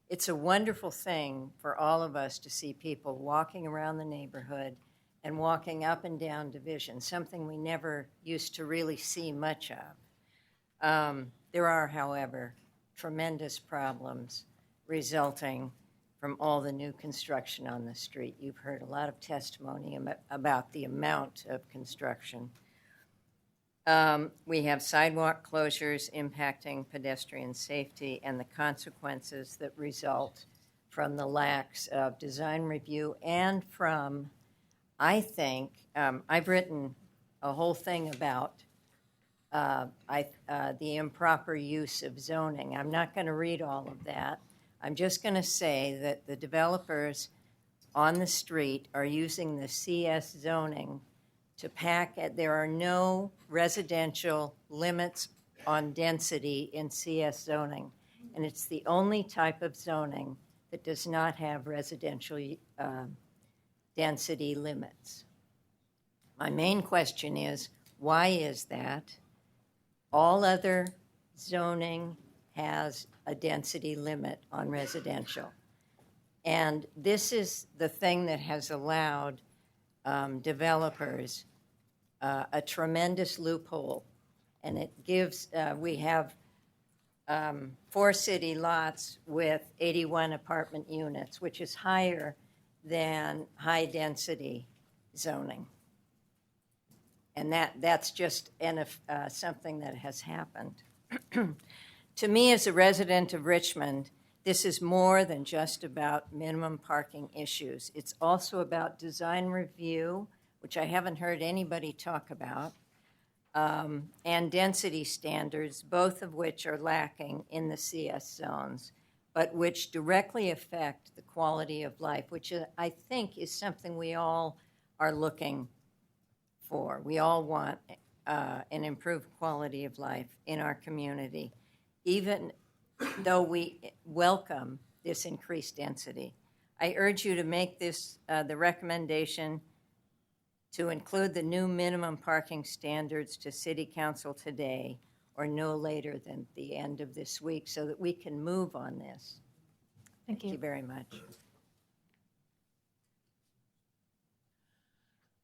It's a wonderful thing for all of us to see people walking around the neighborhood and walking up and down Division, something we never used to really see much of. There are, however, tremendous problems resulting from all the new construction on the street. You've heard a lot of testimony about the amount of construction. We have sidewalk closures impacting pedestrian safety and the consequences that result from the lacks of design review and from, I think, I've written a whole thing about the improper use of zoning. I'm not going to read all of that. I'm just going to say that the developers on the street are using the CS zoning to pack it. There are no residential limits on density in CS zoning, and it's the only type of zoning that does not have residential density limits. My main question is, why is that? All other zoning has a density limit on residential. And this is the thing that has allowed developers a tremendous loophole. And it gives, we have 4 city lots with 81 apartment units, which is higher than high density zoning. And that's just something that has happened. To me, as a resident of Richmond, this is more than just about minimum parking issues. It's also about design review, which I haven't heard anybody talk about, and density standards, both of which are lacking in the CS zones, but which directly affect the quality of life, which I think is something we all are looking for. We all want an improved quality of life in our community, even though we welcome this increased density. I urge you to make this the recommendation to include the new minimum parking standards to City Council today or no later than the end of this week so that we can move on this. Thank you. Thank you very much.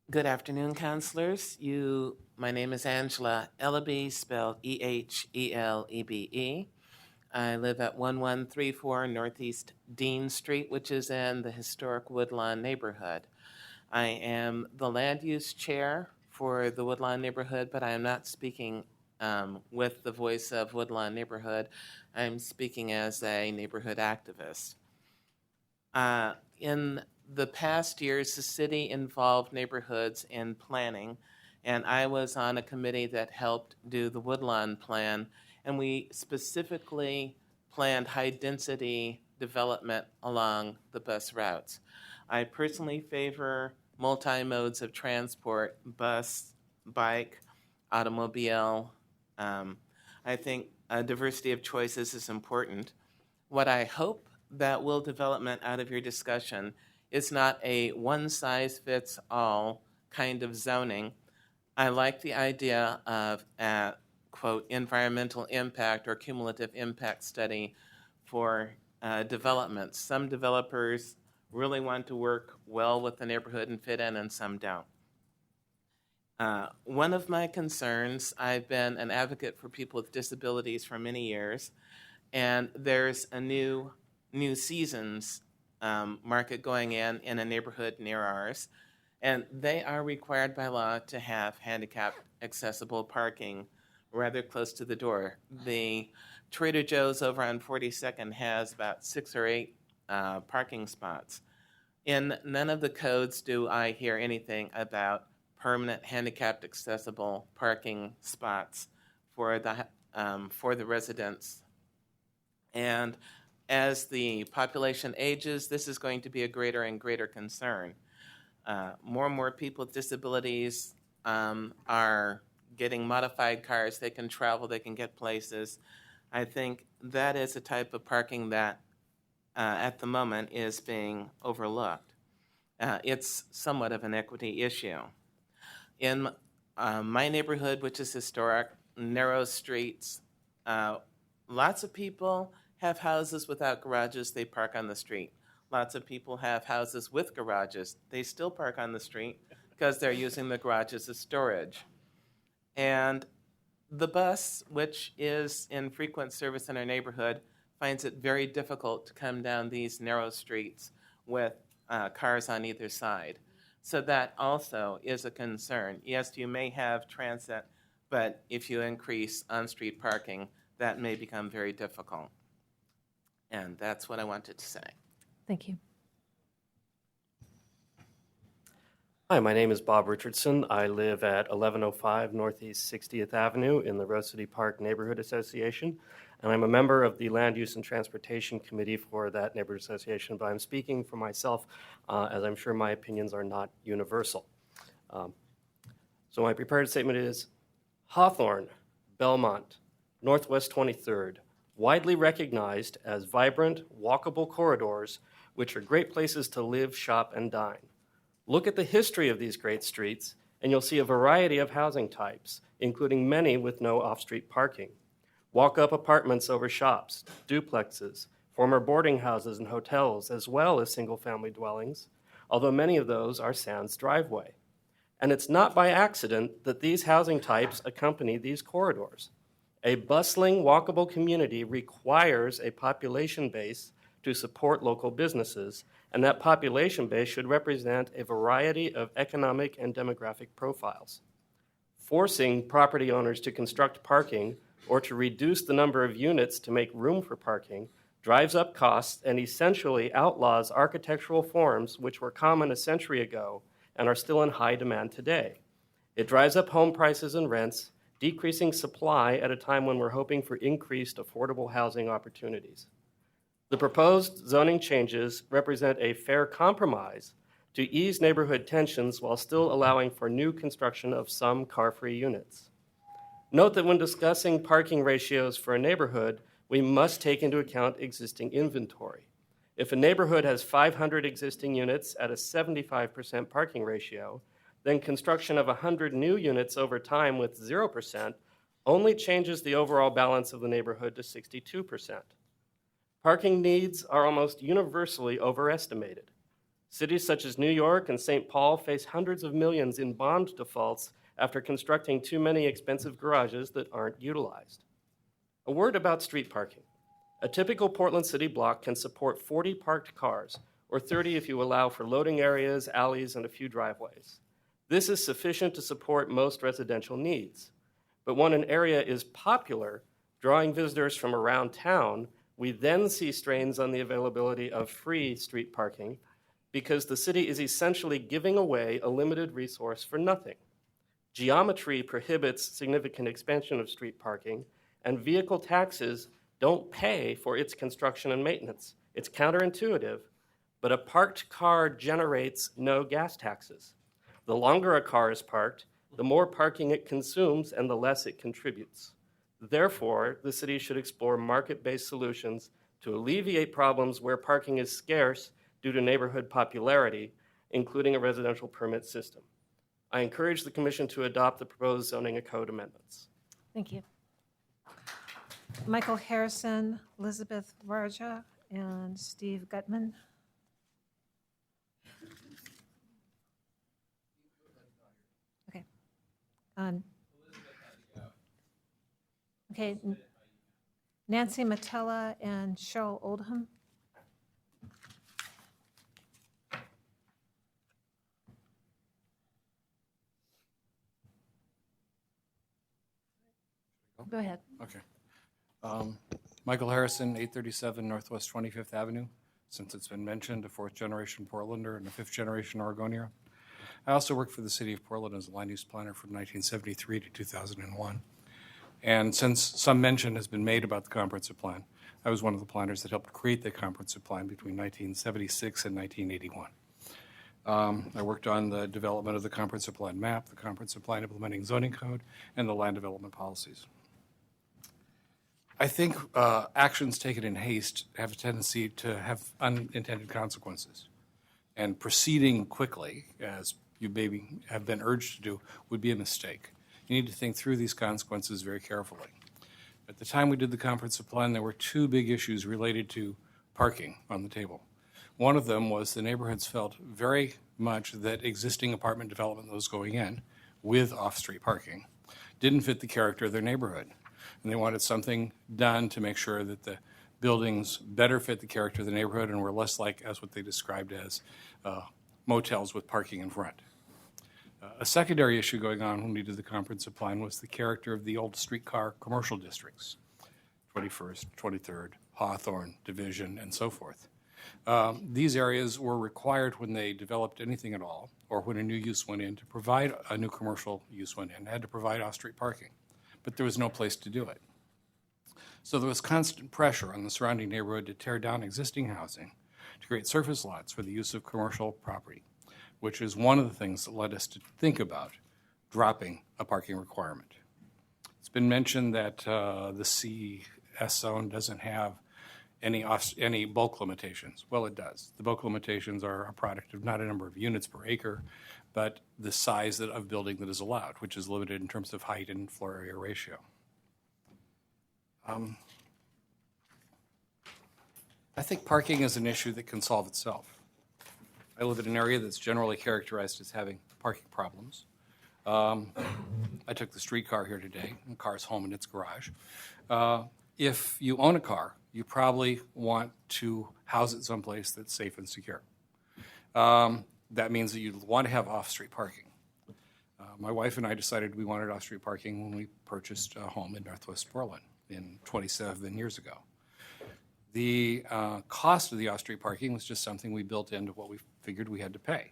Good afternoon, councilors. My name is Angela Eleby, spelled Ehelebe. I live at 1134 Northeast Dean Street, which is in the historic Woodlawn neighborhood. I am the land use chair for the Woodlawn neighborhood, but I am not speaking with the voice of Woodlawn neighborhood. I'm speaking as a neighborhood activist. In the past years, the city involved neighborhoods in planning, and I was on a committee that helped do the Woodlawn plan, and we specifically planned high-density development along the bus routes. I personally favor multi-modes of transport, bus, bike, automobile. I think a diversity of choices is important. What I hope that will development out of your discussion is not a one-size-fits-all kind of zoning. I like the idea of a, quote, environmental impact or cumulative impact study for developments. Some developers really want to work well with the neighborhood and fit in, and some don't. One of my concerns, I've been an advocate for people with disabilities for many years, and there's a new seasons market going in a neighborhood near ours, and they are required by law to have handicapped accessible parking rather close to the door. The Trader Joe's over on 42nd has about 6 or 8 parking spots. In none of the codes do I hear anything about permanent handicapped accessible parking spots for the residents. And as the population ages, this is going to be a greater and greater concern. More and more people with disabilities are getting modified cars. They can travel, they can get places. I think that is a type of parking that at the moment is being overlooked. It's somewhat of an equity issue. In my neighborhood, which is historic, narrow streets, lots of people have houses without garages, they park on the street. Lots of people have houses with garages, they still park on the street because they're using the garages as storage. And the bus, which is in frequent service in our neighborhood, finds it very difficult to come down these narrow streets with cars on either side. So that also is a concern. Yes, you may have transit, but if you increase on-street parking, that may become very difficult. And that's what I wanted to say. Thank you. Hi, my name is Bob Richardson. I live at 1105 Northeast 60th Avenue in the Rose City Park Neighborhood Association, and I'm a member of the Land Use and Transportation Committee for that neighborhood association, but I'm speaking for myself as I'm sure my opinions are not universal. So my prepared statement is Hawthorne, Belmont, Northwest 23rd, widely recognized as vibrant, walkable corridors which are great places to live, shop, and dine. Look at the history of these great streets, and you'll see a variety of housing types, including many with no off-street parking. Walk-up apartments over shops, duplexes, former boarding houses and hotels, as well as single-family dwellings, although many of those are sans driveway. And it's not by accident that these housing types accompany these corridors. A bustling, walkable community requires a population base to support local businesses, and that population base should represent a variety of economic and demographic profiles. Forcing property owners to construct parking or to reduce the number of units to make room for parking drives up costs and essentially outlaws architectural forms which were common a century ago and are still in high demand today. It drives up home prices and rents decreasing supply at a time when we're hoping for increased affordable housing opportunities. The proposed zoning changes represent a fair compromise to ease neighborhood tensions while still allowing for new construction of some car-free units. Note that when discussing parking ratios for a neighborhood, we must take into account existing inventory. If a neighborhood has 500 existing units at a 75% parking ratio, then construction of 100 new units over time with 0% only changes the overall balance of the neighborhood to 62%. Parking needs are almost universally overestimated. Cities such as New York and St. Paul face hundreds of millions in bond defaults after constructing too many expensive garages that aren't utilized. A word about street parking. A typical Portland City block can support 40 parked cars, or 30 if you allow for loading areas, alleys, and a few driveways. This is sufficient to support most residential needs. But when an area is popular, drawing visitors from around town, we then see strains on the availability of free street parking because the city is essentially giving away a limited resource for nothing. Geometry prohibits significant expansion of street parking, and vehicle taxes don't pay for its construction and maintenance. It's counterintuitive, but a parked car generates no gas taxes. The longer a car is parked, the more parking it consumes and the less it contributes. Therefore, the city should explore market-based solutions to alleviate problems where parking is scarce due to neighborhood popularity, including a residential permit system. I encourage the Commission to adopt the proposed zoning and code amendments. Thank you. Michael Harrison, Elizabeth Varja, and Steve Gutman. Okay. Okay. Nancy Matella and Cheryl Oldham. Go ahead. Okay. Michael Harrison, 837 Northwest 25th Avenue. Since it's been mentioned, a fourth-generation Portlander and a fifth-generation Oregonian. I also worked for the city of Portland as a land use planner from 1973 to 2001. And since some mention has been made about the comprehensive plan, I was one of the planners that helped create the comprehensive plan between 1976 and 1981. I worked on the development of the comprehensive plan map, the comprehensive plan implementing zoning code, and the land development policies. I think actions taken in haste have a tendency to have unintended consequences. And proceeding quickly, as you maybe have been urged to do, would be a mistake. You need to think through these consequences very carefully. At the time we did the comprehensive plan, there were two big issues related to parking on the table. One of them was the neighborhoods felt very much that existing apartment development that was going in with off-street parking didn't fit the character of their neighborhood. And they wanted something done to make sure that the buildings better fit the character of the neighborhood and were less like, as what they described as, motels with parking in front. A secondary issue going on when we did the comprehensive plan was the character of the old streetcar commercial districts, 21st, 23rd, Hawthorne, Division, and so forth. These areas were required when they developed anything at all, or when a new use went in, to provide a new commercial use went in, had to provide off-street parking. But there was no place to do it. So there was constant pressure on the surrounding neighborhood to tear down existing housing to create surface lots for the use of commercial property, which is one of the things that led us to think about dropping a parking requirement. It's been mentioned that the CS zone doesn't have any bulk limitations. Well, it does. The bulk limitations are a product of not a number of units per acre, but the size of building that is allowed, which is limited in terms of height and floor area ratio. I think parking is an issue that can solve itself. I live in an area that's generally characterized as having parking problems. I took the streetcar here today, and the car's home in its garage. If you own a car, you probably want to house it someplace that's safe and secure. That means that you want to have off-street parking. My wife and I decided we wanted off-street parking when we purchased a home in Northwest Portland 27 years ago. The cost of the off-street parking was just something we built into what we figured we had to pay.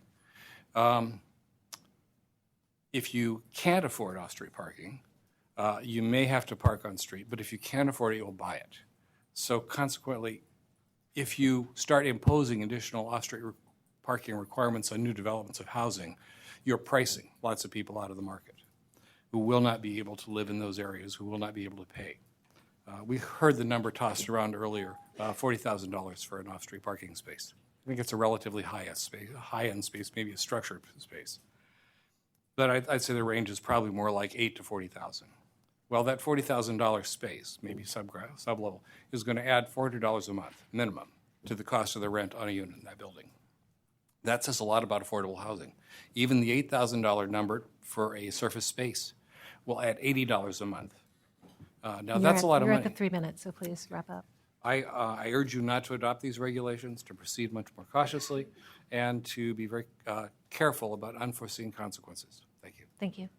If you can't afford off-street parking, You may have to park on street, but if you can't afford it, you'll buy it. So consequently, if you start imposing additional off-street parking requirements on new developments of housing, you're pricing lots of people out of the market who will not be able to live in those areas, who will not be able to pay. We heard the number tossed around earlier, $40,000 for an off-street parking space. I think it's a relatively high-end space, maybe a structured space. But I'd say the range is probably more like $8,000 to $40,000. Well, that $40,000 space, maybe sub-level, is going to add $400 a month minimum to the cost of the rent on a unit in that building. That says a lot about affordable housing. Even the $8,000 number for a surface space will add $80 a month. Now, that's a lot of money. You're at the 3 minutes, so please wrap up. I urge you not to adopt these regulations, to proceed much more cautiously, and to be very careful about unforeseen consequences. Thank you. Thank you.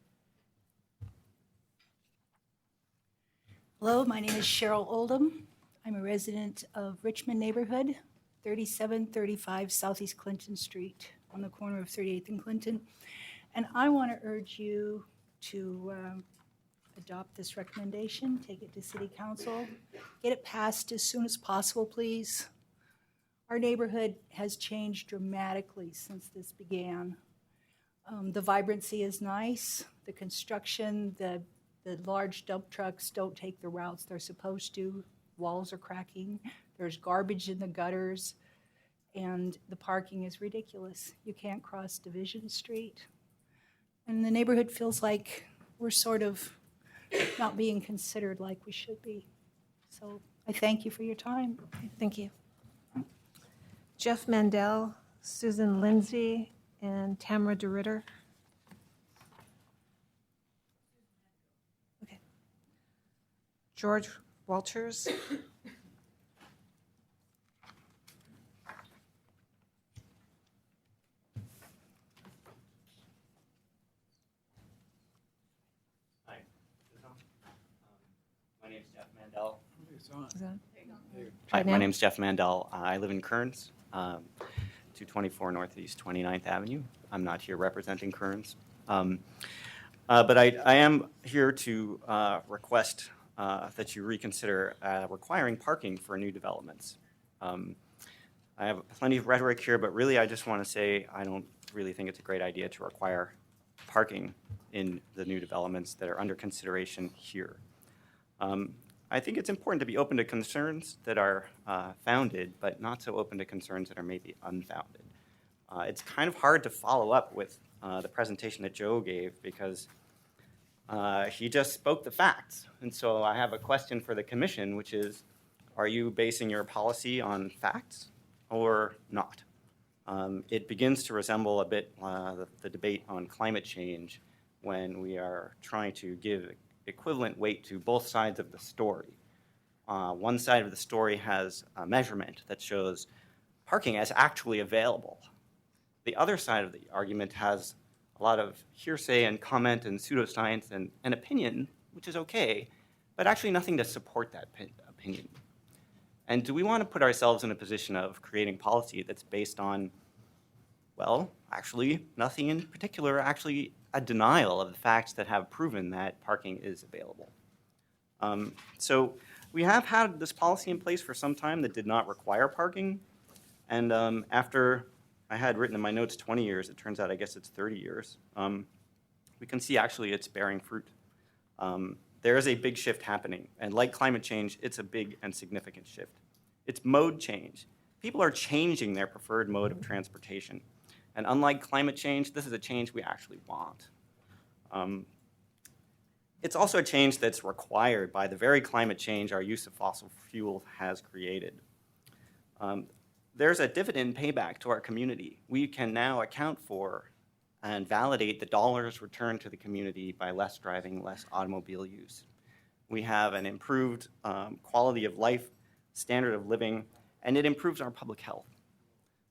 Hello, my name is Cheryl Oldham. I'm a resident of Richmond neighborhood, 3735 Southeast Clinton Street, on the corner of 38th and Clinton. And I want to urge you to adopt this recommendation, take it to City Council, get it passed as soon as possible, please. Our neighborhood has changed dramatically since this began. The vibrancy is nice. The construction, the large dump trucks don't take the routes they're supposed to. Walls are cracking. There's garbage in the gutters. And the parking is ridiculous. You can't cross Division Street. And the neighborhood feels like we're sort of not being considered like we should be. So I thank you for your time. Thank you. Jeff Mandel, Susan Lindsay, and Tamara DeRitter. Okay. George Walters. My name's Jeff Mandel. Is that- Hi, Right my now? name's Jeff Mandel. I live in Kearns, 224 Northeast 29th Avenue. I'm not here representing Kearns. But I am here to request that you reconsider requiring parking for new developments. I have plenty of rhetoric here, but really I just want to say I don't really think it's a great idea to require parking in the new developments that are under consideration here. I think it's important to be open to concerns that are founded, but not so open to concerns that are maybe unfounded. It's kind of hard to follow up with the presentation that Joe gave because he just spoke the facts. And so I have a question for the commission, which is, are you basing your policy on facts or not? It begins to resemble a bit the debate on climate change when we are trying to give equivalent weight to both sides of the story. One side of the story has a measurement that shows parking as actually available. The other side of the argument has a lot of hearsay and comment and pseudoscience and opinion, which is okay, but actually nothing to support that opinion. And do we want to put ourselves in a position of creating policy that's based on, well, actually nothing in particular, actually a denial of the facts that have proven that parking is available? So we have had this policy in place for some time that did not require parking. And after I had written in my notes 20 years, it turns out I guess it's 30 years. We can see actually it's bearing fruit. There is a big shift happening. And like climate change, it's a big and significant shift. It's mode change. People are changing their preferred mode of transportation. And unlike climate change, this is a change we actually want. It's also a change that's required by the very climate change our use of fossil fuel has created. There's a dividend payback to our community. We can now account for and validate the dollars returned to the community by less driving, less automobile use. We have an improved quality of life, standard of living, and it improves our public health.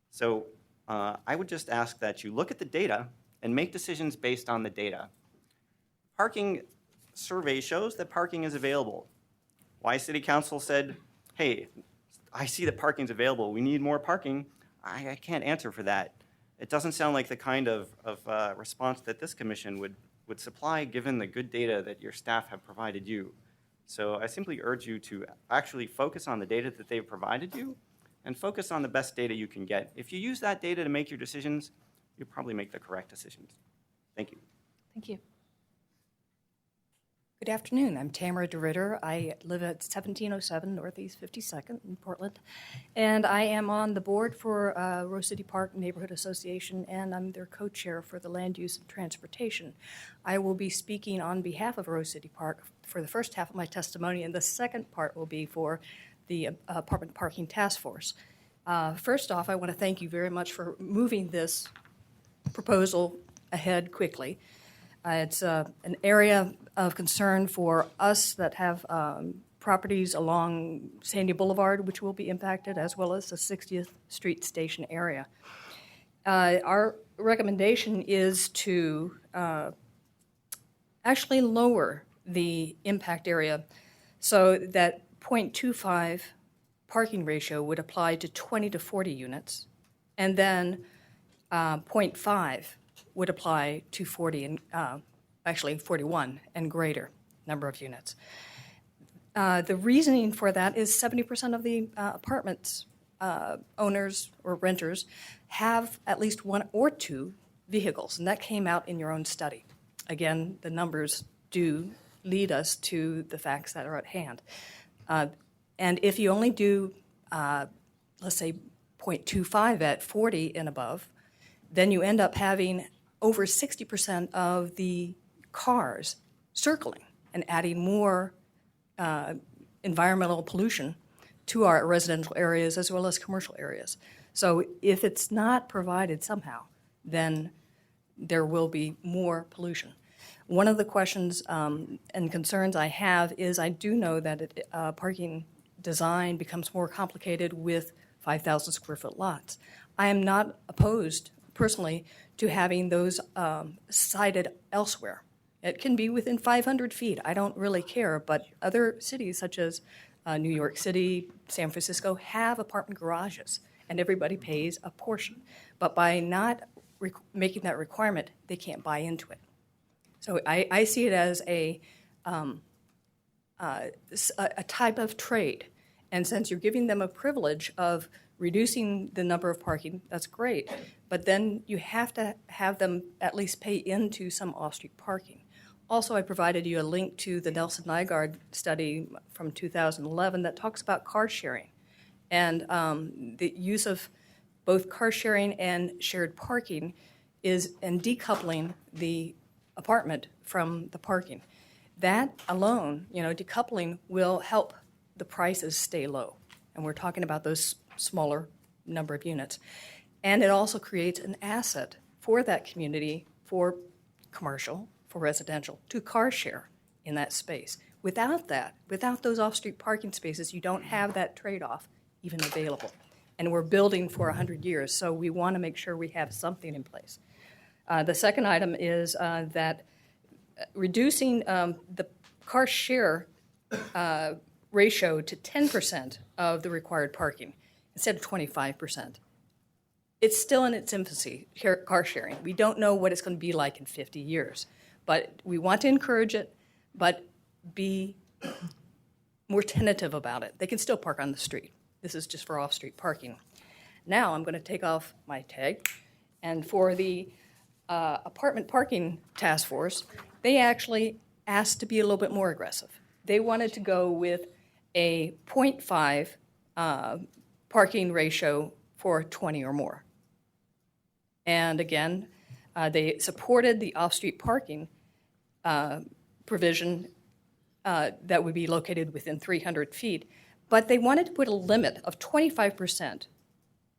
So I would just ask that you look at the data and make decisions based on the data. Parking survey shows that parking is available. Why City Council said, hey, I see that parking is available, we need more parking, I can't answer for that. It doesn't sound like the kind of response that this commission would would supply given the good data that your staff have provided you. So I simply urge you to actually focus on the data that they've provided you and focus on the best data you can get. If you use that data to make your decisions, you'll probably make the correct decisions. Thank you. Thank you. Good afternoon. I'm Tamara DeRitter. I live at 1707 Northeast 52nd in Portland, and I am on the board for Rose City Park Neighborhood Association, and I'm their co-chair for the Land Use and Transportation. I will be speaking on behalf of Rose City Park for the first half of my testimony, and the second part will be for the Apartment Parking Task Force. First off, I want to thank you very much for moving this proposal ahead quickly. It's an area of concern for us that have properties along Sandy Boulevard, which will be impacted, as well as the 60th Street Station area. Our recommendation is to actually lower the impact area so that 0.25 parking ratio would apply to 20 to 40 units, and then 0.5 would apply to 40 and actually 41 and greater number of units. The reasoning for that is 70% of the apartments owners or renters have at least one or two vehicles, and that came out in your own study. Again, the numbers do lead us to the facts that are at hand. And if you only do, let's say, 0.25 at 40 and above, then you end up having over 60% of the cars circling and adding more environmental pollution to our residential areas as well as commercial areas. So if it's not provided somehow, then there will be more pollution. One of the questions and concerns I have is I do know that parking design becomes more complicated with 5,000 square foot lots. I am not opposed personally to having those sited elsewhere. It can be within 500 feet. I don't really care, but other cities such as New York City, San Francisco have apartment garages, and everybody pays a portion. But by not making that requirement, they can't buy into it. So I see it as a type of trade. And since you're giving them a privilege of reducing the number of parking, that's great. But then you have to have them at least pay into some off-street parking. Also, I provided you a link to the Nelson Nygaard study from 2011 that talks about car sharing and the use of both car sharing and shared parking and decoupling the apartment from the parking. That alone, decoupling will help the prices stay low. And we're talking about those smaller number of units. And it also creates an asset for that community, for commercial, for residential, to car share in that space. Without that, without those off-street parking spaces, you don't have that trade-off even available. And we're building for 100 years, so we want to make sure we have something in place. The second item is that reducing the car share ratio to 10% of the required parking instead of 25%. It's still in its infancy, car sharing. We don't know what it's going to be like in 50 years. But we want to encourage it, but be more tentative about it. They can still park on the street. This is just for off-street parking. Now I'm going to take off my tag. And for the Apartment Parking Task Force, they actually asked to be a little bit more aggressive. They wanted to go with a 0.5 parking ratio for 20 or more. And again, they supported the off-street parking provision that would be located within 300 feet, but they wanted to put a limit of 25%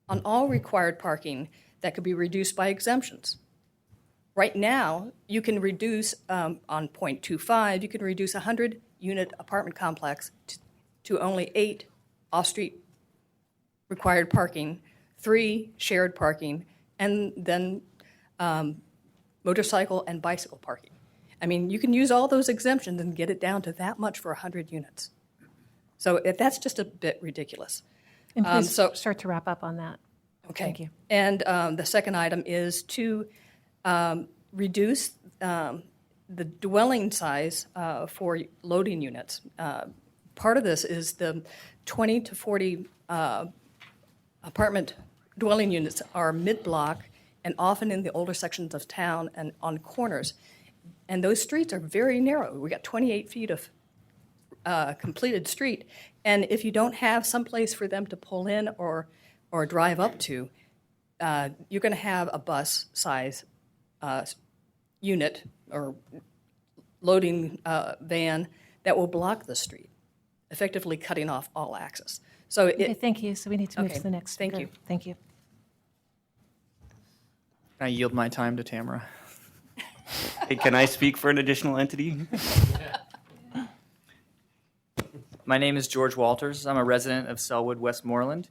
on all required parking that could be reduced by exemptions. Right now, you can reduce on 0.25, you can reduce a 100-unit apartment complex to only 8 off-street required parking, 3 shared parking, and then motorcycle and bicycle parking. I mean, you can use all those exemptions and get it down to that much for 100 units. So that's just a bit ridiculous. And please start to wrap up on that. Okay. Thank you. And the second item is to reduce the dwelling size for loading units. Part of this is the 20 to 40 apartment dwelling units are mid-block and often in the older sections of town and on corners. And those streets are very narrow. We got 28 feet of completed street. And if you don't have some place for them to pull in or drive up to, you're going to have a bus size unit or loading van that will block the street, effectively cutting off all access. So Okay, thank you. So we need to move Okay, to the next thank speaker. you. Thank you. I yield my time to Tamara. Hey, can I speak for an additional entity? My name is George Walters. I'm a resident of Selwood, Westmoreland,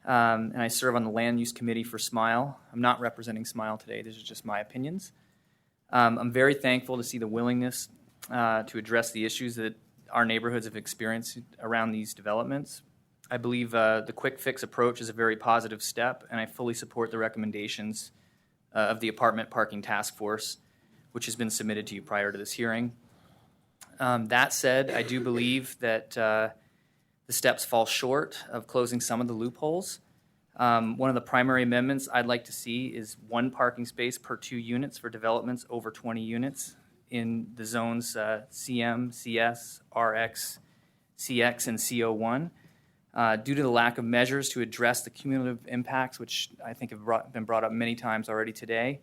and I serve on the Land Use Committee for SMILE. I'm not representing SMILE today. These are just my opinions. I'm very thankful to see the willingness to address the issues that our neighborhoods have experienced around these developments. I believe the quick fix approach is a very positive step, and I fully support the recommendations of the Apartment Parking Task Force, which has been submitted to you prior to this hearing. That said, I do believe that the steps fall short of closing some of the loopholes. One of the primary amendments I'd like to see is 1 parking space per 2 units for developments over 20 units in the zones CM, CS, RX, CX, and CO1. Due to the lack of measures to address the cumulative impacts, which I think have been brought up many times already today,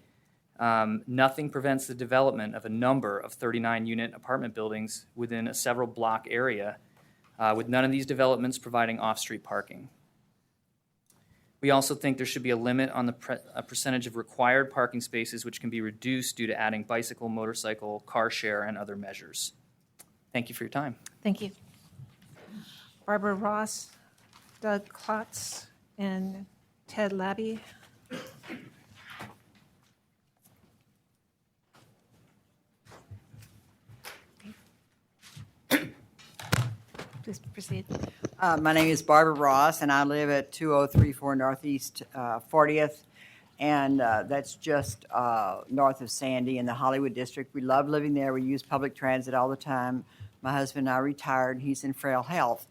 nothing prevents the development of a number of 39-unit apartment buildings within a several block area, with none of these developments providing off-street parking. We also think there should be a limit on the percentage of required parking spaces, which can be reduced due to adding bicycle, motorcycle, car share, and other measures. Thank you for your time. Thank you. Barbara Ross, Doug Klotz, and Ted Labby. Please proceed. My name is Barbara Ross, and I live at 2034 Northeast 40th, and that's just north of Sandy in the Hollywood district. We love living there. We use public transit all the time. My husband and I retired. He's in frail health.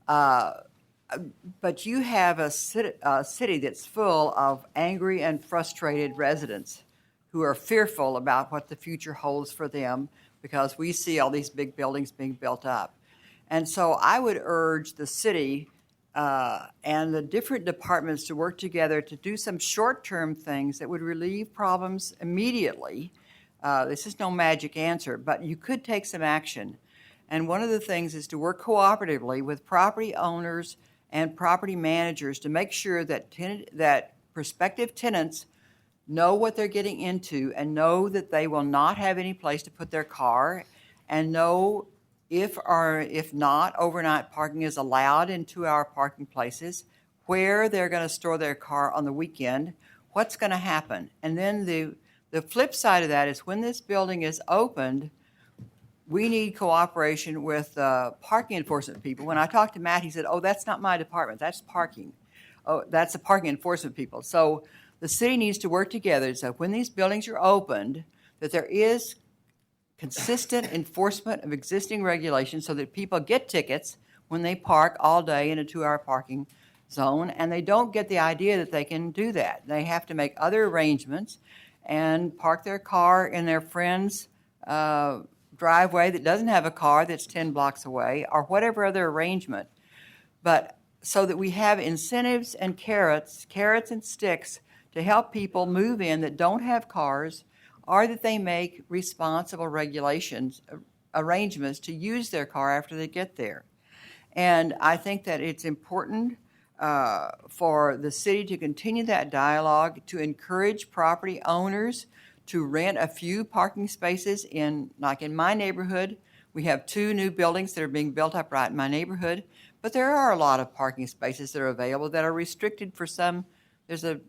But you have a city that's full of angry and frustrated residents who are fearful about what the future holds for them because we see all these big buildings being built up. And so I would urge the city and the different departments to work together to do some short-term things that would relieve problems immediately. This is no magic answer, but you could take some action. And one of the things is to work cooperatively with property owners and property managers to make sure that prospective tenants know what they're getting into and know that they will not have any place to put their car and know if not, overnight parking is allowed in 2-hour parking places, where they're going to store their car on the weekend, what's going to happen. And then the flip side of that is when this building is opened, we need cooperation with parking enforcement people. When I talked to Matt, he said, oh, that's not my department, that's parking. Oh, that's the parking enforcement people. So the city needs to work together so when these buildings are opened, that there is consistent enforcement of existing regulations so that people get tickets when they park all day in a 2-hour parking zone, and they don't get the idea that they can do that. They have to make other arrangements and park their car in their friend's driveway that doesn't have a car that's 10 blocks away, or whatever other arrangement. But so that we have incentives and carrots and sticks to help people move in that don't have cars, or that they make responsible arrangements to use their car after they get there. And I think that it's important for the city to continue that dialogue, to encourage property owners to rent a few parking spaces like in my neighborhood. We have 2 new buildings that are being built up right in my neighborhood, but there are a lot of parking spaces that are available that are restricted for some. There's a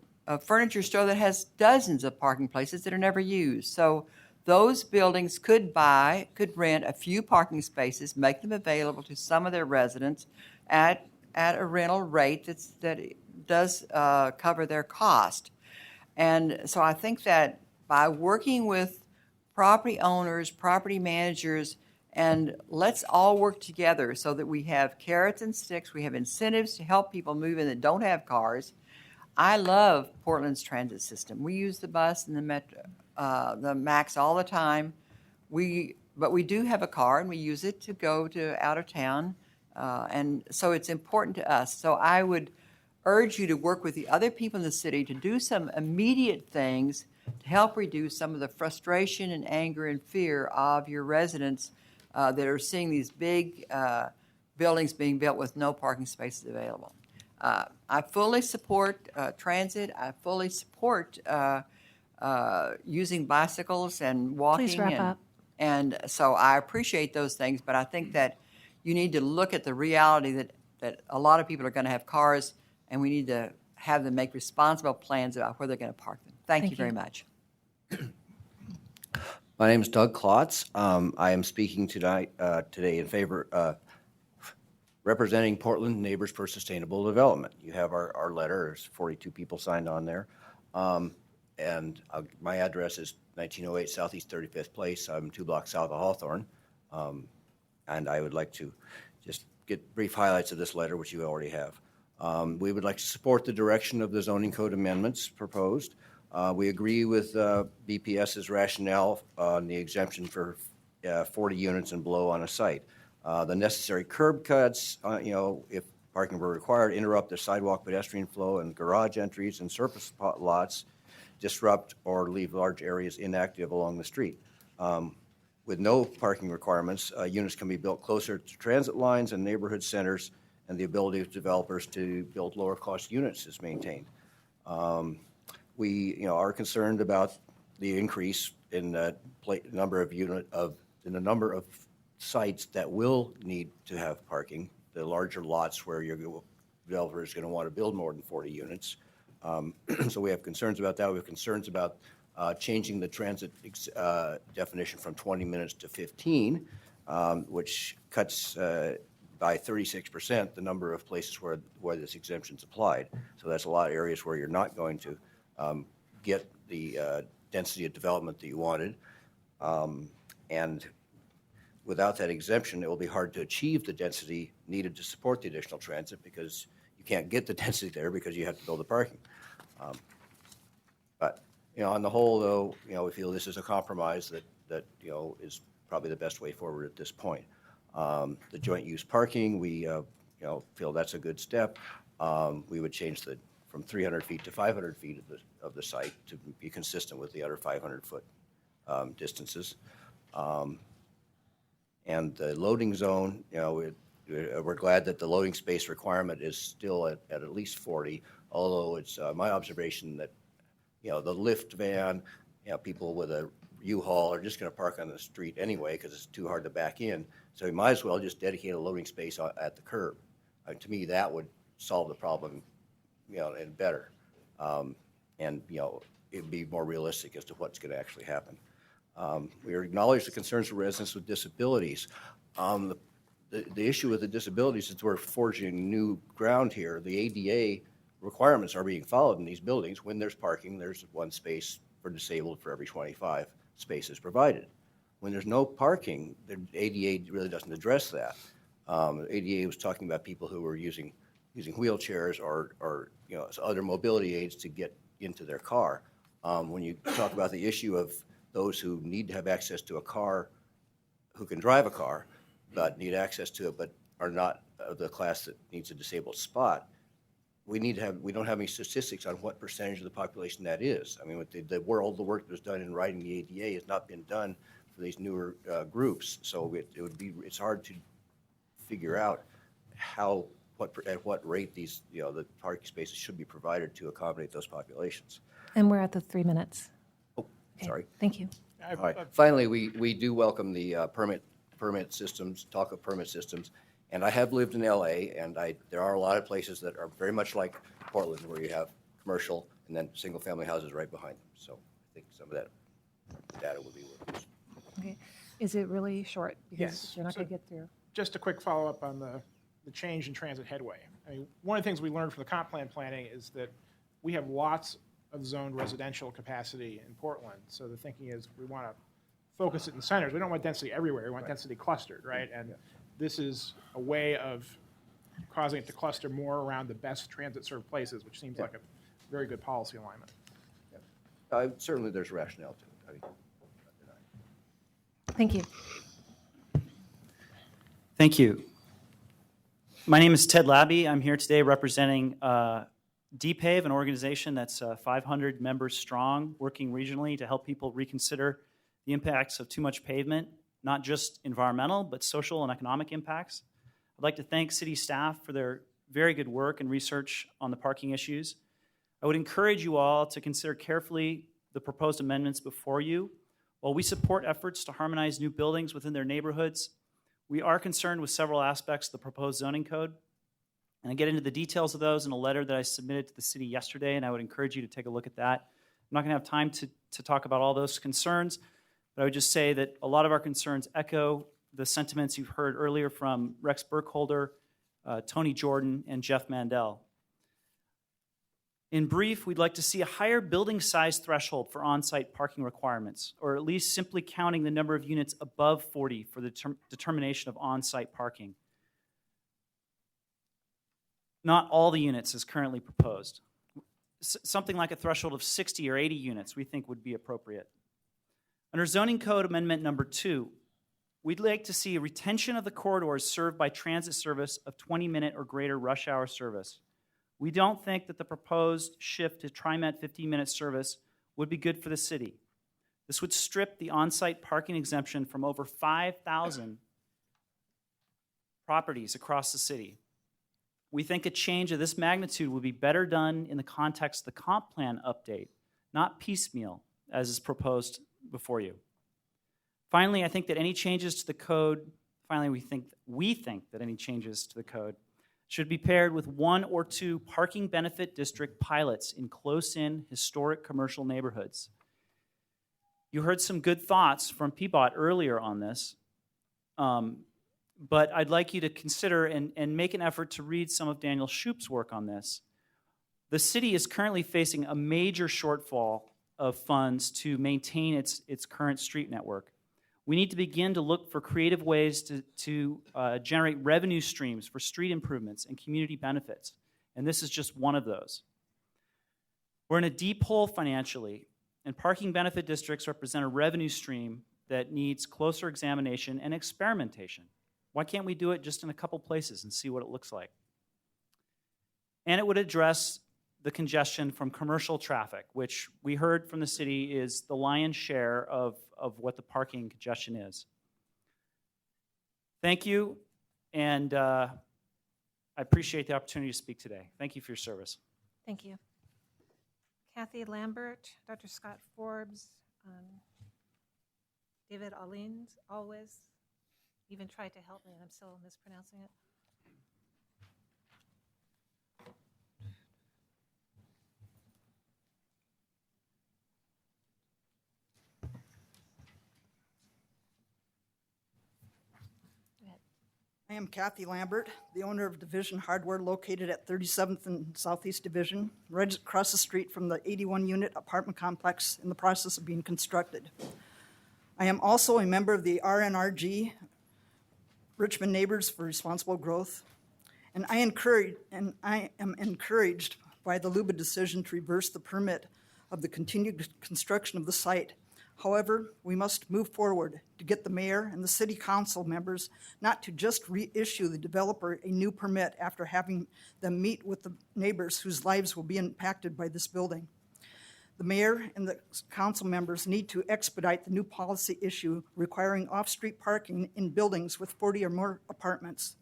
furniture store that has dozens of parking places that are never used. So those buildings could rent a few parking spaces, make them available to some of their residents at a rental rate that does cover their cost. And so I think that by working with property owners, property managers, and let's all work together so that we have carrots and sticks. We have incentives to help people move in that don't have cars. I love Portland's transit system. We use the bus and the metro, the MAX all the time. But we do have a car, and we use it to go to out of town, and so it's important to us. So I would urge you to work with the other people in the city to do some immediate things to help reduce some of the frustration and anger and fear of your residents that are seeing these big buildings being built with no parking spaces available. I fully support transit. I fully support using bicycles and walking. Please wrap up. And so I appreciate those things, but I think that you need to look at the reality that a lot of people are going to have cars, and we need to have them make responsible plans about where they're going to park them. Thank you very much. My name is Doug Klotz. I am speaking today in favor, representing Portland Neighbors for Sustainable Development. You have our letter. There's 42 people signed on there. And my address is 1908 Southeast 35th Place. I'm 2 blocks south of Hawthorne. And I would like to just get brief highlights of this letter, which you already have. We would like to support the direction of the zoning code amendments proposed. We agree with BPS's rationale on the exemption for 40 units and below on a site. The necessary curb cuts, if parking were required, interrupt the sidewalk pedestrian flow and garage entries and surface lots, disrupt or leave large areas inactive along the street. With no parking requirements, units can be built closer to transit lines and neighborhood centers, and the ability of developers to build lower cost units is maintained. We are concerned about the increase in the number of sites that will need to have parking, the larger lots where your developer is going to want to build more than 40 units. So we have concerns about that. We have concerns about changing the transit definition from 20 minutes to 15, which cuts by 36% the number of places where this exemption is applied. So that's a lot of areas where you're not going to get the density of development that you wanted. And without that exemption, it will be hard to achieve the density needed to support the additional transit, because you can't get the density there because you have to build the parking. But on the whole, though, we feel this is a compromise that is probably the best way forward at this point. The joint use parking, we feel that's a good step. We would change from 300 feet to 500 feet of the site to be consistent with the other 500-foot distances. And the loading zone, we're glad that the loading space requirement is still at least 40, although it's my observation that, the lift van, people with a U-Haul are just going to park on the street anyway because it's too hard to back in. So you might as well just dedicate a loading space at the curb. To me, that would solve the problem, and better. And, it'd be more realistic as to what's going to actually happen. We acknowledge the concerns of residents with disabilities. The issue with the disabilities is we're forging new ground here. The ADA requirements are being followed in these buildings. When there's parking, there's one space for disabled for every 25 spaces provided. When there's no parking, the ADA really doesn't address that. ADA was talking about people who were using wheelchairs or other mobility aids to get into their car. When you talk about the issue of those who need to have access to a car, who can drive a car, but need access to it, but are not of the class that needs a disabled spot, we don't have any statistics on what percentage of the population that is. I mean, all the work that was done in writing the ADA has not been done for these newer groups. So it's hard to figure out at what rate these, the parking spaces should be provided to accommodate those populations. And we're at the 3 minutes. Oh, sorry. Thank you. All right. Finally, we do welcome the permit systems, talk of permit systems. And I have lived in LA, and there are a lot of places that are very much like Portland, where you have commercial and then single-family houses right behind them. So I think some of that data will be worth. Okay. Is it really short? Because Yes. you're not going to get through. Just a quick follow-up on the change in transit headway. I mean, one of the things we learned from the comp plan planning is that we have lots of zoned residential capacity in Portland. So the thinking is we want to focus it in centers. We don't want density everywhere. We want density clustered, right? And this is a way of causing it to cluster more around the best transit-served places, which seems like a very good policy alignment. Certainly, there's rationale to it. I mean, Thank you. Thank you. My name is Ted Labby. I'm here today representing DPAVE, an organization that's 500 members strong, working regionally to help people reconsider the impacts of too much pavement, not just environmental, but social and economic impacts. I'd like to thank city staff for their very good work and research on the parking issues. I would encourage you all to consider carefully the proposed amendments before you. While we support efforts to harmonize new buildings within their neighborhoods, we are concerned with several aspects of the proposed zoning code. And I get into the details of those in a letter that I submitted to the city yesterday, and I would encourage you to take a look at that. I'm not going to have time to talk about all those concerns, but I would just say that a lot of our concerns echo the sentiments you've heard earlier from Rex Burkholder, Tony Jordan, and Jeff Mandel. In brief, we'd like to see a higher building size threshold for on-site parking requirements, or at least simply counting the number of units above 40 for the determination of on-site parking. Not all the units is currently proposed. Something like a threshold of 60 or 80 units we think would be appropriate. Under Zoning Code Amendment number 2, we'd like to see a retention of the corridors served by transit service of 20-minute or greater rush hour service. We don't think that the proposed shift to TriMet 15-minute service would be good for the city. This would strip the on-site parking exemption from over 5,000 properties across the city. We think a change of this magnitude would be better done in the context of the comp plan update, not piecemeal, as is proposed before you. Finally, I think that any changes to the code, we think that any changes to the code should be paired with 1 or 2 parking benefit district pilots in close-in historic commercial neighborhoods. You heard some good thoughts from Peabot earlier on this, but I'd like you to consider and make an effort to read some of Daniel Shoup's work on this. The city is currently facing a major shortfall of funds to maintain its current street network. We need to begin to look for creative ways to generate revenue streams for street improvements and community benefits, and this is just one of those. We're in a deep hole financially, and parking benefit districts represent a revenue stream that needs closer examination and experimentation. Why can't we do it just in a couple places and see what it looks like? And it would address the congestion from commercial traffic, which we heard from the city is the lion's share of what the parking congestion is. Thank you, and I appreciate the opportunity to speak today. Thank you for your service. Thank you. Kathy Lambert, Dr. Scott Forbes, David Allins, always even tried to help me, and I'm still mispronouncing it. I am Kathy Lambert, the owner of Division Hardware located at 37th and Southeast Division, right across the street from the 81-unit apartment complex in the process of being constructed. I am also a member of the RNRG, Richmond Neighbors for Responsible Growth, and I am encouraged by the LUBA decision to reverse the permit of the continued construction of the site. However, we must move forward to get the mayor and the city council members not to just reissue the developer a new permit after having them meet with the neighbors whose lives will be impacted by this building. The mayor and the council members need to expedite the new policy issue requiring off-street parking in buildings with 40 or more apartments.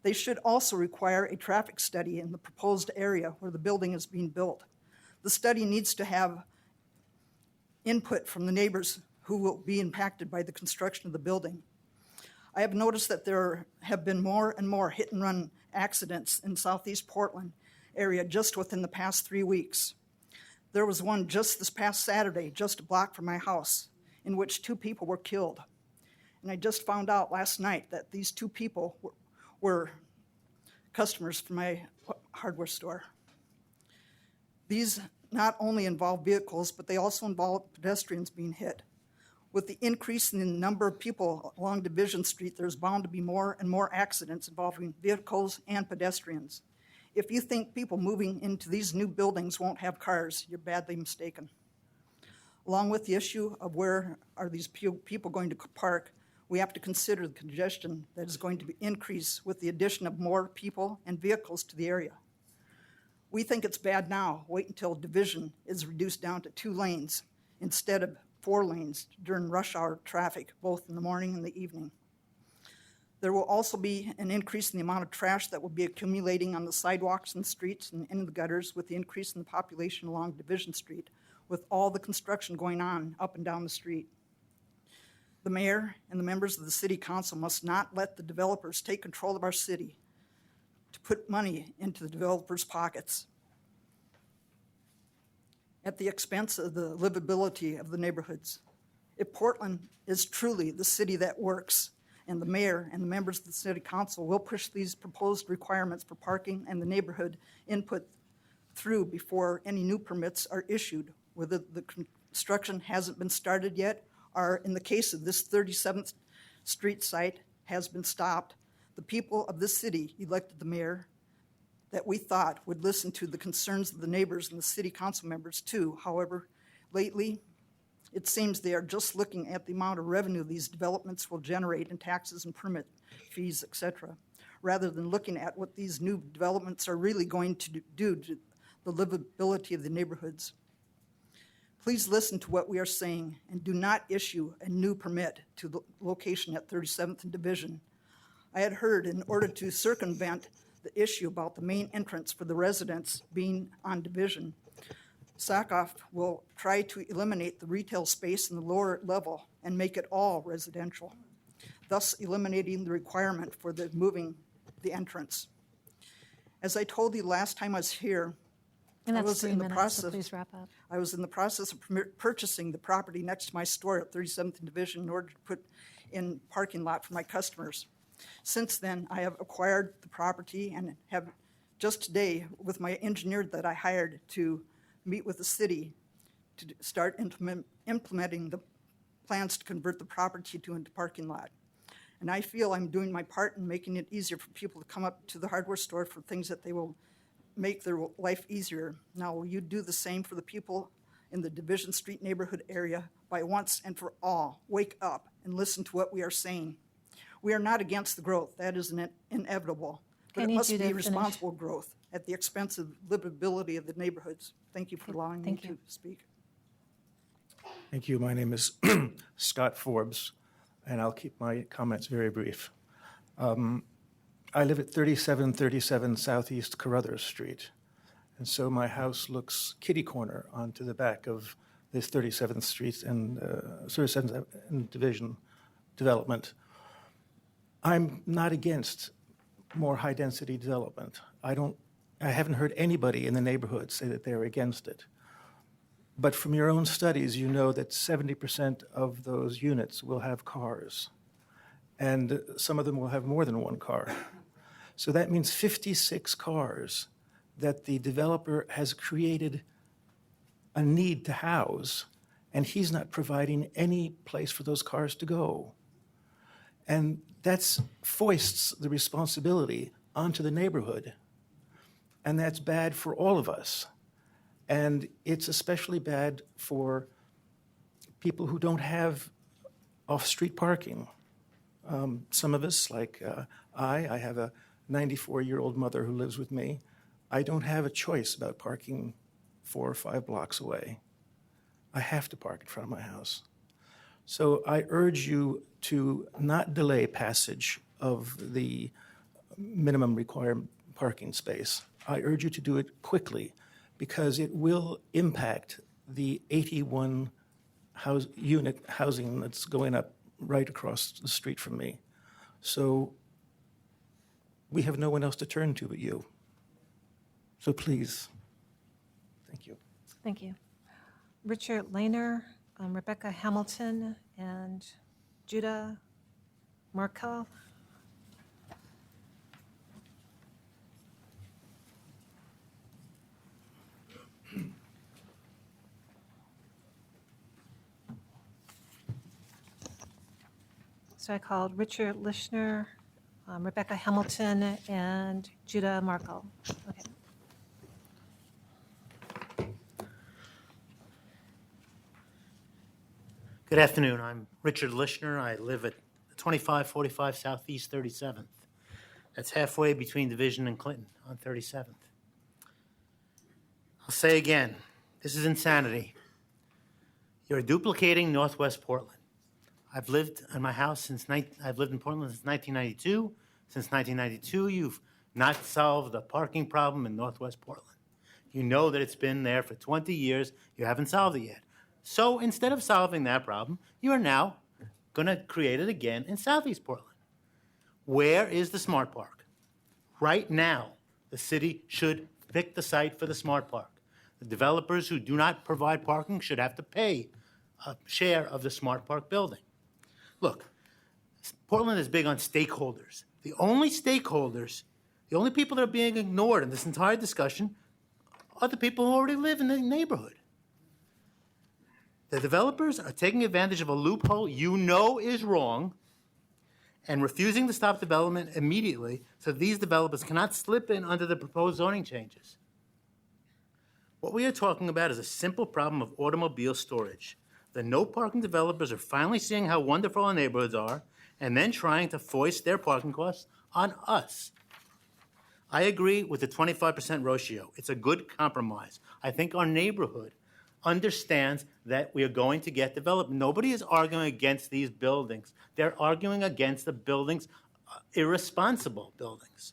They should also require a traffic study in the proposed area where the building is being built. The study needs to have input from the neighbors who will be impacted by the construction of the building. I have noticed that there have been more and more hit-and-run accidents in Southeast Portland area just within the past 3 weeks. There was one just this past Saturday, just a block from my house, in which 2 people were killed. And I just found out last night that these 2 people were customers from my hardware store. These not only involve vehicles, but they also involve pedestrians being hit. With the increase in the number of people along Division Street, there's bound to be more and more accidents involving vehicles and pedestrians. If you think people moving into these new buildings won't have cars, you're badly mistaken. Along with the issue of where are these people going to park, we have to consider the congestion that is going to increase with the addition of more people and vehicles to the area. We think it's bad now. Wait until Division is reduced down to 2 lanes instead of 4 lanes during rush hour traffic, both in the morning and the evening. There will also be an increase in the amount of trash that will be accumulating on the sidewalks and streets and in the gutters with the increase in the population along Division Street, with all the construction going on up and down the street. The mayor and the members of the city council must not let the developers take control of our city to put money into the developers' pockets at the expense of the livability of the neighborhoods. If Portland is truly the city that works, and the mayor and the members of the city council will push these proposed requirements for parking and the neighborhood input through before any new permits are issued, whether the construction hasn't been started yet, or in the case of this 37th Street site has been stopped, the people of this city elected the mayor that we thought would listen to the concerns of the neighbors and the city council members too. However, lately, it seems they are just looking at the amount of revenue these developments will generate in taxes and permit fees, etc., rather than looking at what these new developments are really going to do to the livability of the neighborhoods. Please listen to what we are saying and do not issue a new permit to the location at 37th and Division. I had heard in order to circumvent the issue about the main entrance for the residents being on Division, Sackhoff will try to eliminate the retail space in the lower level and make it all residential, thus eliminating the requirement for the moving the entrance. As I told you last time I was here, And I that's was 3 in the minutes, so process. please wrap up. I was in the process of purchasing the property next to my store at 37th and Division in order to put in parking lot for my customers. Since then, I have acquired the property and have just today, with my engineer that I hired to meet with the city to start implementing the plans to convert the property to a parking lot. And I feel I'm doing my part in making it easier for people to come up to the hardware store for things that they will make their life easier. Now, will you do the same for the people in the Division Street neighborhood area by once and for all? Wake up and listen to what we are saying. We are not against the growth. That is inevitable. But I it need must you to be finish. responsible growth at the expense of livability of the neighborhoods. Thank you for allowing me Thank you. to speak. Thank you. My name is Scott Forbes, and I'll keep my comments very brief. I live at 3737 Southeast Carruthers Street, and so my house looks kitty corner onto the back of this 37th Street and 37th and Division development. I'm not against more high-density development. I haven't heard anybody in the neighborhood say that they're against it. But from your own studies, you know that 70% of those units will have cars, and some of them will have more than one car. So that means 56 cars that the developer has created a need to house, and he's not providing any place for those cars to go. And that foists the responsibility onto the neighborhood, and that's bad for all of us. And it's especially bad for people who don't have off-street parking. Some of us, like I have a 94-year-old mother who lives with me. I don't have a choice about parking 4 or 5 blocks away. I have to park in front of my house. So I urge you to not delay passage of the minimum required parking space. I urge you to do it quickly, because it will impact the 81 unit housing that's going up right across the street from me. So we have no one else to turn to but you. So please, thank you. Thank you. Richard Lehner, Rebecca Hamilton, and Judah Markov. So I called Richard Lishner, Rebecca Hamilton, and Judah Markle. Okay. Good afternoon. I'm Richard Lishner. I live at 2545 Southeast 37th. That's halfway between Division and Clinton on 37th. I'll say again, this is insanity. You're duplicating Northwest Portland. I've lived in my house I've lived in Portland since 1992. Since 1992, you've not solved the parking problem in Northwest Portland. You know that it's been there for 20 years. You haven't solved it yet. So instead of solving that problem, you are now going to create it again in Southeast Portland. Where is the smart park? Right now, the city should pick the site for the smart park. The developers who do not provide parking should have to pay a share of the smart park building. Look, Portland is big on stakeholders. The only stakeholders, the only people that are being ignored in this entire discussion are the people who already live in the neighborhood. The developers are taking advantage of a loophole you know is wrong and refusing to stop development immediately so these developers cannot slip in under the proposed zoning changes. What we are talking about is a simple problem of automobile storage. The no parking developers are finally seeing how wonderful our neighborhoods are and then trying to foist their parking costs on us. I agree with the 25% ratio. It's a good compromise. I think our neighborhood understands that we are going to get developed. Nobody is arguing against these buildings. They're arguing against the buildings, irresponsible buildings.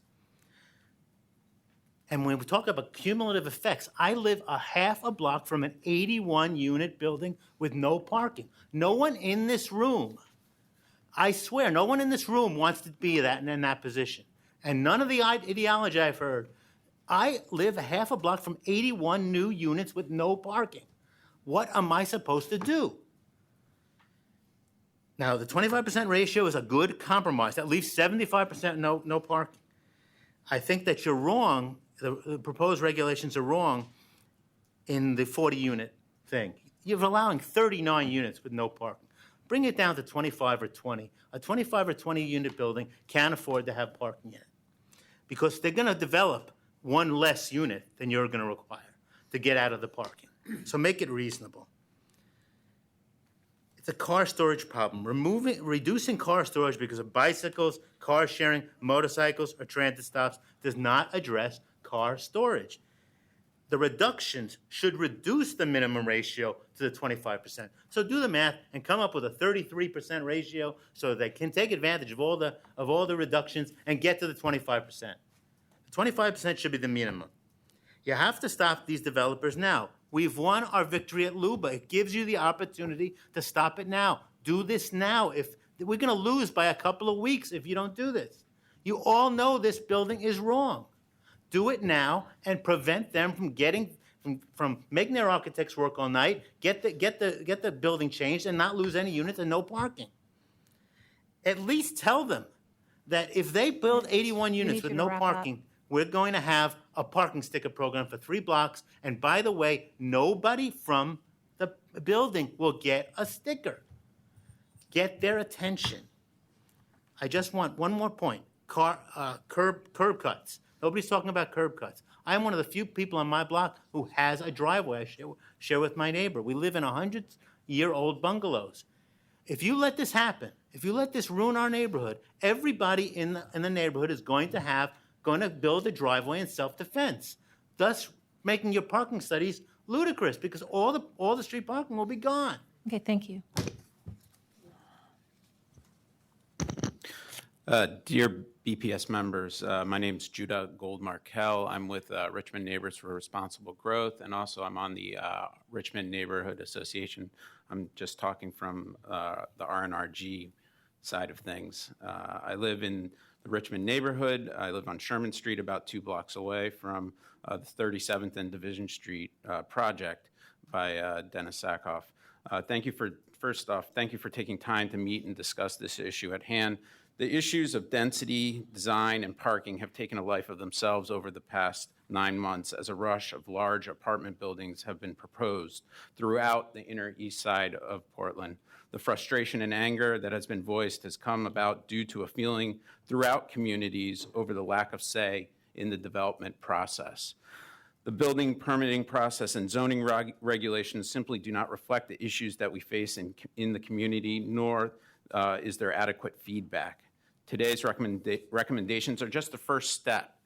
And when we talk about cumulative effects, I live a half a block from an 81-unit building with no parking. No one in this room, I swear, no one in this room wants to be in that position. And none of the ideology I've heard. I live a half a block from 81 new units with no parking. What am I supposed to do? Now, the 25% ratio is a good compromise. That leaves 75% no parking. I think that you're wrong. The proposed regulations are wrong in the 40-unit thing. You're allowing 39 units with no parking. Bring it down to 25 or 20. A 25 or 20-unit building can't afford to have parking in it because they're going to develop one less unit than you're going to require to get out of the parking. So make it reasonable. It's a car storage problem. Reducing car storage because of bicycles, car sharing, motorcycles, or transit stops does not address car storage. The reductions should reduce the minimum ratio to the 25%. So do the math and come up with a 33% ratio so they can take advantage of all the reductions and get to the 25%. The 25% should be the minimum. You have to stop these developers now. We've won our victory at Luba. It gives you the opportunity to stop it now. Do this now. If we're going to lose by a couple of weeks if you don't do this. You all know this building is wrong. Do it now and prevent them from making their architects work all night. Get the building changed and not lose any units and no parking. At least tell them that if they build 81 units with no parking, we're going to have a parking sticker program for 3 blocks. And by the way, nobody from the building will get a sticker. Get their attention. I just want one more point. Curb cuts. Nobody's talking about curb cuts. I'm one of the few people on my block who has a driveway I share with my neighbor. We live in 100-year-old bungalows. If you let this happen, if you let this ruin our neighborhood, everybody in the neighborhood is going to build a driveway in self-defense, thus making your parking studies ludicrous because all the street parking will be gone. Okay, thank you. Dear BPS members, my name is Judah Gold-Markell. I'm with Richmond Neighbors for Responsible Growth, and also I'm on the Richmond Neighborhood Association. I'm just talking from the RNRG side of things. I live in the Richmond neighborhood. I live on Sherman Street, about 2 blocks away from the 37th and Division Street project by Dennis Sackhoff. First off, thank you for taking time to meet and discuss this issue at hand. The issues of density, design, and parking have taken a life of themselves over the past 9 months as a rush of large apartment buildings have been proposed throughout the inner east side of Portland. The frustration and anger that has been voiced has come about due to a feeling throughout communities over the lack of say in the development process. The building permitting process and zoning regulations simply do not reflect the issues that we face in the community, nor is there adequate feedback. Today's recommendations are just the first step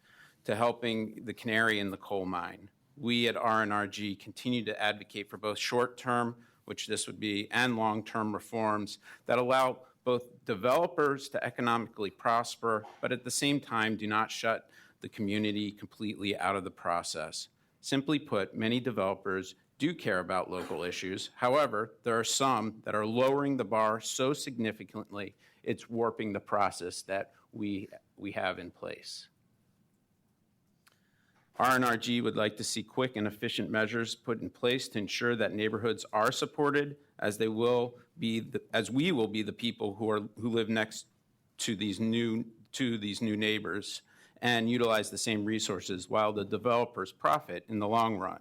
to helping the canary in the coal mine. We at RNRG continue to advocate for both short-term, which this would be, and long-term reforms that allow both developers to economically prosper, but at the same time do not shut the community completely out of the process. Simply put, many developers do care about local issues. However, there are some that are lowering the bar so significantly it's warping the process that we have in place. RNRG would like to see quick and efficient measures put in place to ensure that neighborhoods are supported, as we will be the people who live next to these new neighbors, and utilize the same resources while the developers profit in the long run.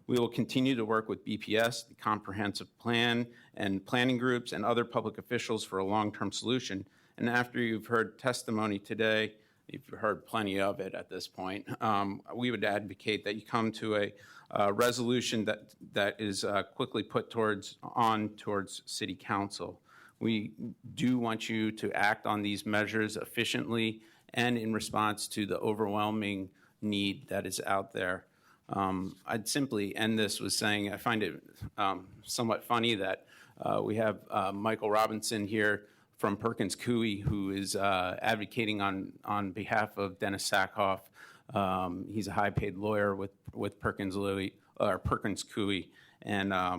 We will continue to work with BPS, the comprehensive plan, and planning groups and other public officials for a long-term solution. And after you've heard testimony today, you've heard plenty of it at this point, we would advocate that you come to a resolution that is quickly put towards City Council. We do want you to act on these measures efficiently and in response to the overwhelming need that is out there. I'd simply end this with saying I find it somewhat funny that we have Michael Robinson here from Perkins Coie, who is advocating on behalf of Dennis Sackhoff. He's a high-paid lawyer with Perkins Coie, and a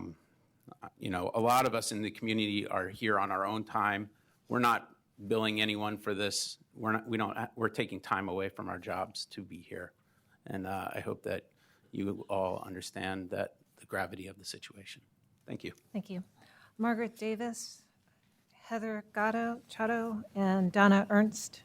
lot of us in the community are here on our own time. We're not billing anyone for this. We're taking time away from our jobs to be here, and I hope that you all understand the gravity of the situation. Thank you. Thank you. Margaret Davis, Heather Chato, and Donna Ernst.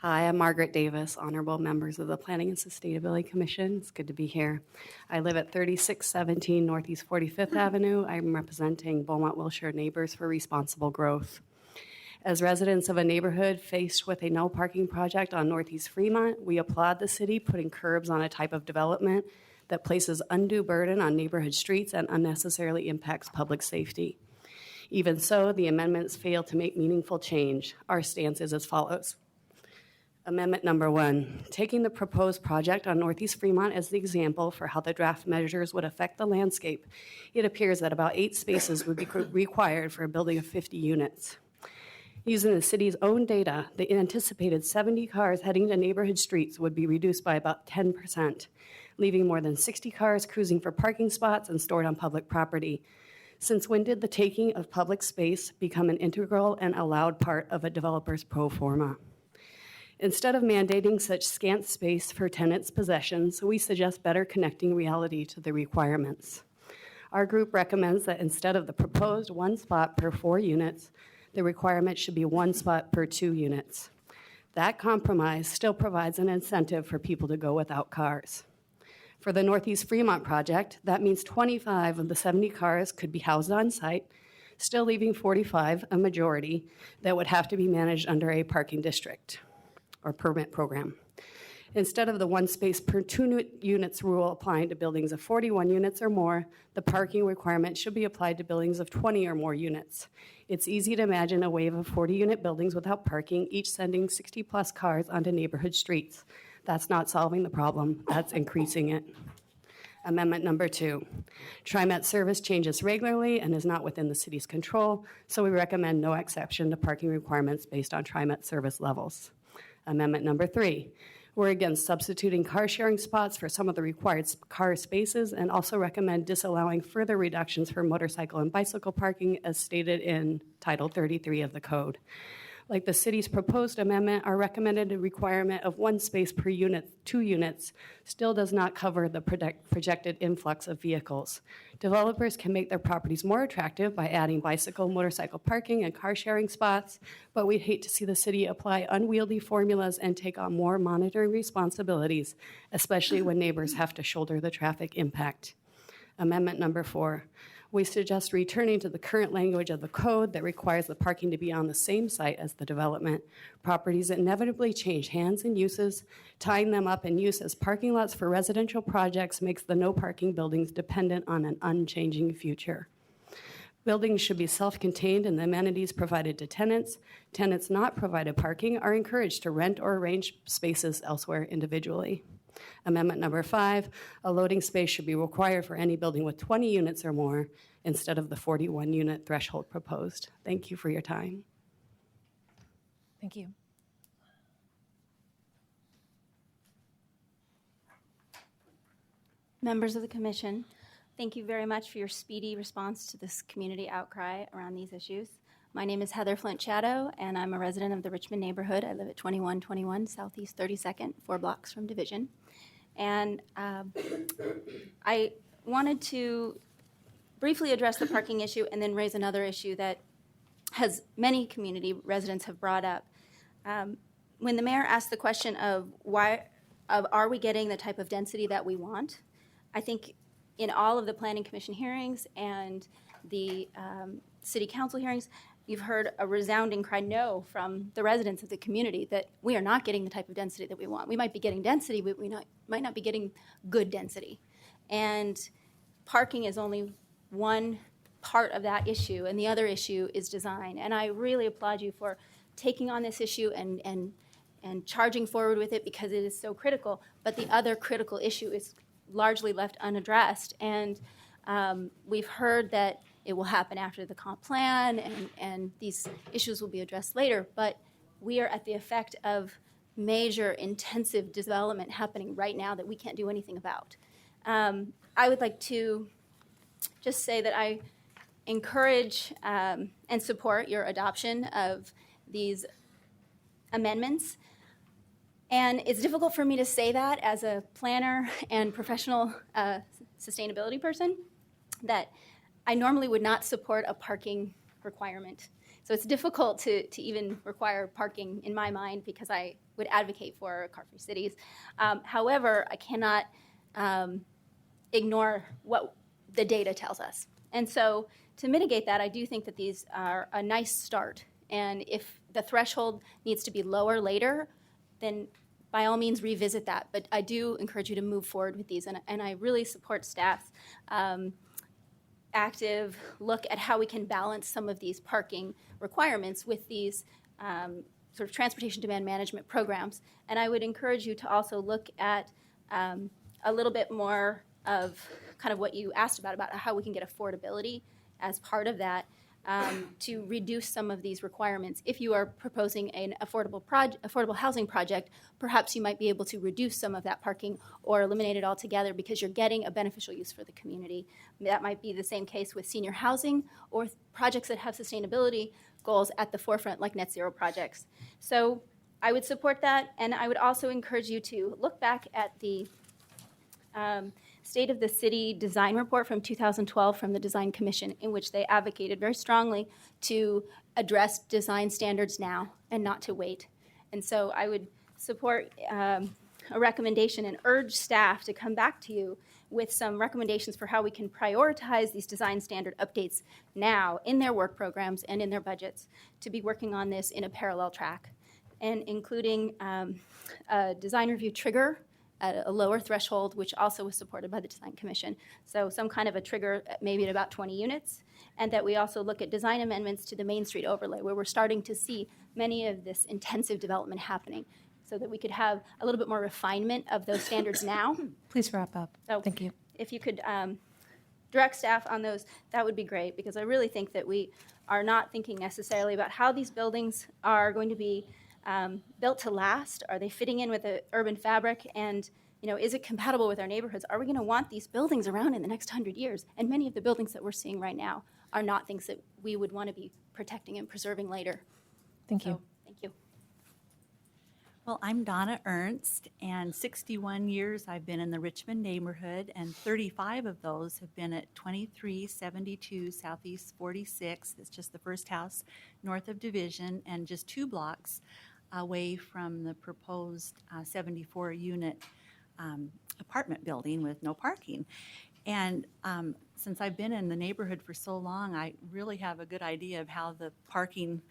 Hi, I'm Margaret Davis, honorable members of the Planning and Sustainability Commission. It's good to be here. I live at 3617 Northeast 45th Avenue. I'm representing Beaumont-Wilshire Neighbors for Responsible Growth. As residents of a neighborhood faced with a no parking project on Northeast Fremont, we applaud the city putting curbs on a type of development that places undue burden on neighborhood streets and unnecessarily impacts public safety. Even so, the amendments fail to make meaningful change. Our stance is as follows. Amendment number 1, taking the proposed project on Northeast Fremont as the example for how the draft measures would affect the landscape, it appears that about 8 spaces would be required for a building of 50 units. Using the city's own data, the anticipated 70 cars heading to neighborhood streets would be reduced by about 10%, leaving more than 60 cars cruising for parking spots and stored on public property. Since when did the taking of public space become an integral and allowed part of a developer's pro forma? Instead of mandating such scant space for tenants' possessions, we suggest better connecting reality to the requirements. Our group recommends that instead of the proposed 1 spot per 4 units, the requirement should be 1 spot per 2 units. That compromise still provides an incentive for people to go without cars. For the Northeast Fremont project, that means 25 of the 70 cars could be housed on site, still leaving 45, a majority, that would have to be managed under a parking district or permit program. Instead of the 1 space per 2 units rule applying to buildings of 41 units or more, the parking requirement should be applied to buildings of 20 or more units. It's easy to imagine a wave of 40-unit buildings without parking, each sending 60-plus cars onto neighborhood streets. That's not solving the problem, that's increasing it. Amendment number 2, TriMet service changes regularly and is not within the city's control, so we recommend no exception to parking requirements based on TriMet service levels. Amendment number 3, we're against substituting car sharing spots for some of the required car spaces and also recommend disallowing further reductions for motorcycle and bicycle parking as stated in Title 33 of the code. Like the city's proposed amendment, our recommended requirement of 1 space per unit, 2 units, still does not cover the projected influx of vehicles. Developers can make their properties more attractive by adding bicycle, motorcycle parking, and car sharing spots, but we'd hate to see the city apply unwieldy formulas and take on more monitoring responsibilities, especially when neighbors have to shoulder the traffic impact. Amendment number 4. We suggest returning to the current language of the code that requires the parking to be on the same site as the development. Properties inevitably change hands and uses. Tying them up in use as parking lots for residential projects makes the no parking buildings dependent on an unchanging future. Buildings should be self-contained and the amenities provided to tenants. Tenants not provided parking are encouraged to rent or arrange spaces elsewhere individually. Amendment number 5, a loading space should be required for any building with 20 units or more instead of the 41 unit threshold proposed. Thank you for your time. Thank you. Members of the Commission, thank you very much for your speedy response to this community outcry around these issues. My name is Heather Flint Chatto, and I'm a resident of the Richmond neighborhood. I live at 2121 Southeast 32nd, 4 blocks from Division. And I wanted to briefly address the parking issue and then raise another issue that many community residents have brought up. When the mayor asked the question of are we getting the type of density that we want, I think in all of the Planning Commission hearings and the City Council hearings, you've heard a resounding cry no from the residents of the community that we are not getting the type of density that we want. We might be getting density, but might not be getting good density. And parking is only one part of that issue, and the other issue is design. And I really applaud you for taking on this issue and charging forward with it because it is so critical. But the other critical issue is largely left unaddressed. And we've heard that it will happen after the comp plan, and these issues will be addressed later. But we are at the effect of major intensive development happening right now that we can't do anything about. I would like to just say that I encourage and support your adoption of these amendments. And it's difficult for me to say that as a planner and professional sustainability person, that I normally would not support a parking requirement. So it's difficult to even require parking in my mind because I would advocate for car-free cities. However, I cannot ignore what the data tells us. And so to mitigate that, I do think that these are a nice start. And if the threshold needs to be lower later, then by all means revisit that. But I do encourage you to move forward with these. And I really support staff's active look at how we can balance some of these parking requirements with these sort of transportation demand management programs. And I would encourage you to also look at a little bit more of kind of what you asked about how we can get affordability as part of that to reduce some of these requirements. If you are proposing an affordable housing project, perhaps you might be able to reduce some of that parking or eliminate it altogether because you're getting a beneficial use for the community. That might be the same case with senior housing or projects that have sustainability goals at the forefront, like net zero projects. So I would support that, and I would also encourage you to look back at the State of the City Design Report from 2012 from the Design Commission, in which they advocated very strongly to address design standards now and not to wait. And so I would support a recommendation and urge staff to come back to you with some recommendations for how we can prioritize these design standard updates now in their work programs and in their budgets to be working on this in a parallel track, and including a design review trigger at a lower threshold, which also was supported by the Design Commission. So some kind of a trigger, maybe at about 20 units, and that we also look at design amendments to the Main Street overlay, where we're starting to see many of this intensive development happening, so that we could have a little bit more refinement of those standards now. Please wrap up. So Thank you. If you could direct staff on those, that would be great, because I really think that we are not thinking necessarily about how these buildings are going to be built to last. Are they fitting in with the urban fabric? And is it compatible with our neighborhoods? Are we going to want these buildings around in the next 100 years? And many of the buildings that we're seeing right now are not things that we would want to be protecting and preserving later. Thank you. Well, I'm Donna Ernst, and 61 years I've been in the Richmond neighborhood, and 35 of those have been at 2372 Southeast 46. It's just the first house north of Division, and just 2 blocks away from the proposed 74-unit apartment building with no parking. And since I've been in the neighborhood for so long, I really have a good idea of how the parking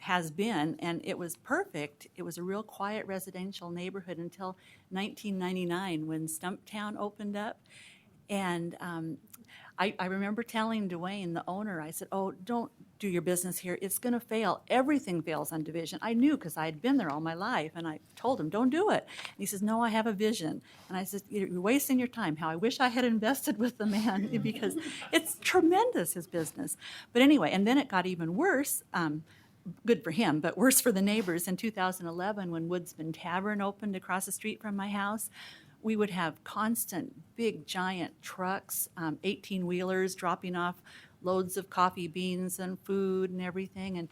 has been, and it was perfect. It was a real quiet residential neighborhood until 1999 when Stumptown opened up. And I remember telling Dwayne, the owner, I said, oh, don't do your business here. It's going to fail. Everything fails on Division. I knew because I had been there all my life, and I told him, don't do it. And he says, no, I have a vision. And I said, you're wasting your time. How I wish I had invested with the man because it's tremendous, his business. But anyway, and then it got even worse. Good for him, but worse for the neighbors. In 2011, when Woodsman Tavern opened across the street from my house, we would have constant big giant trucks, 18-wheelers dropping off loads of coffee beans and food and everything,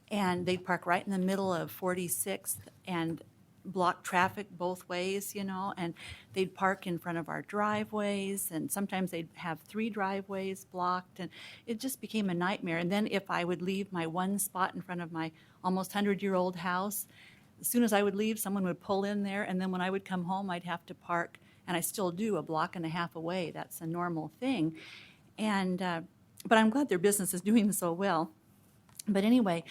and they'd park right in the middle of 46th and block traffic both ways, you know, and they'd park in front of our driveways, and sometimes they'd have 3 driveways blocked, and it just became a nightmare. And then if I would leave my one spot in front of my almost 100-year-old house, as soon as I would leave, someone would pull in there, and then when I would come home, I'd have to park, and I still do, 1.5 blocks away. That's a normal thing. And but I'm glad their business is doing so well. But anyway,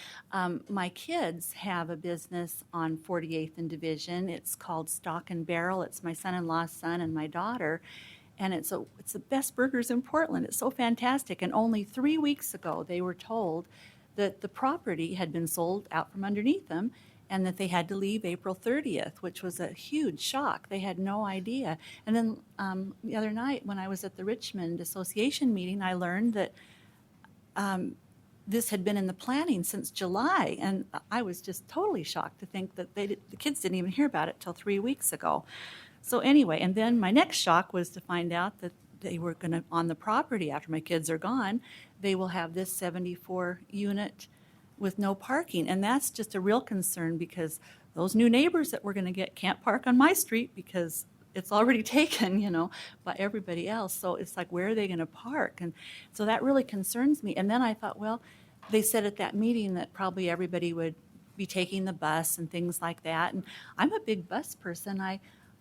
my kids have a business on 48th and Division. It's called Stock and Barrel. It's my son-in-law's son and my daughter. And it's the best burgers in Portland. It's so fantastic. And only 3 weeks ago, they were told that the property had been sold out from underneath them and that they had to leave April 30th, which was a huge shock. They had no idea. And then the other night when I was at the Richmond Association meeting, I learned that this had been in the planning since July, and I was just totally shocked to think that the kids didn't even hear about it till 3 weeks ago. So anyway, and then my next shock was to find out that they were going to, on the property after my kids are gone, they will have this 74-unit with no parking, and that's just a real concern because those new neighbors that we're going to get can't park on my street because it's already taken, you know, by everybody else. So it's like, where are they going to park? And so that really concerns me. And then I thought, well, they said at that meeting that probably everybody would be taking the bus and things like that. And I'm a big bus person.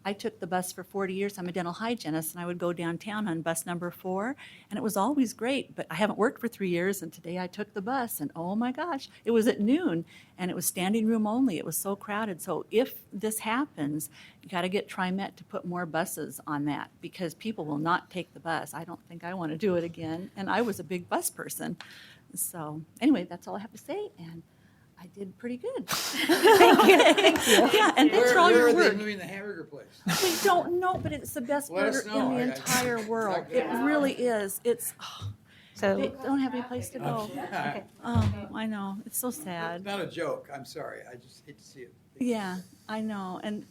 I took the bus for 40 years. I'm a dental hygienist, and I would go downtown on bus number 4, and it was always great. But I haven't worked for 3 years, and today I took the bus, and oh my gosh, it was at noon, and it was standing room only. It was so crowded. So if this happens, you got to get TriMet to put more buses on that because people will not take the bus. I don't think I want to do it again, and I was a big bus person. So anyway, that's all I have to say, and I did pretty good. Thank you. Thank you. Yeah, and thanks for all your work. Where are they moving the hamburger place? We don't know, but it's the best Let burger us know. in the entire world. It really is. It's So they don't have any place to go. Okay. Oh, I know. It's so sad. Not a joke. I'm sorry. I just hate to see it. Yeah, I know. And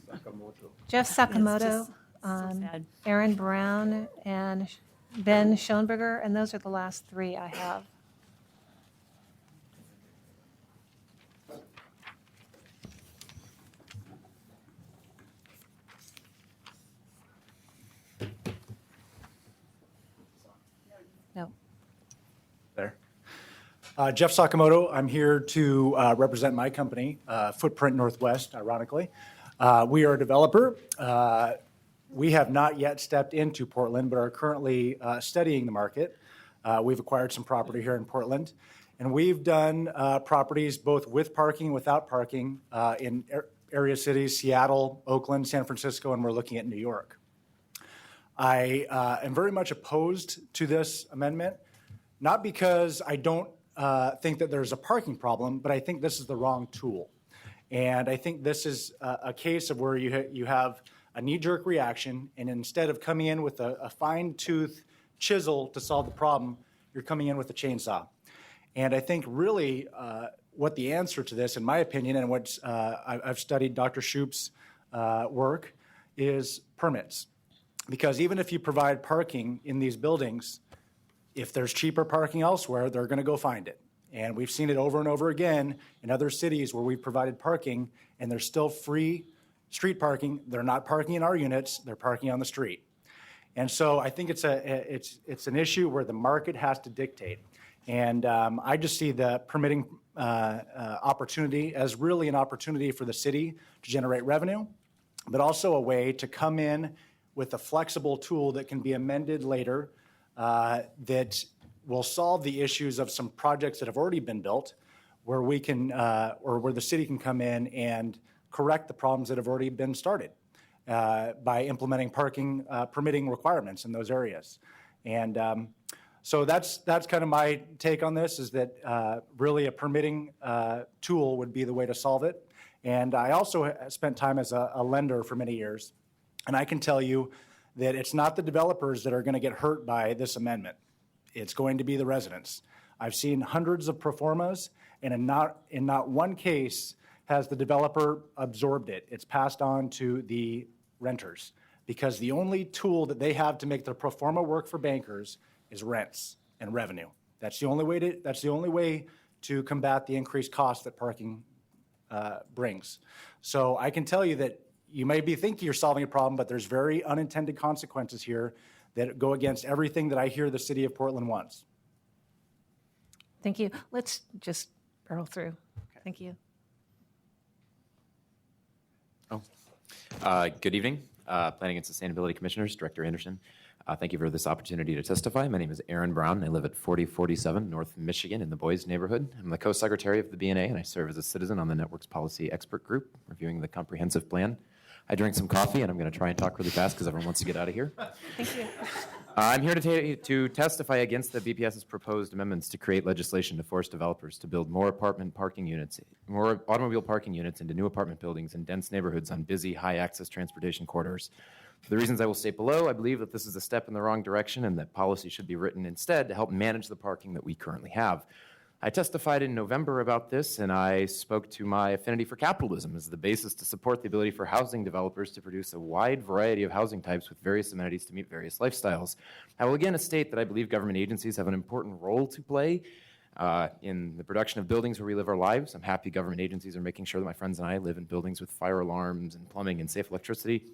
Jeff Sakamoto, It's just so sad. Aaron Brown, and Ben Schoenberger, and those are the last 3 I have. No. There. Jeff Sakamoto. I'm here to represent my company, Footprint Northwest, ironically. We are a developer. We have not yet stepped into Portland, but are currently studying the market. We've acquired some property here in Portland, and we've done properties both with parking and without parking in area cities, Seattle, Oakland, San Francisco, and we're looking at New York. I am very much opposed to this amendment, not because I don't think that there's a parking problem, but I think this is the wrong tool. And I think this is a case of where you have a knee-jerk reaction, and instead of coming in with a fine-tooth chisel to solve the problem, you're coming in with a chainsaw. And I think really what the answer to this, in my opinion, and what I've studied Dr. Shoup's work, is permits. Because even if you provide parking in these buildings, if there's cheaper parking elsewhere, they're going to go find it. And we've seen it over and over again in other cities where we've provided parking, and there's still free street parking. They're not parking in our units, they're parking on the street. And so I think it's an issue where the market has to dictate. And I just see the permitting opportunity as really an opportunity for the city to generate revenue, but also a way to come in with a flexible tool that can be amended later that will solve the issues of some projects that have already been built, where we can, or where the city can come in and correct the problems that have already been started by implementing parking permitting requirements in those areas. And so that's kind of my take on this, is that really a permitting tool would be the way to solve it. And I also spent time as a lender for many years, and I can tell you that it's not the developers that are going to get hurt by this amendment. It's going to be the residents. I've seen hundreds of pro formas, and in not one case has the developer absorbed it. It's passed on to the renters, because the only tool that they have to make their pro forma work for bankers is rents and revenue. That's the only way to combat the increased cost that parking brings. So I can tell you that you may be thinking you're solving a problem, but there's very unintended consequences here that go against everything that I hear the city of Portland wants. Thank you. Let's just barrel through. Thank you. Good evening, Planning and Sustainability Commissioners, Director Anderson. Thank you for this opportunity to testify. My name is Aaron Brown. I live at 4047 North Michigan in the Boys neighborhood. I'm the co-secretary of the BNA, and I serve as a citizen on the Network's Policy Expert Group, reviewing the comprehensive plan. I drank some coffee, and I'm going to try and talk really fast because everyone wants to get out of here. Thank you. I'm here to testify against the BPS's proposed amendments to create legislation to force developers to build more automobile parking units into new apartment buildings in dense neighborhoods on busy, high-access transportation corridors. For the reasons I will state below, I believe that this is a step in the wrong direction and that policy should be written instead to help manage the parking that we currently have. I testified in November about this, and I spoke to my affinity for capitalism as the basis to support the ability for housing developers to produce a wide variety of housing types with various amenities to meet various lifestyles. I will again state that I believe government agencies have an important role to play in the production of buildings where we live our lives. I'm happy government agencies are making sure that my friends and I live in buildings with fire alarms and plumbing and safe electricity.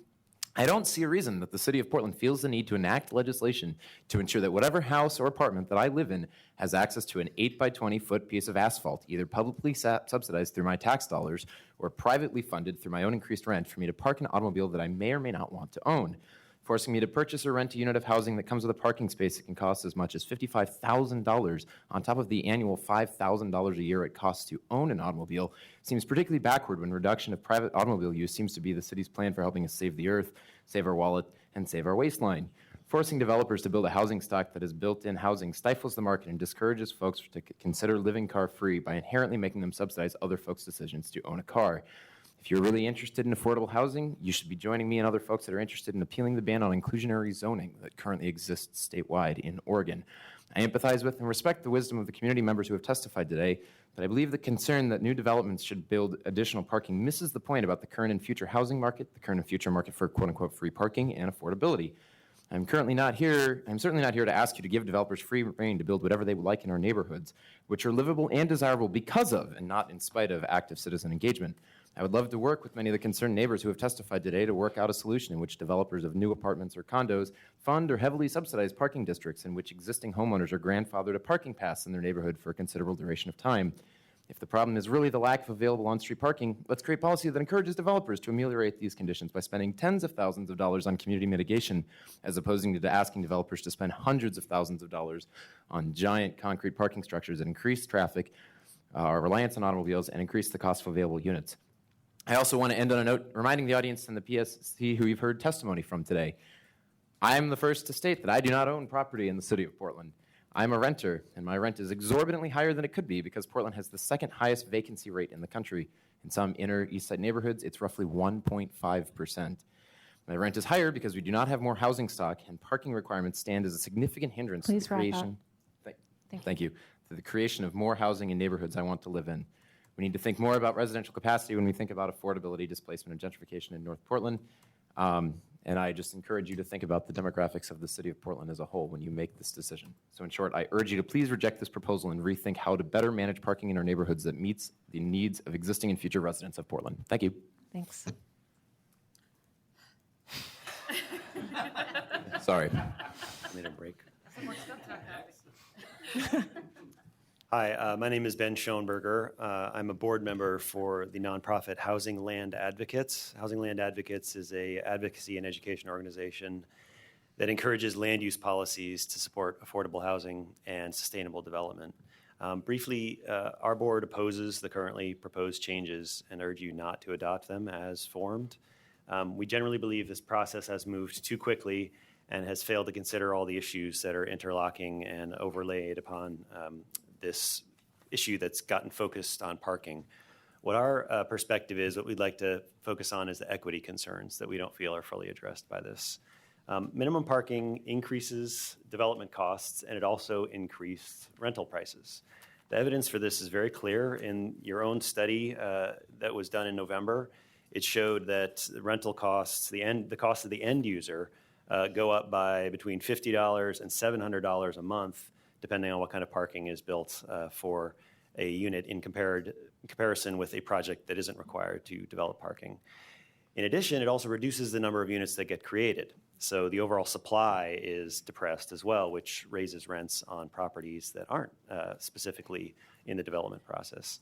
I don't see a reason that the city of Portland feels the need to enact legislation to ensure that whatever house or apartment that I live in has access to an 8 by 20 foot piece of asphalt, either publicly subsidized through my tax dollars or privately funded through my own increased rent, for me to park an automobile that I may or may not want to own. Forcing me to purchase or rent a unit of housing that comes with a parking space that can cost as much as $55,000 on top of the annual $5,000 a year it costs to own an automobile seems particularly backward when reduction of private automobile use seems to be the city's plan for helping us save the earth, save our wallet, and save our waistline. Forcing developers to build a housing stock that is built-in housing stifles the market and discourages folks to consider living car-free by inherently making them subsidize other folks' decisions to own a car. If you're really interested in affordable housing, you should be joining me and other folks that are interested in appealing the ban on inclusionary zoning that currently exists statewide in Oregon. I empathize with and respect the wisdom of the community members who have testified today, but I believe the concern that new developments should build additional parking misses the point about the current and future housing market, the current and future market for quote-unquote free parking and affordability. I'm certainly not here to ask you to give developers free rein to build whatever they would like in our neighborhoods, which are livable and desirable because of, and not in spite of, active citizen engagement. I would love to work with many of the concerned neighbors who have testified today to work out a solution in which developers of new apartments or condos fund or heavily subsidize parking districts in which existing homeowners are grandfathered a parking pass in their neighborhood for a considerable duration of time. If the problem is really the lack of available on-street parking, let's create policy that encourages developers to ameliorate these conditions by spending tens of thousands of dollars on community mitigation, as opposed to asking developers to spend hundreds of thousands of dollars on giant concrete parking structures that increase traffic, reliance on automobiles, and increase the cost of available units. I also want to end on a note reminding the audience and the PSC who you've heard testimony from today. I am the first to state that I do not own property in the city of Portland. I'm a renter, and my rent is exorbitantly higher than it could be because Portland has the second highest vacancy rate in the country. In some inner East Side neighborhoods, it's roughly 1.5%. My rent is higher because we do not have more housing stock, and parking requirements stand as a significant hindrance to the creation. Thank you. To the creation of more housing in neighborhoods I want to live in. We need to think more about residential capacity when we think about affordability, displacement, and gentrification in North Portland. And I just encourage you to think about the demographics of the city of Portland as a whole when you make this decision. So in short, I urge you to please reject this proposal and rethink how to better manage parking in our neighborhoods that meets the needs of existing and future residents of Portland. Thank you. Thanks. Sorry. Need a break. Hi, my name is Ben Schoenberger. I'm a board member for the nonprofit Housing Land Advocates. Housing Land Advocates is a advocacy and education organization that encourages land use policies to support affordable housing and sustainable development. Briefly, our board opposes the currently proposed changes and urge you not to adopt them as formed. We generally believe this process has moved too quickly and has failed to consider all the issues that are interlocking and overlaid upon this issue that's gotten focused on parking. What our perspective is, what we'd like to focus on is the equity concerns that we don't feel are fully addressed by this. Minimum parking increases development costs, and it also increased rental prices. The evidence for this is very clear in your own study that was done in November. It showed that the rental costs, the cost of the end user, go up by between $50 and $700 a month, depending on what kind of parking is built for a unit in comparison with a project that isn't required to develop parking. In addition, it also reduces the number of units that get created. So the overall supply is depressed as well, which raises rents on properties that aren't specifically in the development process.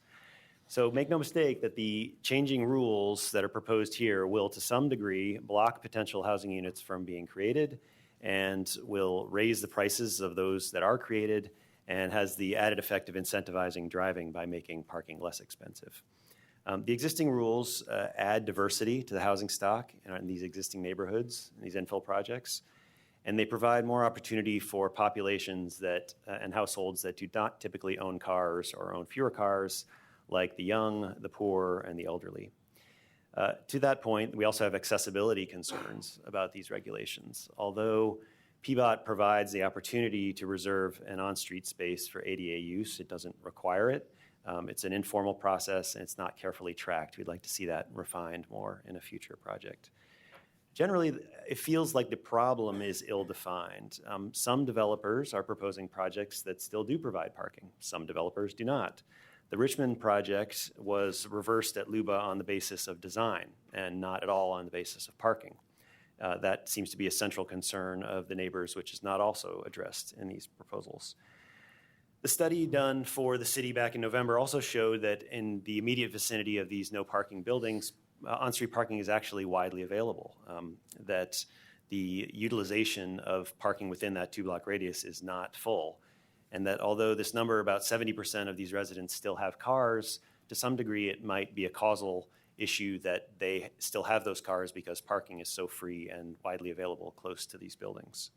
So make no mistake that the changing rules that are proposed here will, to some degree, block potential housing units from being created and will raise the prices of those that are created and has the added effect of incentivizing driving by making parking less expensive. The existing rules add diversity to the housing stock in these existing neighborhoods, these infill projects, and they provide more opportunity for populations that and households that do not typically own cars or own fewer cars, like the young, the poor, and the elderly. To that point, we also have accessibility concerns about these regulations. Although PBOT provides the opportunity to reserve an on-street space for ADA use, it doesn't require it. It's an informal process, and it's not carefully tracked. We'd like to see that refined more in a future project. Generally, it feels like the problem is ill-defined. Some developers are proposing projects that still do provide parking. Some developers do not. The Richmond project was reversed at LUBA on the basis of design and not at all on the basis of parking. That seems to be a central concern of the neighbors, which is not also addressed in these proposals. The study done for the city back in November also showed that in the immediate vicinity of these no parking buildings, on-street parking is actually widely available, that the utilization of parking within that 2-block radius is not full, and that although this number, about 70% of these residents still have cars, to some degree it might be a causal issue that they still have those cars because parking is so free and widely available close to these buildings.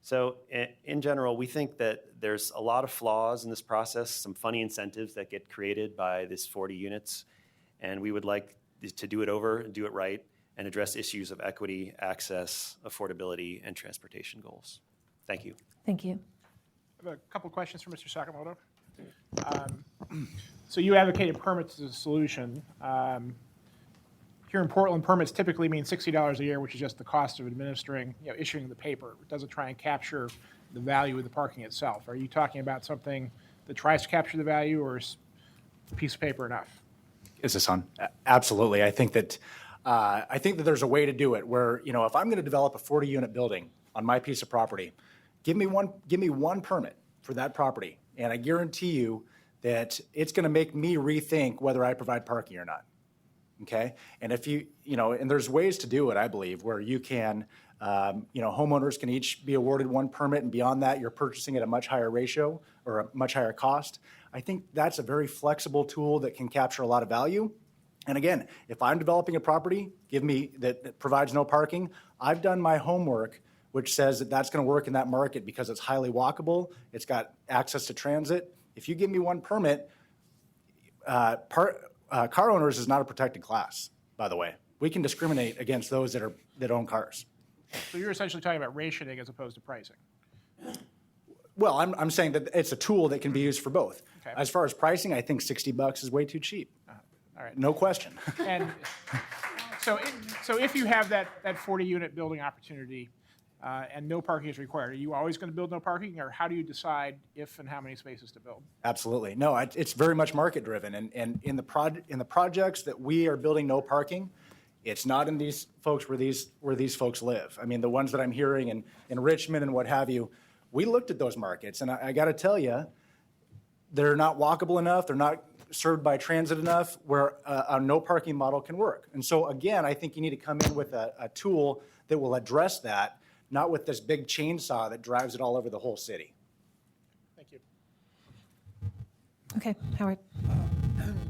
So in general, we think that there's a lot of flaws in this process, some funny incentives that get created by this 40 units, and we would like to do it over, do it right, and address issues of equity, access, affordability, and transportation goals. Thank you. Thank you. I have a couple of questions for Mr. Sakamoto. So you advocated permits as a solution. Here in Portland, permits typically mean $60 a year, which is just the cost of administering, issuing the paper. It doesn't try and capture the value of the parking itself. Are you talking about something that tries to capture the value, or is a piece of paper enough? Is this on? Absolutely. I think that there's a way to do it where, if I'm going to develop a 40-unit building on my piece of property, give me one permit for that property, and I guarantee you that it's going to make me rethink whether I provide parking or not. Okay, and if and there's ways to do it, I believe, where you can, homeowners can each be awarded one permit, and beyond that, you're purchasing at a much higher ratio or a much higher cost. I think that's a very flexible tool that can capture a lot of value. And again, if I'm developing a property, that provides no parking, I've done my homework, which says that that's going to work in that market because it's highly walkable, it's got access to transit. If you give me one permit, car owners is not a protected class, by the way. We can discriminate against those that own cars. So you're essentially talking about rationing as opposed to pricing. Well, I'm saying that it's a tool that can be used for both. Okay. As far as pricing, I think $60 is way too cheap. All right. No question. And so if you have that 40-unit building opportunity and no parking is required, are you always going to build no parking, or how do you decide if and how many spaces to build? Absolutely. No, it's very much market driven. And in the projects that we are building no parking, It's not in these folks where these folks live. I mean, the ones that I'm hearing in Richmond and what have you, we looked at those markets, and I got to tell you, they're not walkable enough. They're not served by transit enough where a no parking model can work. And so again, I think you need to come in with a tool that will address that, not with this big chainsaw that drives it all over the whole city. Thank you. Okay, Howard.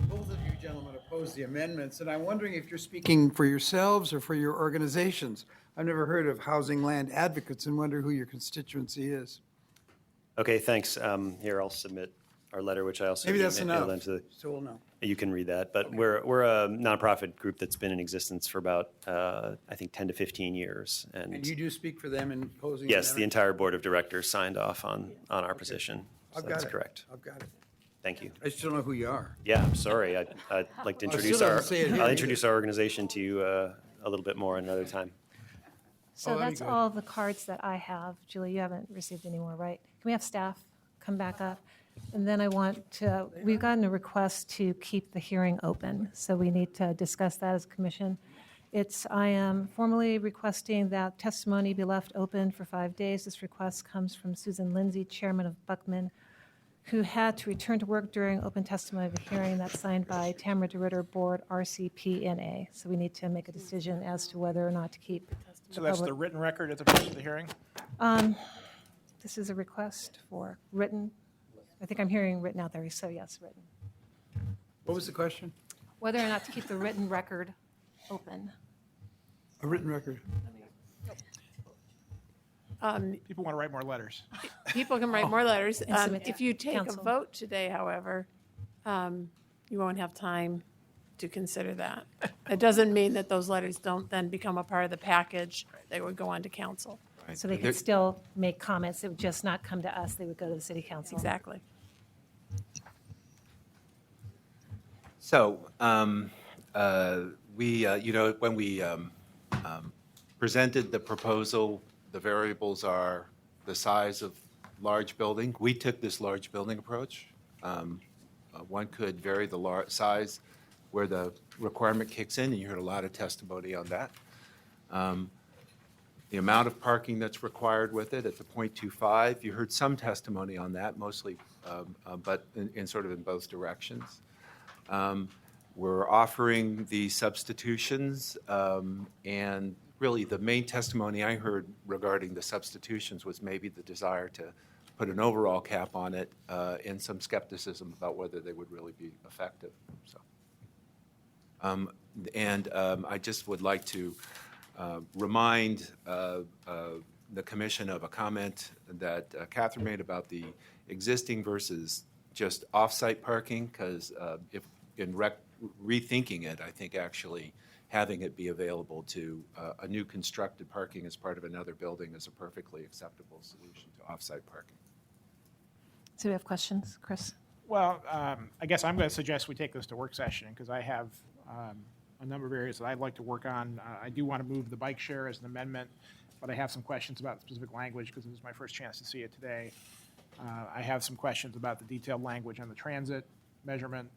Both of you gentlemen oppose the amendments, and I'm wondering if you're speaking for yourselves or for your organizations. I've never heard of Housing Land Advocates and wonder who your constituency is. Okay, thanks. Here, I'll submit our letter, which I also Maybe that's emailed enough, into so we'll know. You can read that, but we're a nonprofit group that's been in existence for about I think 10 to 15 years, And you do speak for them in opposing? yes, the entire board of directors signed off on our position. So I've got that's it. correct. I've got it. Thank you. I just don't know who you are. Yeah, I'm sorry. I'd like to I still introduce don't say it here I'll either. introduce our organization to you a little bit more another time. So that'd be that's good. all the cards that I have. Julie, you haven't received any more, right? Can we have staff come back up? And then I want to, we've gotten a request to keep the hearing open, so we need to discuss that as a commission. I am formally requesting that testimony be left open for 5 days. This request comes from Susan Lindsay, chairman of Buckman, who had to return to work during open testimony of a hearing that's signed by Tamara DeRitter, Board, RCPNA. So we need to make a decision as to whether or not to keep So the that's public. the written record as opposed to the hearing? This is a request for written. I think I'm hearing written out there, so yes, written. What was the question? Whether or not to keep the written record open. A written record. People want to write more letters. People can write more letters. And submit to If you take council. a vote today, however, you won't have time to consider that. It doesn't mean that those letters don't then become a part of the package that would go on to council. So they could still make comments. It would just not come to us. They would go to the city council. Exactly. So, when we presented the proposal, the variables are the size of large building. We took this large building approach. One could vary the size where the requirement kicks in, and you heard a lot of testimony on that. The amount of parking that's required with it at the 0.25, you heard some testimony on that, mostly, but in sort of in both directions. We're offering the substitutions, and really the main testimony I heard regarding the substitutions was maybe the desire to put an overall cap on it and some skepticism about whether they would really be effective. So, I just would like to remind the commission of a comment that Catherine made about the existing versus just off-site parking, because if in rethinking it, I think actually having it be available to a new constructed parking as part of another building is a perfectly acceptable solution to off-site parking. So we have questions, Chris? Well, I guess I'm going to suggest we take this to work session because I have a number of areas that I'd like to work on. I do want to move the bike share as an amendment, but I have some questions about specific language because this is my first chance to see it today. I have some questions about the detailed language on the transit measurement,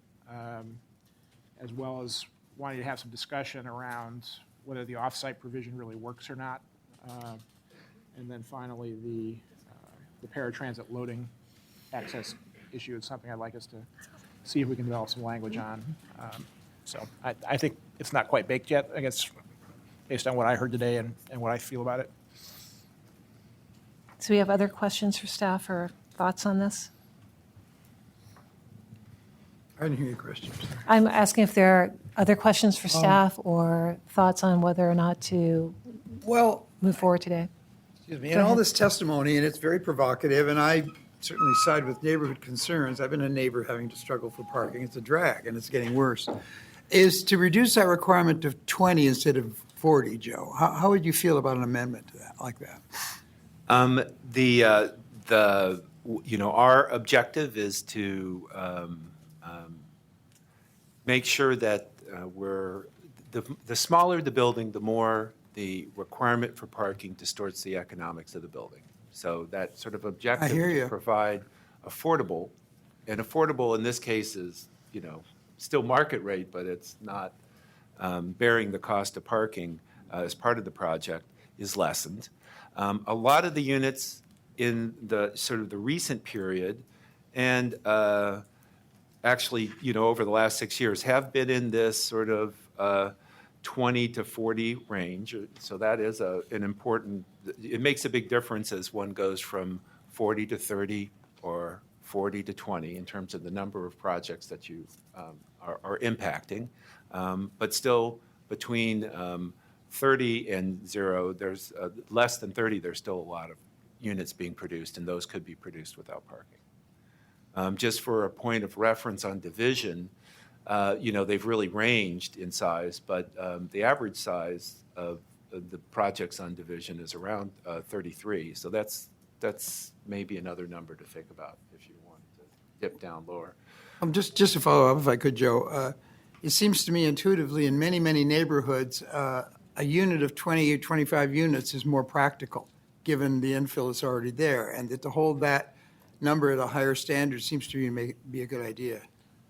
as well as wanting to have some discussion around whether the off-site provision really works or not. And then finally, the paratransit loading access issue is something I'd like us to see if we can develop some language on. So I think it's not quite baked yet, I guess, based on what I heard today and what I feel about it. So we have other questions for staff or thoughts on this? I didn't hear your question. Sorry. I'm asking if there are other questions for staff or thoughts on whether or not to move forward today. Excuse me. Go In all ahead. this testimony, and it's very provocative, and I certainly side with neighborhood concerns. I've been a neighbor having to struggle for parking. It's a drag, and it's getting worse. Is to reduce that requirement to 20 instead of 40, Joe. How would you feel about an amendment to that, like that? Our objective is to make sure that the smaller the building, the more the requirement for parking distorts the economics of the building. So that sort of objective hear you. to provide affordable, and affordable in this case is, still market rate, but it's not bearing the cost of parking as part of the project is lessened. A lot of the units in the sort of the recent period and actually, over the last 6 years have been in this sort of 20 to 40 range. So that is an important, it makes a big difference as one goes from 40 to 30 or 40 to 20 in terms of the number of projects that you are impacting. But still between 30 and 0, there's less than 30, there's still a lot of units being produced, and those could be produced without parking. Just for a point of reference on division, they've really ranged in size, but the average size of the projects on division is around 33. So that's maybe another number to think about if you want to dip down lower. Just to follow up, if I could, Joe, it seems to me intuitively in many, many neighborhoods, a unit of 20 or 25 units is more practical, given the infill is already there, and that to hold that number at a higher standard seems to me to be a good idea.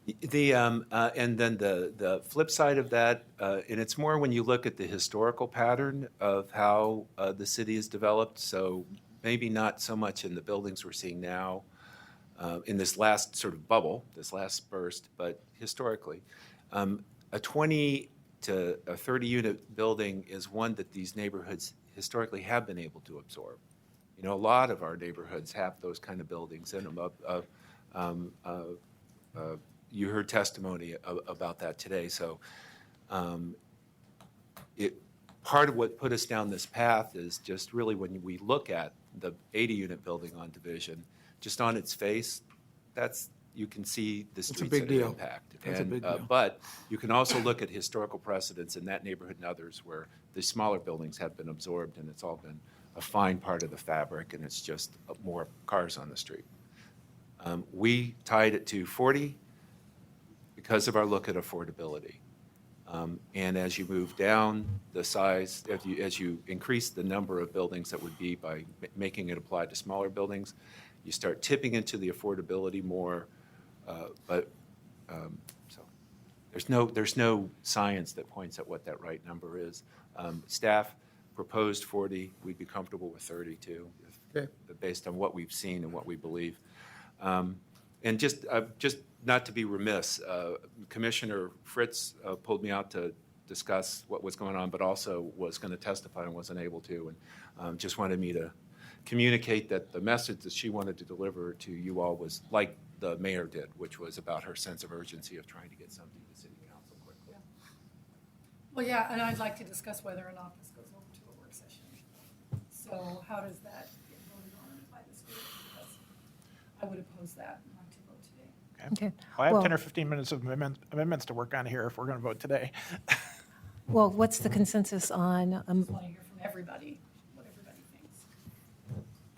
And then the flip side of that, and it's more when you look at the historical pattern of how the city is developed, so maybe not so much in the buildings we're seeing now, in this last sort of bubble, this last burst, but historically. A 20 to a 30 unit building is one that these neighborhoods historically have been able to absorb. A lot of our neighborhoods have those kind of buildings in them. You heard testimony about that today. So part of what put us down this path is just really when we look at the 80 unit building on Division, just on its face, you can see the streets that are impacted. That's a big deal. But you can also look at historical precedents in that neighborhood and others where the smaller buildings have been absorbed and it's all been a fine part of the fabric and it's just more cars on the street. We tied it to 40 because of our look at affordability. And as you move down the size, as you increase the number of buildings that would be by making it apply to smaller buildings, you start tipping into the affordability more. So there's no science that points at what that right number is. Staff proposed 40. We'd be comfortable with 32, based on what we've seen and what we believe. And just not to be remiss, Commissioner Fritz pulled me out to discuss what was going on, but also was going to testify and wasn't able to, and just wanted me to communicate that the message that she wanted to deliver to you all was like the mayor did, which was about her sense of urgency of trying to get something to City Council quickly. Well, yeah, and I'd like to discuss whether or not this goes over to a work session. So how does that get voted on by this group? Because I would oppose that and like to vote today. Okay. Well, I have Well- 10 or 15 minutes of amendments to work on here if we're going to vote today. Well, what's the consensus on, I just want to hear from everybody, what everybody thinks.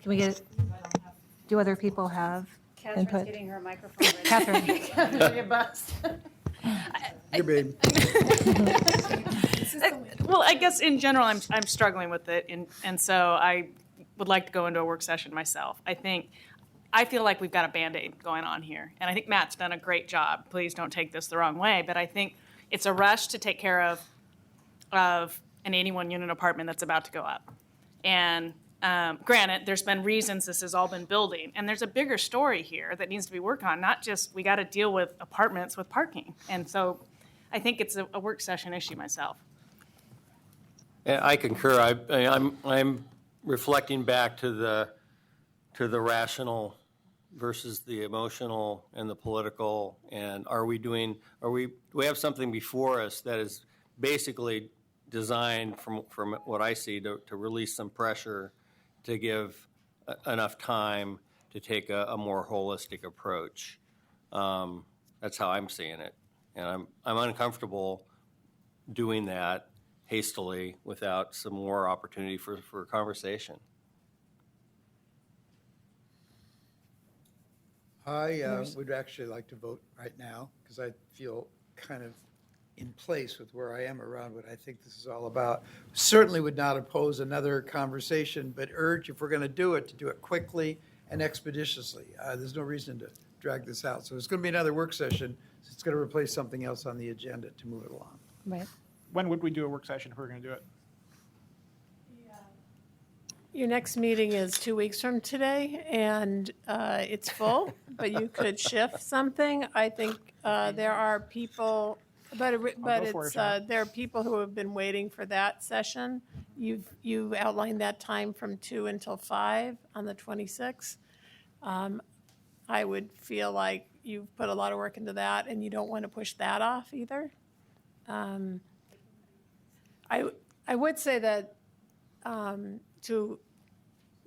can we get, do other people have Catherine's input? getting her microphone ready. Catherine. Catherine, bus. Your babe. Well, I guess in general, I'm struggling with it, and so I would like to go into a work session myself. I feel like we've got a Band-Aid going on here, and I think Matt's done a great job. Please don't take this the wrong way, but I think it's a rush to take care of an 81-unit apartment that's about to go up. And granted, there's been reasons this has all been building, and there's a bigger story here that needs to be worked on, not just we got to deal with apartments with parking. And so I think it's a work session issue myself. Yeah, I concur. I'm reflecting back to the rational versus the emotional and the political, and do we have something before us that is basically designed from what I see to release some pressure to give enough time to take a more holistic approach. That's how I'm seeing it, and I'm uncomfortable doing that hastily without some more opportunity for conversation. I would actually like to vote right now because I feel kind of in place with where I am around what I think this is all about. Certainly would not oppose another conversation, but urge, if we're going to do it, to do it quickly and expeditiously. There's no reason to drag this out. So it's going to be another work session. So it's going to replace something else on the agenda to move it along. Right. when would we do a work session if we we're going to do it? Your next meeting is 2 weeks from today, and it's full, but you could shift something. I think there are people, but go for it, Sharon. there are people who have been waiting for that session. You've outlined that time from 2 until 5 on the 26th. I would feel like you've put a lot of work into that, and you don't want to push that off either. I would say that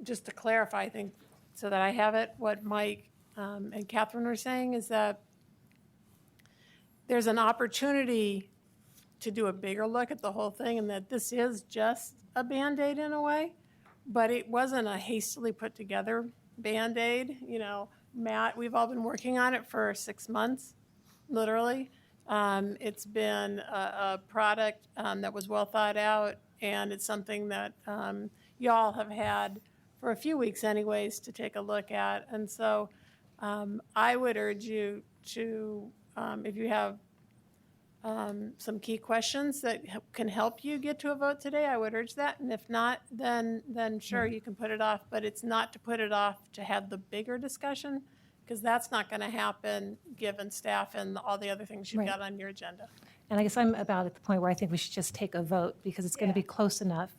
just to clarify, I think, so that I have it, what Mike and Catherine were saying is that there's an opportunity to do a bigger look at the whole thing, and that this is just a Band-Aid in a way, but it wasn't a hastily put together Band-Aid. You know, Matt, we've all been working on it for 6 months, literally. It's been a product that was well thought out, and it's something that y'all have had for a few weeks anyways to take a look at. And so I would urge you to, if you have some key questions that can help you get to a vote today, I would urge that. And if not, then sure, you can put it off. But it's not to put it off to have the bigger discussion, because that's not going to happen given staff and all the other things you've Right. got on your agenda. And I guess I'm about at the point where I think we should just take a vote, because it's going to be close enough,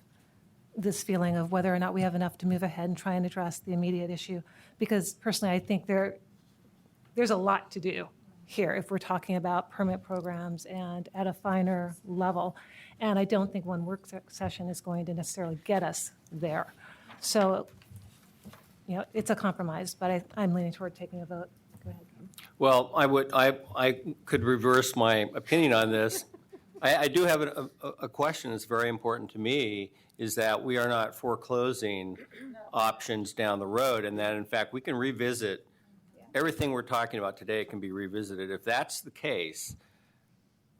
this feeling of whether or not we have enough to move ahead and try and address the immediate issue. Because personally, I think there's a lot to do here if we're talking about permit programs and at a finer level. And I don't think one work session is going to necessarily get us there. So, you know, it's a compromise, but I'm leaning toward taking a vote. Go ahead. Well, I could reverse my opinion on this. I do have a question that's very important to me, is that we are not foreclosing options down the road, and that in fact we can revisit everything we're talking about today can be revisited. If that's the case,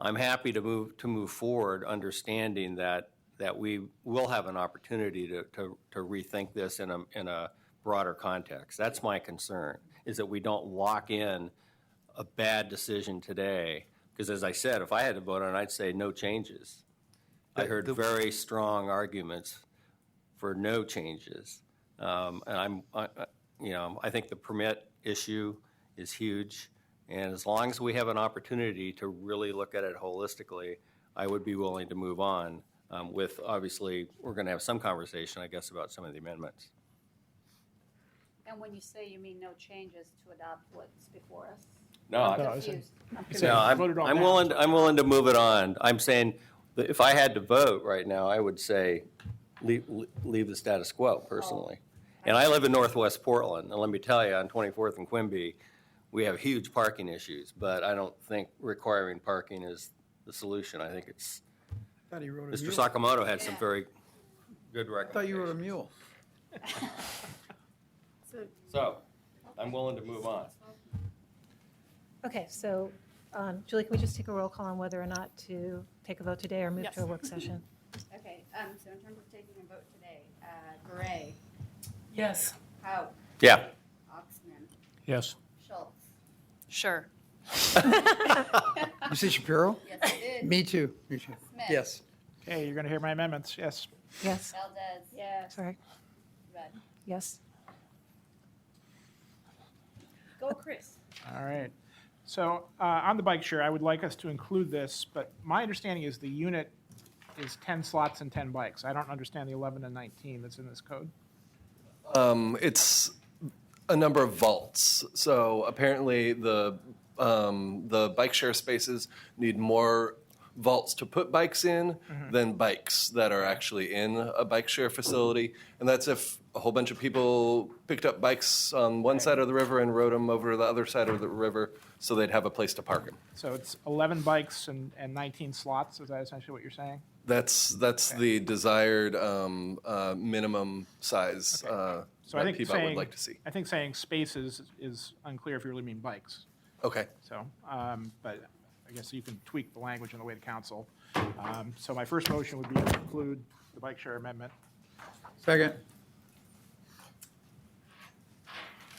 I'm happy to move forward, understanding that we will have an opportunity to rethink this in a broader context. That's my concern, is that we don't lock in a bad decision today. Because as I said, if I had to vote on it, I'd say no changes. I heard very strong arguments for no changes. And I think the permit issue is huge. And as long as we have an opportunity to really look at it holistically, I would be willing to move on with, obviously, we're going to have some conversation, I guess, about some of the amendments. And when you say you mean no changes to adopt what's before us? No, I'm I- confused. No, I'm willing to move it on. I'm saying that if I had to vote right now, I would say leave the status quo personally. And I live in Northwest Portland, and let me tell you, on 24th and Quimby, we have huge parking issues, but I don't think requiring parking is the solution. I think it's, I thought he wrote a Mr. mule. Sakamoto had some very good I thought you recommendations. wrote a mule. So, I'm willing to move on. Okay, so Julie, can we just take a roll call on whether or not to take a vote today or move to a work session? Okay, so in terms of taking a vote today, Gray, Yes. Howe, Yeah. Oxman, Yes. Schultz. Sure. You say Shapiro? Yes, I did. Me too. Me too. Smith. Yes. Okay, you're going to hear my amendments. Yes. Yes. Valdez. Yes. Sorry. Rudd. Yes. Go Chris. All right. So on the bike share, I would like us to include this, but my understanding is the unit is 10 slots and 10 bikes. I don't understand the 11 and 19 that's in this code. It's a number of vaults. So apparently the bike share spaces need more vaults to put bikes in than bikes that are actually in a bike share facility. And that's if a whole bunch of people picked up bikes on one side of the river and rode them over to the other side of the river so they'd have a place to park them. So it's 11 bikes and 19 slots. Is that essentially what you're saying? That's the desired minimum size So I that think people saying, would like to see. I think saying spaces is unclear if you really mean bikes. Okay. So, but I guess you can tweak the language on the way to council. So my first motion would be to include the bike share amendment. Second.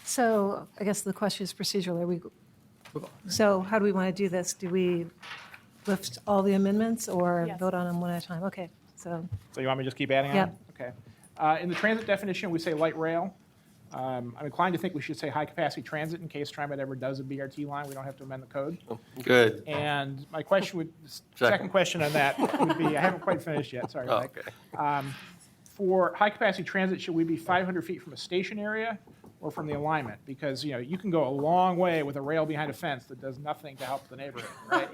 So I guess the question is procedurally, so how do we want to do this? Do we lift all the amendments or Yes. vote on them one at a time? Okay, so, So you want me to just keep adding on? Yep. Okay. In the transit definition, we say light rail. I'm inclined to think we should say high-capacity transit in case TriMet ever does a BRT line. We don't have to amend the code. Good. And my question would, second question on that would be, I haven't quite finished yet, sorry, Oh, Mike. okay. For high-capacity transit, should we be 500 feet from a station area or from the alignment? Because, you can go a long way with a rail behind a fence that does nothing to help the neighborhood, right?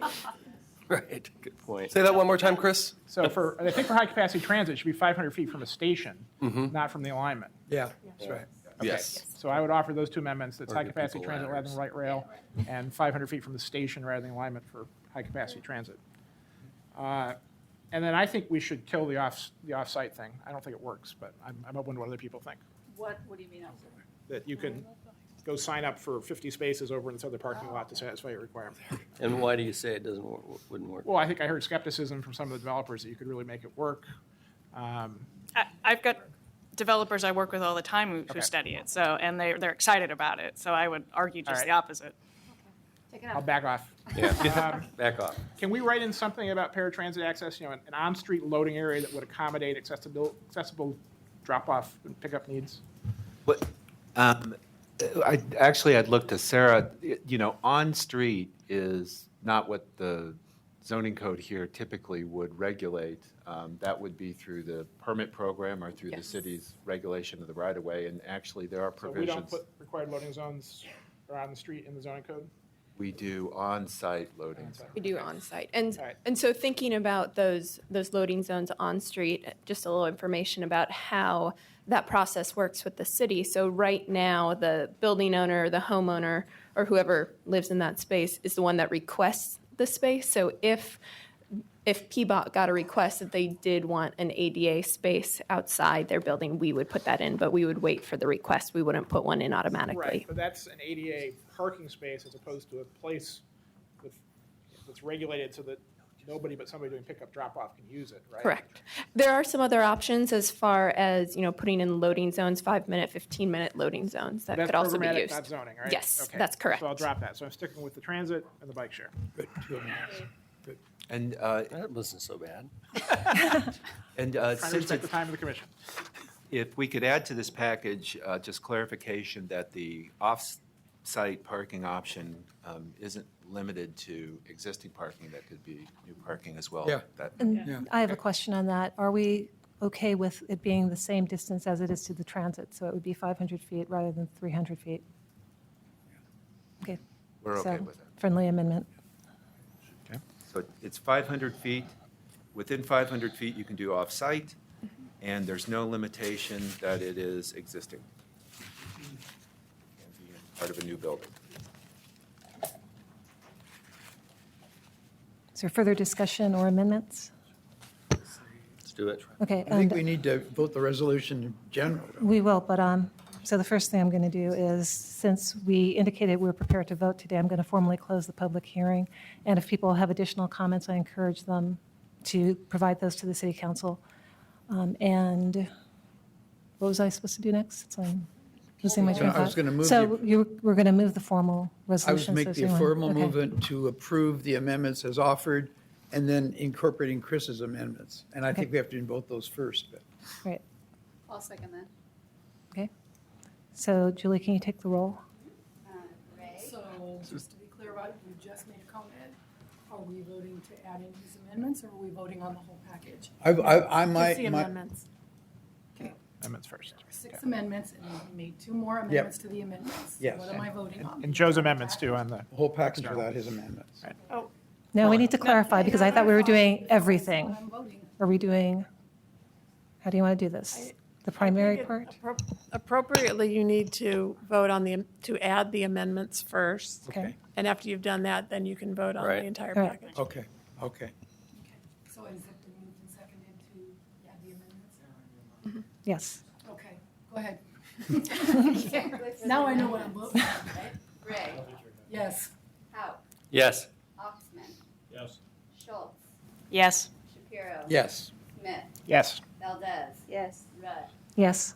Right, good point. Say that one more time, Chris. So I think for high-capacity transit, it should be 500 feet from a station, not from the alignment. Yeah, that's right. Yes. So I would offer those two amendments, that's Or do high-capacity people transit rather than light rail, and 500 feet from the station rather than alignment for high-capacity transit. And then I think we should kill the off-site thing. I don't think it works, but I'm open to what other people think. What do you mean? That you can go sign up for 50 spaces over in this other parking lot to satisfy your requirement. And why do you say it wouldn't work? Well, I think I heard skepticism from some of the developers that you could really make it work. I've got developers I work with all the time who Okay. study it, so, and they're excited about it. So I would argue just right. the opposite. I'll back off. Yeah, back off. Can we write in something about paratransit access, an on-street loading area that would accommodate accessible drop-off and pickup needs? What, I'd look to Sarah. On-street is not what the zoning code here typically would regulate. That would be through the permit program or through the city's regulation of the right-of-way. And actually, there are So we provisions. don't put required loading zones around the street in the zoning code? We do on-site loading. We do on-site. And, All right. and so thinking about those loading zones on-street, just a little information about how that process works with the city. So right now, the building owner, the homeowner, or whoever lives in that space is the one that requests the space. So if PBOT got a request that they did want an ADA space outside their building, we would put that in, but we would wait for the request. We wouldn't put one in automatically. Right, but that's an ADA parking space as opposed to a place that's regulated so that nobody but somebody doing pickup drop-off can use it, right? Correct. There are some other options as far as, putting in loading zones, 5-minute, 15-minute loading zones that could also be That's programmatic, used. not zoning, right? Yes, Okay. that's correct. So I'll drop that. So I'm sticking with the transit and the bike share. Good, 2 amendments. Good. And That wasn't so bad. and Trying to since respect it's, the time of the commission. if we could add to this package just clarification that the off-site parking option isn't limited to existing parking, that could be new parking as well. Yeah. and I have a question on that. Are we okay with it being the same distance as it is to the transit? So it would be 500 feet rather than 300 feet? Okay. We're So, okay with that. Friendly amendment. So it's 500 feet. Within 500 feet, you can do off-site, and there's no limitation that it is existing. Can be part of a new building. Is there further discussion or amendments? Let's do it. Okay. I think and we need to vote the resolution in general. We will, but, so the first thing I'm going to do is, since we indicated we're prepared to vote today, I'm going to formally close the public hearing. And if people have additional comments, I encourage them to provide those to the city council. And what was I supposed to do next? So I'm losing my train of I was thought. gonna move So we're going to move the formal I was resolution. make the formal movement to approve the amendments as offered, and then incorporating Chris's amendments. And I think Okay. we have to do both those first, but. Right, I'll second that. okay. So Julie, can you take the roll? So, just to be clear about it, you just made a comment. Are we voting to add in these amendments, or are we voting on the whole package? I might. Just the amendments. Okay, Amendments first. 6 amendments, and you made 2 more amendments to the amendments. Yes. What am I voting on? And Joe's amendments too on the. Whole package without his amendments. Oh, No, we need to clarify, because I thought we were doing everything. I'm voting. Are we doing, how do you want to do this? The primary part? Appropriately, you need to vote on to add the amendments first. Okay. And after you've done that, then you can vote on Right. the entire All right. package. Okay, okay. So is it been moved and seconded to add the amendments? Yes. Okay, go ahead. Now I know what I'm voting on. Gray. Yes. Hout. Yes. Oxman. Yes. Schultz. Yes. Shapiro. Yes. Smith. Yes. Valdez. Yes. Rush. Yes.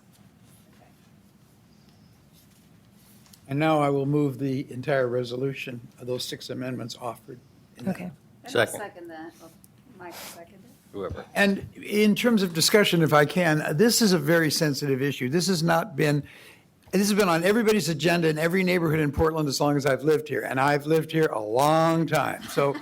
And now I will move the entire resolution of those 6 amendments offered. in that. Okay. Second. Second that. Oh, Mike seconded. Whoever. And in terms of discussion, if I can, this is a very sensitive issue. This has been on everybody's agenda in every neighborhood in Portland as long as I've lived here, and I've lived here a long time. So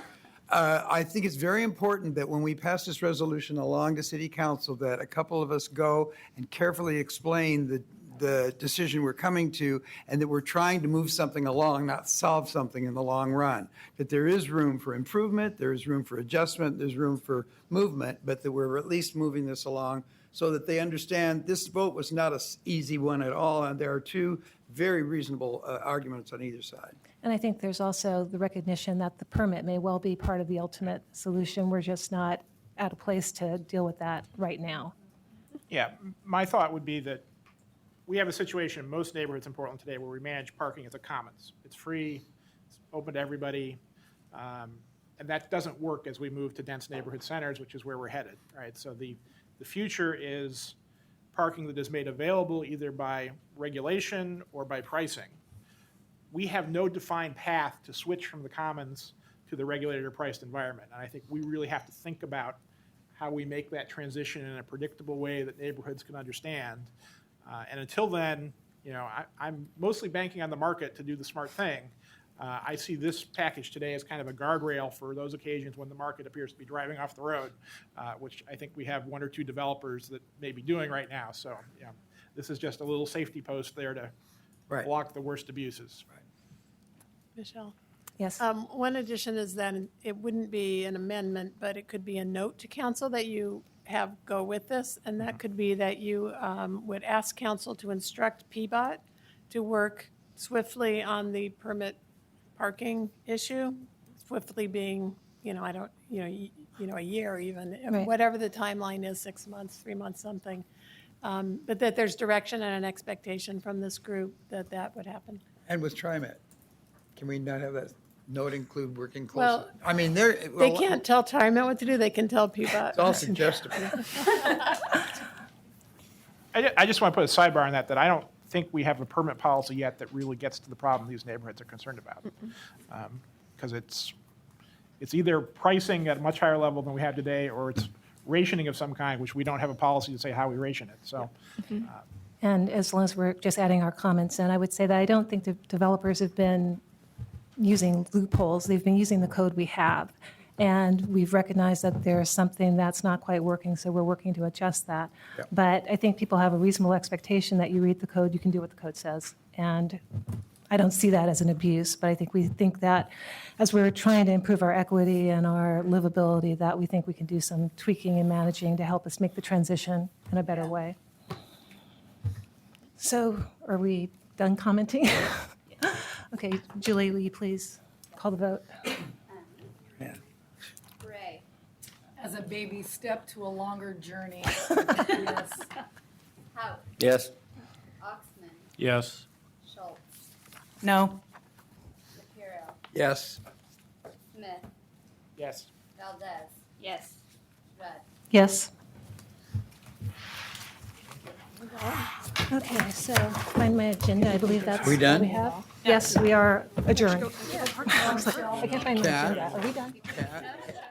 I think it's very important that when we pass this resolution along to City Council, that a couple of us go and carefully explain the decision we're coming to, and that we're trying to move something along, not solve something in the long run. That there is room for improvement, there is room for adjustment, there's room for movement, but that we're at least moving this along so that they understand this vote was not an easy one at all, and there are two very reasonable arguments on either side. And I think there's also the recognition that the permit may well be part of the ultimate solution. We're just not at a place to deal with that right now. Yeah, my thought would be that we have a situation in most neighborhoods in Portland today where we manage parking as a commons. It's free, it's open to everybody, and that doesn't work as we move to dense neighborhood centers, which is where we're headed, right? So the future is parking that is made available either by regulation or by pricing. We have no defined path to switch from the commons to the regulated or priced environment. And I think we really have to think about how we make that transition in a predictable way that neighborhoods can understand. And until then, you know, I'm mostly banking on the market to do the smart thing. I see this package today as kind of a guardrail for those occasions when the market appears to be driving off the road, which I think we have one or two developers that may be doing right now. So, yeah, this is just a little safety post there to block the worst abuses. Michelle? Yes. One addition is that it wouldn't be an amendment, but it could be a note to council that you have go with this, and that could be that you would ask council to instruct PBOT to work swiftly on the permit parking issue, swiftly being, you know, a year even, Right. whatever the timeline is, 6 months, 3 months, something. But that there's direction and an expectation from this group that would happen. And with TriMet, can we not have that note include working closely? Well, I mean, they can't tell TriMet what to do, they can tell PBOT. It's all suggestible. I just want to put a sidebar on that I don't think we have a permit policy yet that really gets to the problem these neighborhoods are concerned about. Because it's either pricing at a much higher level than we have today, or it's rationing of some kind, which we don't have a policy to say how we ration it. So, And as long as we're just adding our comments in, I would say that I don't think the developers have been using loopholes. They've been using the code we have. And we've recognized that there's something that's not quite working, so we're working to adjust that. Yep. But I think people have a reasonable expectation that you read the code, you can do what the code says. And I don't see that as an abuse, but I think we think that as we're trying to improve our equity and our livability, that we think we can do some tweaking and managing to help us make the transition in a better way. So are we done commenting? Okay, Julie, will you please call the vote? Ray. As a baby step to a longer journey. Yes. Howe. Yes. Oxman. Yes. Schultz. No. Shapiro. Yes. Smith. yes. Valdez. Yes. Rudd. Yes. Okay, so find my agenda. I believe that's We done? all we have. Yes, we are adjourned. I can't find my Cat? agenda. Are we done? Cat?